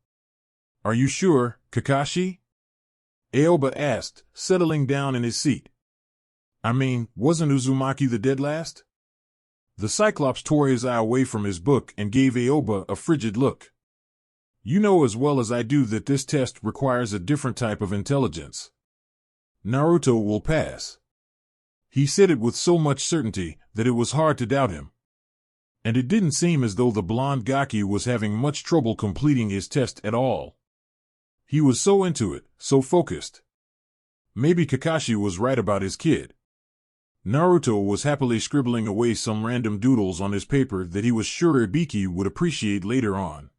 Are you sure, Kakashi? Aoba asked, settling down in his seat. I mean, wasn't Uzumaki the dead last? The Cyclops tore his eye away from his book and gave Aoba a frigid look. You know as well as I do that this test requires a different type of intelligence. Naruto will pass. He said it with so much certainty that it was hard to doubt him. And it didn't seem as though the blonde Gaki was having much trouble completing his test at all. He was so into it, so focused. Maybe Kakashi was right about his kid. Naruto was happily scribbling away some random doodles on his paper that he was sure Ibiki would appreciate later on.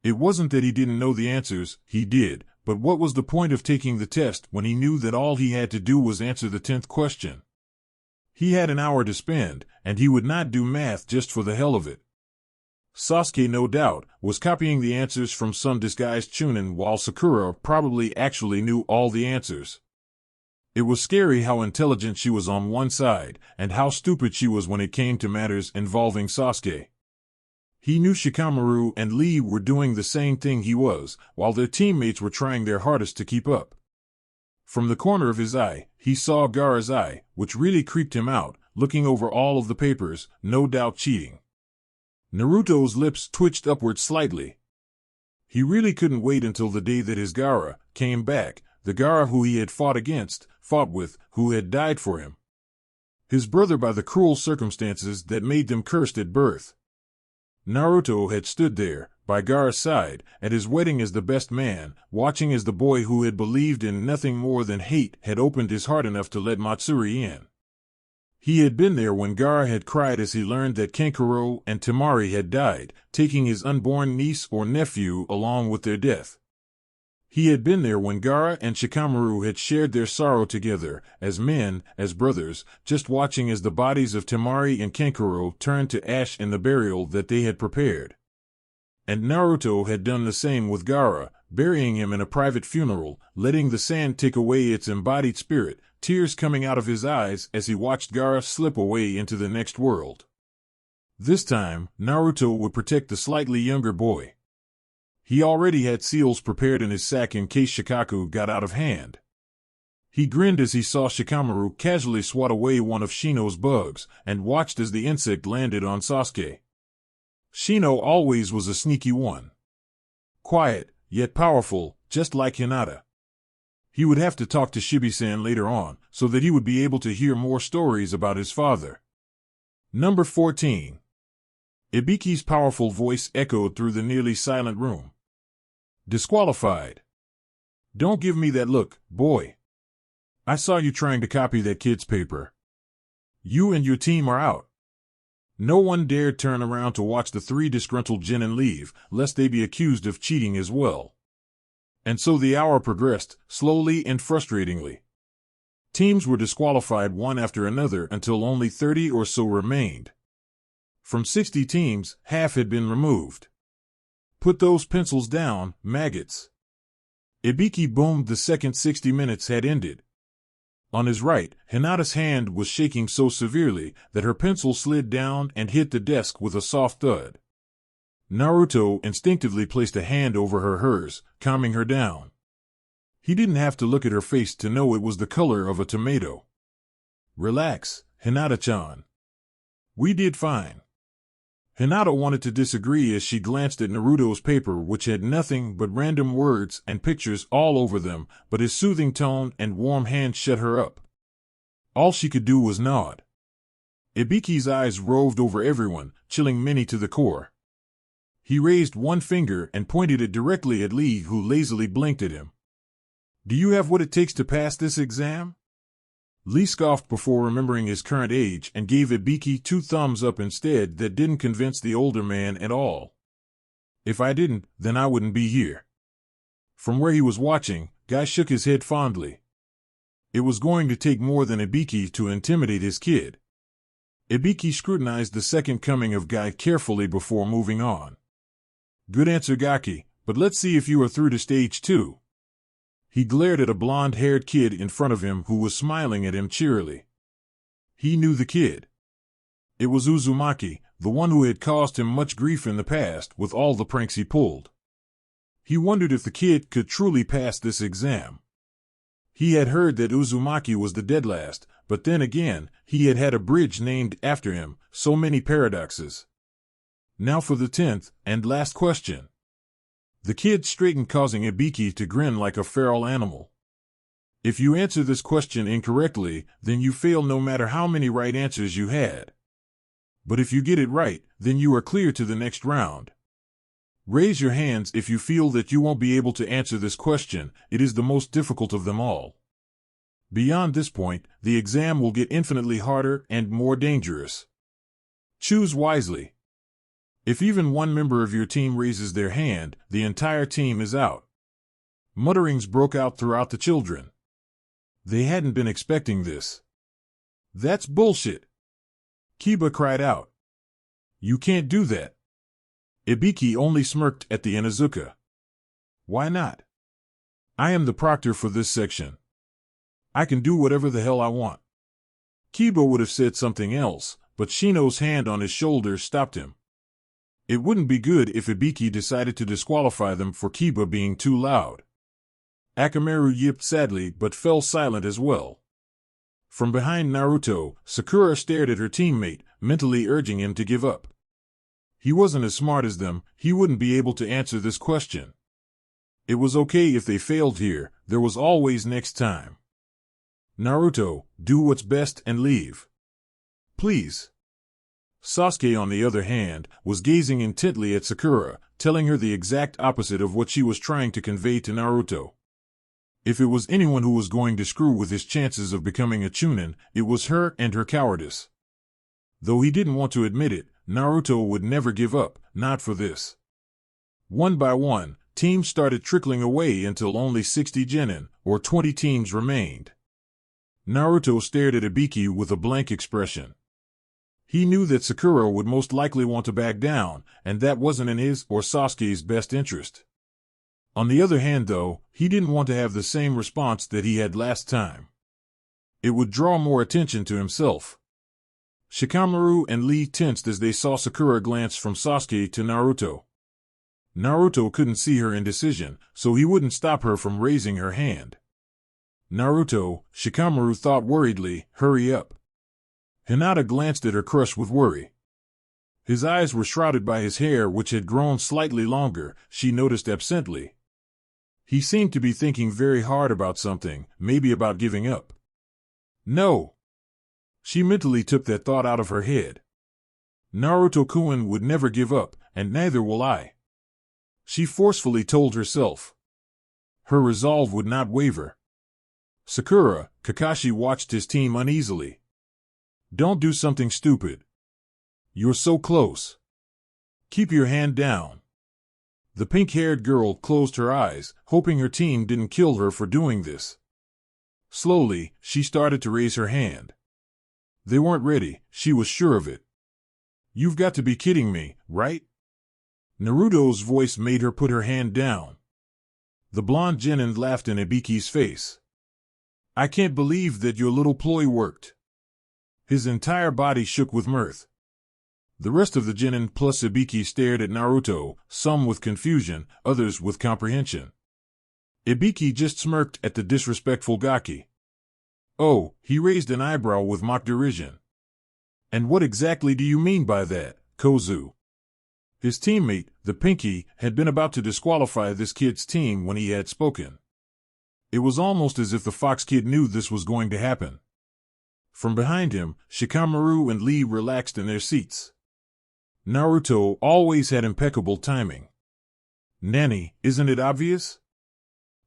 It wasn't that he didn't know the answers, he did, but what was the point of taking the test when he knew that all he had to do was answer the 10th question? He had an hour to spend, and he would not do math just for the hell of it. Sasuke, no doubt, was copying the answers from some disguised chunin while Sakura probably actually knew all the answers. It was scary how intelligent she was on one side, and how stupid she was when it came to matters involving Sasuke. He knew Shikamaru and Lee were doing the same thing he was, while their teammates were trying their hardest to keep up. From the corner of his eye, he saw Gaara's eye, which really creeped him out, looking over all of the papers, no doubt cheating. Naruto's lips twitched upward slightly. He really couldn't wait until the day that his Gaara came back, the Gaara who he had fought with, who had died for him. His brother by the cruel circumstances that made them cursed at birth. Naruto had stood there, by Gaara's side, at his wedding as the best man, watching as the boy who had believed in nothing more than hate had opened his heart enough to let Matsuri in. He had been there when Gaara had cried as he learned that Kankuro and Temari had died, taking his unborn niece or nephew along with their death. He had been there when Gaara and Shikamaru had shared their sorrow together, as men, as brothers, just watching as the bodies of Temari and Kankuro turned to ash in the burial that they had prepared. And Naruto had done the same with Gaara, burying him in a private funeral, letting the sand take away its embodied spirit, tears coming out of his eyes as he watched Gaara slip away into the next world. This time, Naruto would protect the slightly younger boy. He already had seals prepared in his sack in case Shikaku got out of hand. He grinned as he saw Shikamaru casually swat away one of Shino's bugs, and watched as the insect landed on Sasuke. Shino always was a sneaky one. Quiet, yet powerful, just like Hinata. He would have to talk to Shibi-san later on, so that he would be able to hear more stories about his father. Number 14. Ibiki's powerful voice echoed through the nearly silent room. Disqualified. Don't give me that look, boy. I saw you trying to copy that kid's paper. You and your team are out. No one dared turn around to watch the three disgruntled genin leave, lest they be accused of cheating as well. And so the hour progressed, slowly and frustratingly. Teams were disqualified one after another until only 30 or so remained. From 60 teams, half had been removed. Put those pencils down, maggots. Ibiki boomed the second 60 minutes had ended. On his right, Hinata's hand was shaking so severely that her pencil slid down and hit the desk with a soft thud. Naruto instinctively placed a hand over hers, calming her down. He didn't have to look at her face to know it was the color of a tomato. Relax, Hinata-chan. We did fine. Hinata wanted to disagree as she glanced at Naruto's paper, which had nothing but random words and pictures all over them, but his soothing tone and warm hand shut her up. All she could do was nod. Ibiki's eyes roved over everyone, chilling many to the core. He raised one finger and pointed it directly at Lee, who lazily blinked at him. Do you have what it takes to pass this exam? Lee scoffed before remembering his current age and gave Ibiki 2 thumbs up instead that didn't convince the older man at all. If I didn't, then I wouldn't be here. From where he was watching, Guy shook his head fondly. It was going to take more than Ibiki to intimidate his kid. Ibiki scrutinized the second coming of Guy carefully before moving on. Good answer, Gaki, but let's see if you are through to stage 2. He glared at a blonde-haired kid in front of him who was smiling at him cheerily. He knew the kid. It was Uzumaki, the one who had caused him much grief in the past with all the pranks he pulled. He wondered if the kid could truly pass this exam. He had heard that Uzumaki was the dead last, but then again, he had had a bridge named after him, so many paradoxes. Now for the 10th and last question. The kid straightened, causing Ibiki to grin like a feral animal. If you answer this question incorrectly, then you fail no matter how many right answers you had. But if you get it right, then you are clear to the next round. Raise your hands if you feel that you won't be able to answer this question. It is the most difficult of them all. Beyond this point, the exam will get infinitely harder and more dangerous. Choose wisely. If even one member of your team raises their hand, the entire team is out. Mutterings broke out throughout the children. They hadn't been expecting this. That's bullshit. Kiba cried out. You can't do that. Ibiki only smirked at the Inuzuka. Why not? I am the proctor for this section. I can do whatever the hell I want. Kiba would have said something else, but Shino's hand on his shoulder stopped him. It wouldn't be good if Ibiki decided to disqualify them for Kiba being too loud. Akamaru yipped sadly but fell silent as well. From behind Naruto, Sakura stared at her teammate, mentally urging him to give up. He wasn't as smart as them, he wouldn't be able to answer this question. It was okay if they failed here, there was always next time. Naruto, do what's best and leave. Please. Sasuke, on the other hand, was gazing intently at Sakura, telling her the exact opposite of what she was trying to convey to Naruto. If it was anyone who was going to screw with his chances of becoming a Chunin, it was her and her cowardice. Though he didn't want to admit it, Naruto would never give up, not for this. One by one, teams started trickling away until only 60 genin, or 20 teams remained. Naruto stared at Ibiki with a blank expression. He knew that Sakura would most likely want to back down, and that wasn't in his or Sasuke's best interest. On the other hand, though, he didn't want to have the same response that he had last time. It would draw more attention to himself. Shikamaru and Lee tensed as they saw Sakura glance from Sasuke to Naruto. Naruto couldn't see her indecision, so he wouldn't stop her from raising her hand. Naruto, Shikamaru thought worriedly, hurry up. Hinata glanced at her crush with worry. His eyes were shrouded by his hair, which had grown slightly longer, she noticed absently. He seemed to be thinking very hard about something, maybe about giving up. No. She mentally took that thought out of her head. Naruto-kun would never give up, and neither will I. She forcefully told herself. Her resolve would not waver. Sakura, Kakashi watched his team uneasily. Don't do something stupid. You're so close. Keep your hand down. The pink-haired girl closed her eyes, hoping her team didn't kill her for doing this. Slowly, she started to raise her hand. They weren't ready, she was sure of it. You've got to be kidding me, right? Naruto's voice made her put her hand down. The blonde genin laughed in Ibiki's face. I can't believe that your little ploy worked. His entire body shook with mirth. The rest of the genin plus Ibiki stared at Naruto, some with confusion, others with comprehension. Ibiki just smirked at the disrespectful Gaki. Oh, he raised an eyebrow with mock derision. And what exactly do you mean by that, Kozu? His teammate, the Pinky, had been about to disqualify this kid's team when he had spoken. It was almost as if the Fox kid knew this was going to happen. From behind him, Shikamaru and Lee relaxed in their seats. Naruto always had impeccable timing. "Nanny, isn't it obvious?"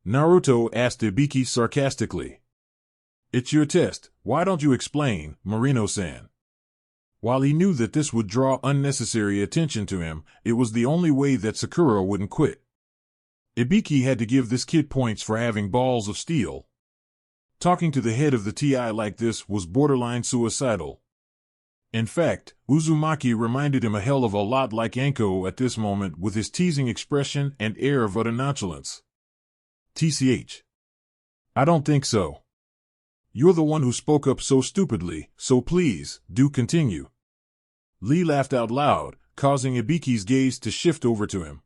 Naruto asked Ibiki sarcastically. "It's your test, why don't you explain, Marino-san?" While he knew that this would draw unnecessary attention to him, it was the only way that Sakura wouldn't quit. Ibiki had to give this kid points for having balls of steel. Talking to the head of the TI like this was borderline suicidal. In fact, Uzumaki reminded him a hell of a lot like Anko at this moment with his teasing expression and air of utter nonchalance. "TCH. I don't think so. You're the one who spoke up so stupidly, so please, do continue." Lee laughed out loud, causing Ibiki's gaze to shift over to him.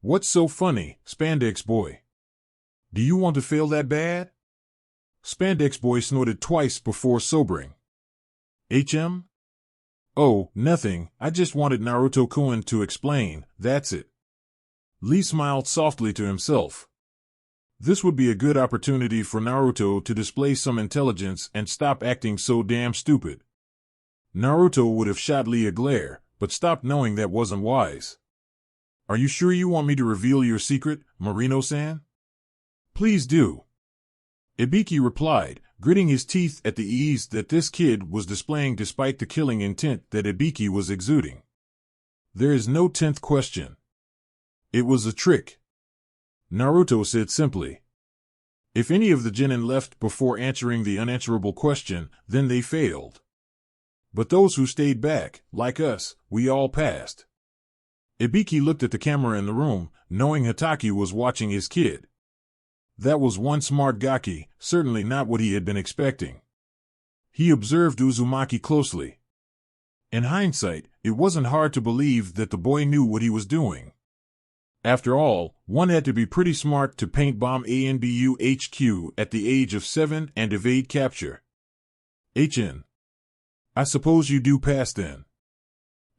"What's so funny, Spandex Boy? Do you want to fail that bad?" Spandex Boy snorted twice before sobering. "HM? Oh, nothing, I just wanted Naruto-kun to explain, that's it." Lee smiled softly to himself. This would be a good opportunity for Naruto to display some intelligence and stop acting so damn stupid. Naruto would have shot Lee a glare, but stopped knowing that wasn't wise. "Are you sure you want me to reveal your secret, Marino-san?" "Please do." Ibiki replied, gritting his teeth at the ease that this kid was displaying despite the killing intent that Ibiki was exuding. "There is no 10th question. It was a trick," Naruto said simply. If any of the genin left before answering the unanswerable question, then they failed. But those who stayed back, like us, we all passed. Ibiki looked at the camera in the room, knowing Hatake was watching his kid. That was one smart gaki, certainly not what he had been expecting. He observed Uzumaki closely. In hindsight, it wasn't hard to believe that the boy knew what he was doing. After all, one had to be pretty smart to paint bomb ANBU HQ at the age of 7 and evade capture. "HN. I suppose you do pass then."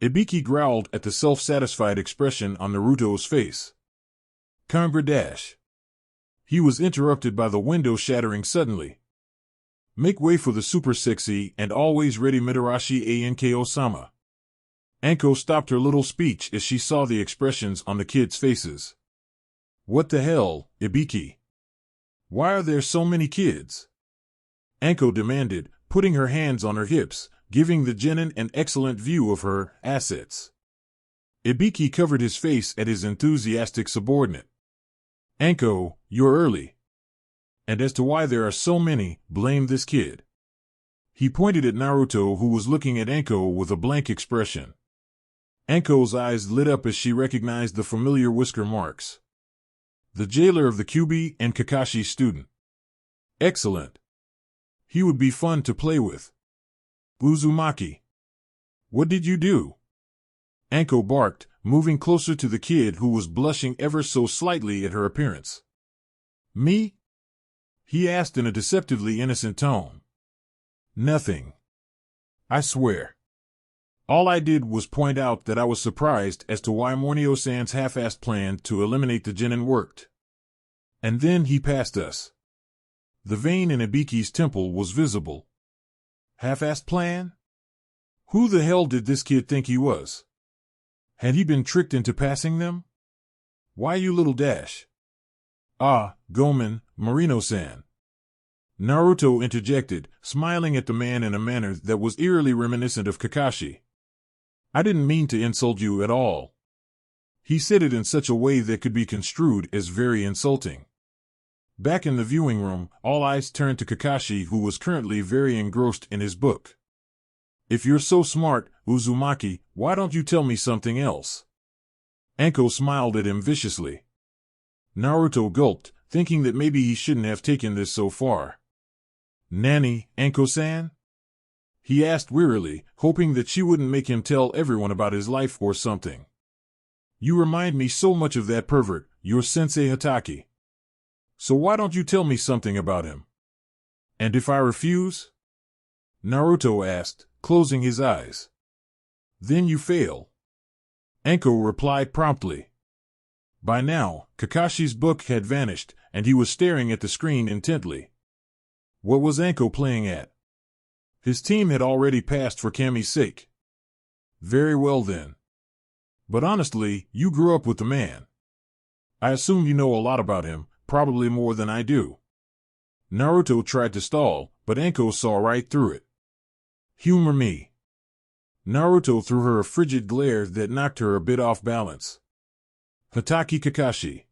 Ibiki growled at the self-satisfied expression on Naruto's face. "Congrats." He was interrupted by the window shattering suddenly. "Make way for the super sexy and always ready Mitarashi Anko-sama." Anko stopped her little speech as she saw the expressions on the kids' faces. "What the hell, Ibiki? Why are there so many kids?" Anko demanded, putting her hands on her hips, giving the genin an excellent view of her assets. Ibiki covered his face at his enthusiastic subordinate. "Anko, you're early. And as to why there are so many, blame this kid." He pointed at Naruto, who was looking at Anko with a blank expression. Anko's eyes lit up as she recognized the familiar whisker marks. The jailer of the Kyuubi and Kakashi student. Excellent. He would be fun to play with. "Uzumaki. What did you do?" Anko barked, moving closer to the kid who was blushing ever so slightly at her appearance. "Me?" he asked in a deceptively innocent tone. "Nothing. I swear. All I did was point out that I was surprised as to why Mornio-san's half-assed plan to eliminate the genin worked. And then he passed us." The vein in Ibiki's temple was visible. Half-assed plan? Who the hell did this kid think he was? Had he been tricked into passing them? "Why you little dash?" "Ah, Gomen, Marino-san." Naruto interjected, smiling at the man in a manner that was eerily reminiscent of Kakashi. "I didn't mean to insult you at all." He said it in such a way that could be construed as very insulting. Back in the viewing room, all eyes turned to Kakashi, who was currently very engrossed in his book. "If you're so smart, Uzumaki, why don't you tell me something else?" Anko smiled at him viciously. Naruto gulped, thinking that maybe he shouldn't have taken this so far. "Nanny, Anko-san?" he asked wearily, hoping that she wouldn't make him tell everyone about his life or something. "You remind me so much of that pervert, your sensei Hatake. So why don't you tell me something about him?" "And if I refuse?" Naruto asked, closing his eyes. "Then you fail." Anko replied promptly. By now, Kakashi's book had vanished, and he was staring at the screen intently. What was Anko playing at? His team had already passed for Kami's sake. Very well then. But honestly, you grew up with the man. I assume you know a lot about him, probably more than I do. Naruto tried to stall, but Anko saw right through it. Humor me. Naruto threw her a frigid glare that knocked her a bit off balance. Hatake Kakashi,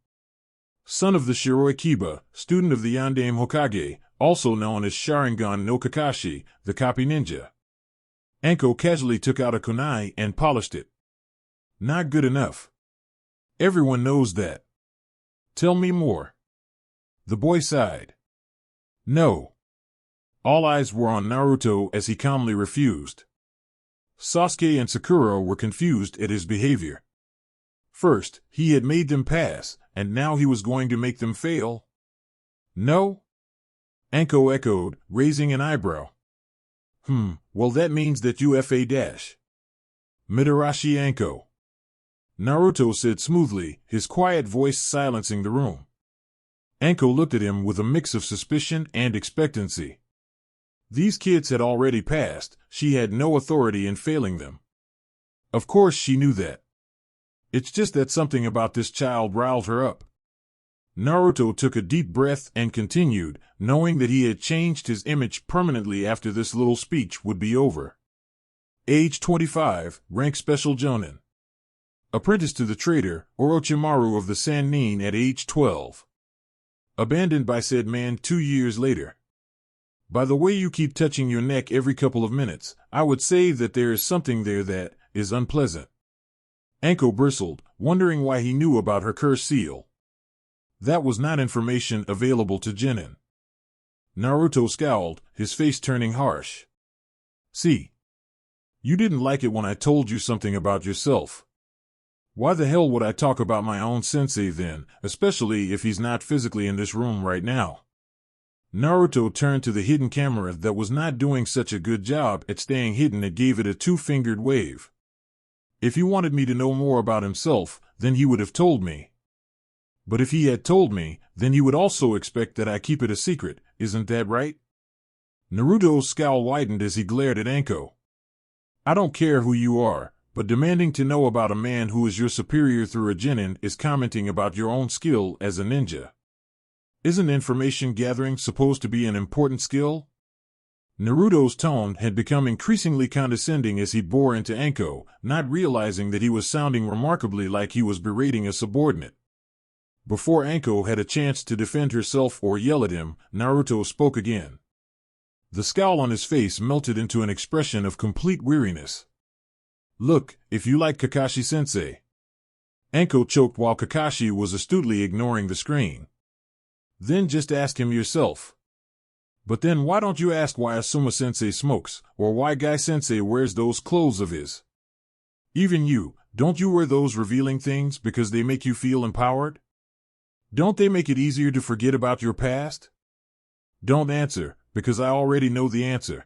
son of the Shiroi Kiba, student of the Yondaime Hokage, also known as Sharingan no Kakashi, the copy ninja. Anko casually took out a kunai and polished it. Not good enough. Everyone knows that. Tell me more. The boy sighed. No. All eyes were on Naruto as he calmly refused. Sasuke and Sakura were confused at his behavior. First, he had made them pass, and now he was going to make them fail? No? Anko echoed, raising an eyebrow. Well that means that you F.A. Mitarashi Anko. Naruto said smoothly, his quiet voice silencing the room. Anko looked at him with a mix of suspicion and expectancy. These kids had already passed, she had no authority in failing them. Of course she knew that. It's just that something about this child riled her up. Naruto took a deep breath and continued, knowing that he had changed his image permanently after this little speech would be over. Age 25, rank Special Jonin. Apprentice to the trader, Orochimaru of the Sannin at age 12. Abandoned by said man 2 years later. By the way you keep touching your neck every couple of minutes, I would say that there is something there that is unpleasant. Anko bristled, wondering why he knew about her curse seal. That was not information available to Genin. Naruto scowled, his face turning harsh. See? You didn't like it when I told you something about yourself. Why the hell would I talk about my own sensei then, especially if he's not physically in this room right now? Naruto turned to the hidden camera that was not doing such a good job at staying hidden and gave it a two-fingered wave. If he wanted me to know more about himself, then he would have told me. But if he had told me, then he would also expect that I keep it a secret, isn't that right? Naruto's scowl widened as he glared at Anko. I don't care who you are, but demanding to know about a man who is your superior through a genin is commenting about your own skill as a ninja. Isn't information gathering supposed to be an important skill? Naruto's tone had become increasingly condescending as he bore into Anko, not realizing that he was sounding remarkably like he was berating a subordinate. Before Anko had a chance to defend herself or yell at him, Naruto spoke again. The scowl on his face melted into an expression of complete weariness. Look, if you like Kakashi-sensei. Anko choked while Kakashi was astutely ignoring the screen. Then just ask him yourself. But then why don't you ask why Asuma-sensei smokes, or why Guy-sensei wears those clothes of his? Even you, don't you wear those revealing things because they make you feel empowered? Don't they make it easier to forget about your past? Don't answer, because I already know the answer.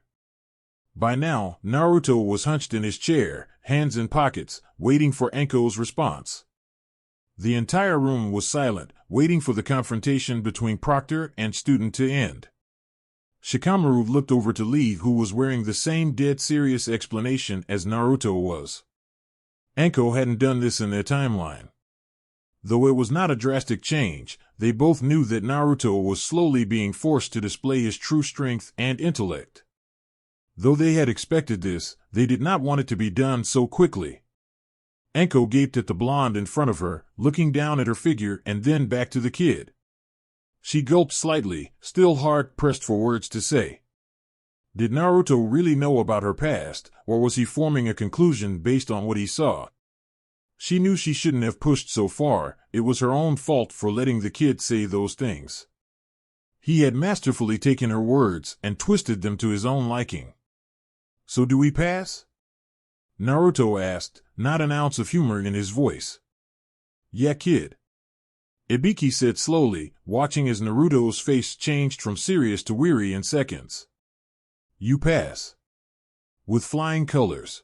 By now, Naruto was hunched in his chair, hands in pockets, waiting for Anko's response. The entire room was silent, waiting for the confrontation between proctor and student to end. Shikamaru looked over to Lee, who was wearing the same dead serious explanation as Naruto was. Anko hadn't done this in their timeline. Though it was not a drastic change, they both knew that Naruto was slowly being forced to display his true strength and intellect. Though they had expected this, they did not want it to be done so quickly. Anko gaped at the blonde in front of her, looking down at her figure and then back to the kid. She gulped slightly, still hard-pressed for words to say. Did Naruto really know about her past, or was he forming a conclusion based on what he saw? She knew she shouldn't have pushed so far, it was her own fault for letting the kid say those things. He had masterfully taken her words and twisted them to his own liking. So do we pass? Naruto asked, not an ounce of humor in his voice. Yeah, kid. Ibiki said slowly, watching as Naruto's face changed from serious to weary in seconds. You pass. With flying colors.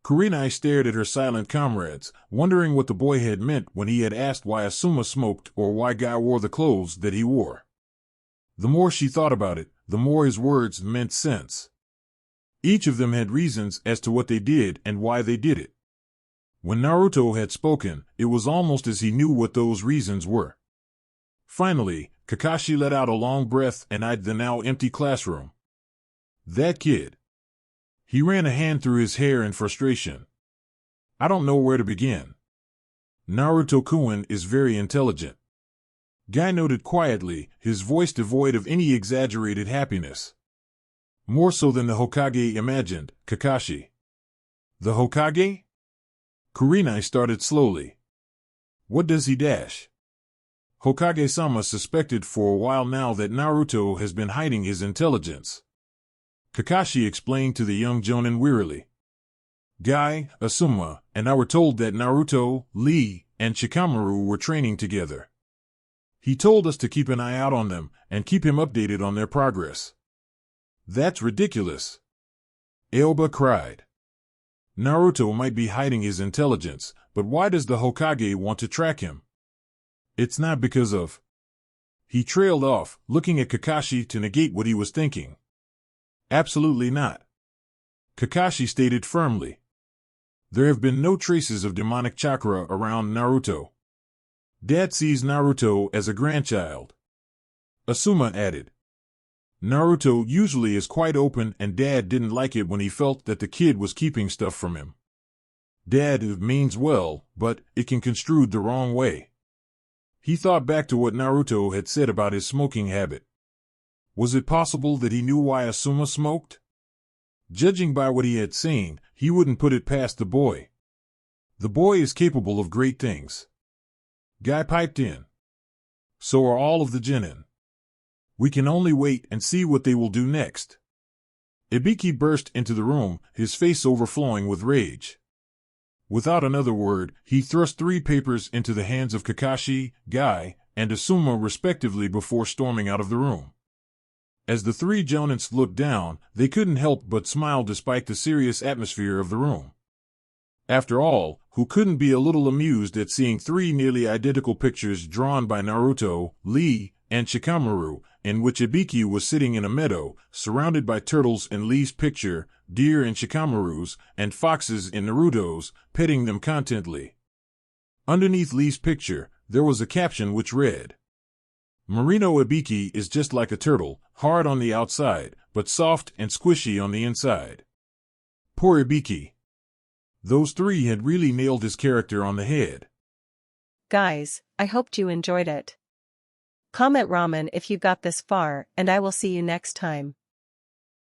Kurenai stared at her silent comrades, wondering what the boy had meant when he had asked why Asuma smoked or why Guy wore the clothes that he wore. The more she thought about it, the more his words meant sense. Each of them had reasons as to what they did and why they did it. When Naruto had spoken, it was almost as he knew what those reasons were. Finally, Kakashi let out a long breath and eyed the now empty classroom. That kid. He ran a hand through his hair in frustration. I don't know where to begin. Naruto-kun is very intelligent. Guy noted quietly, his voice devoid of any exaggerated happiness. More so than the Hokage imagined, Kakashi. The Hokage? Kurenai started slowly. What does he dash? Hokage-sama suspected for a while now that Naruto has been hiding his intelligence. Kakashi explained to the young jonin wearily. Guy, Asuma, and I were told that Naruto, Lee, and Shikamaru were training together. He told us to keep an eye out on them and keep him updated on their progress. That's ridiculous. Aoba cried. Naruto might be hiding his intelligence, but why does the Hokage want to track him? It's not because of... He trailed off, looking at Kakashi to negate what he was thinking. Absolutely not. Kakashi stated firmly. There have been no traces of demonic chakra around Naruto. Dad sees Naruto as a grandchild. Asuma added. Naruto usually is quite open and Dad didn't like it when he felt that the kid was keeping stuff from him. Dad means well, but it can construed the wrong way. He thought back to what Naruto had said about his smoking habit. Was it possible that he knew why Asuma smoked? Judging by what he had seen, he wouldn't put it past the boy. The boy is capable of great things. Guy piped in. So are all of the genin. We can only wait and see what they will do next. Ibiki burst into the room, his face overflowing with rage. Without another word, he thrust 3 papers into the hands of Kakashi, Guy, and Asuma respectively before storming out of the room. As the 3 jonins looked down, they couldn't help but smile despite the serious atmosphere of the room. After all, who couldn't be a little amused at seeing 3 nearly identical pictures drawn by Naruto, Lee, and Shikamaru, in which Ibiki was sitting in a meadow, surrounded by turtles in Lee's picture, deer in Shikamaru's, and foxes in Naruto's, petting them contentedly. Underneath Lee's picture, there was a caption which read, Marino Ibiki is just like a turtle, hard on the outside, but soft and squishy on the inside. Poor Ibiki. Those 3 had really nailed his character on the head. Guys, I hoped you enjoyed it. Comment ramen if you got this far, and I will see you next time.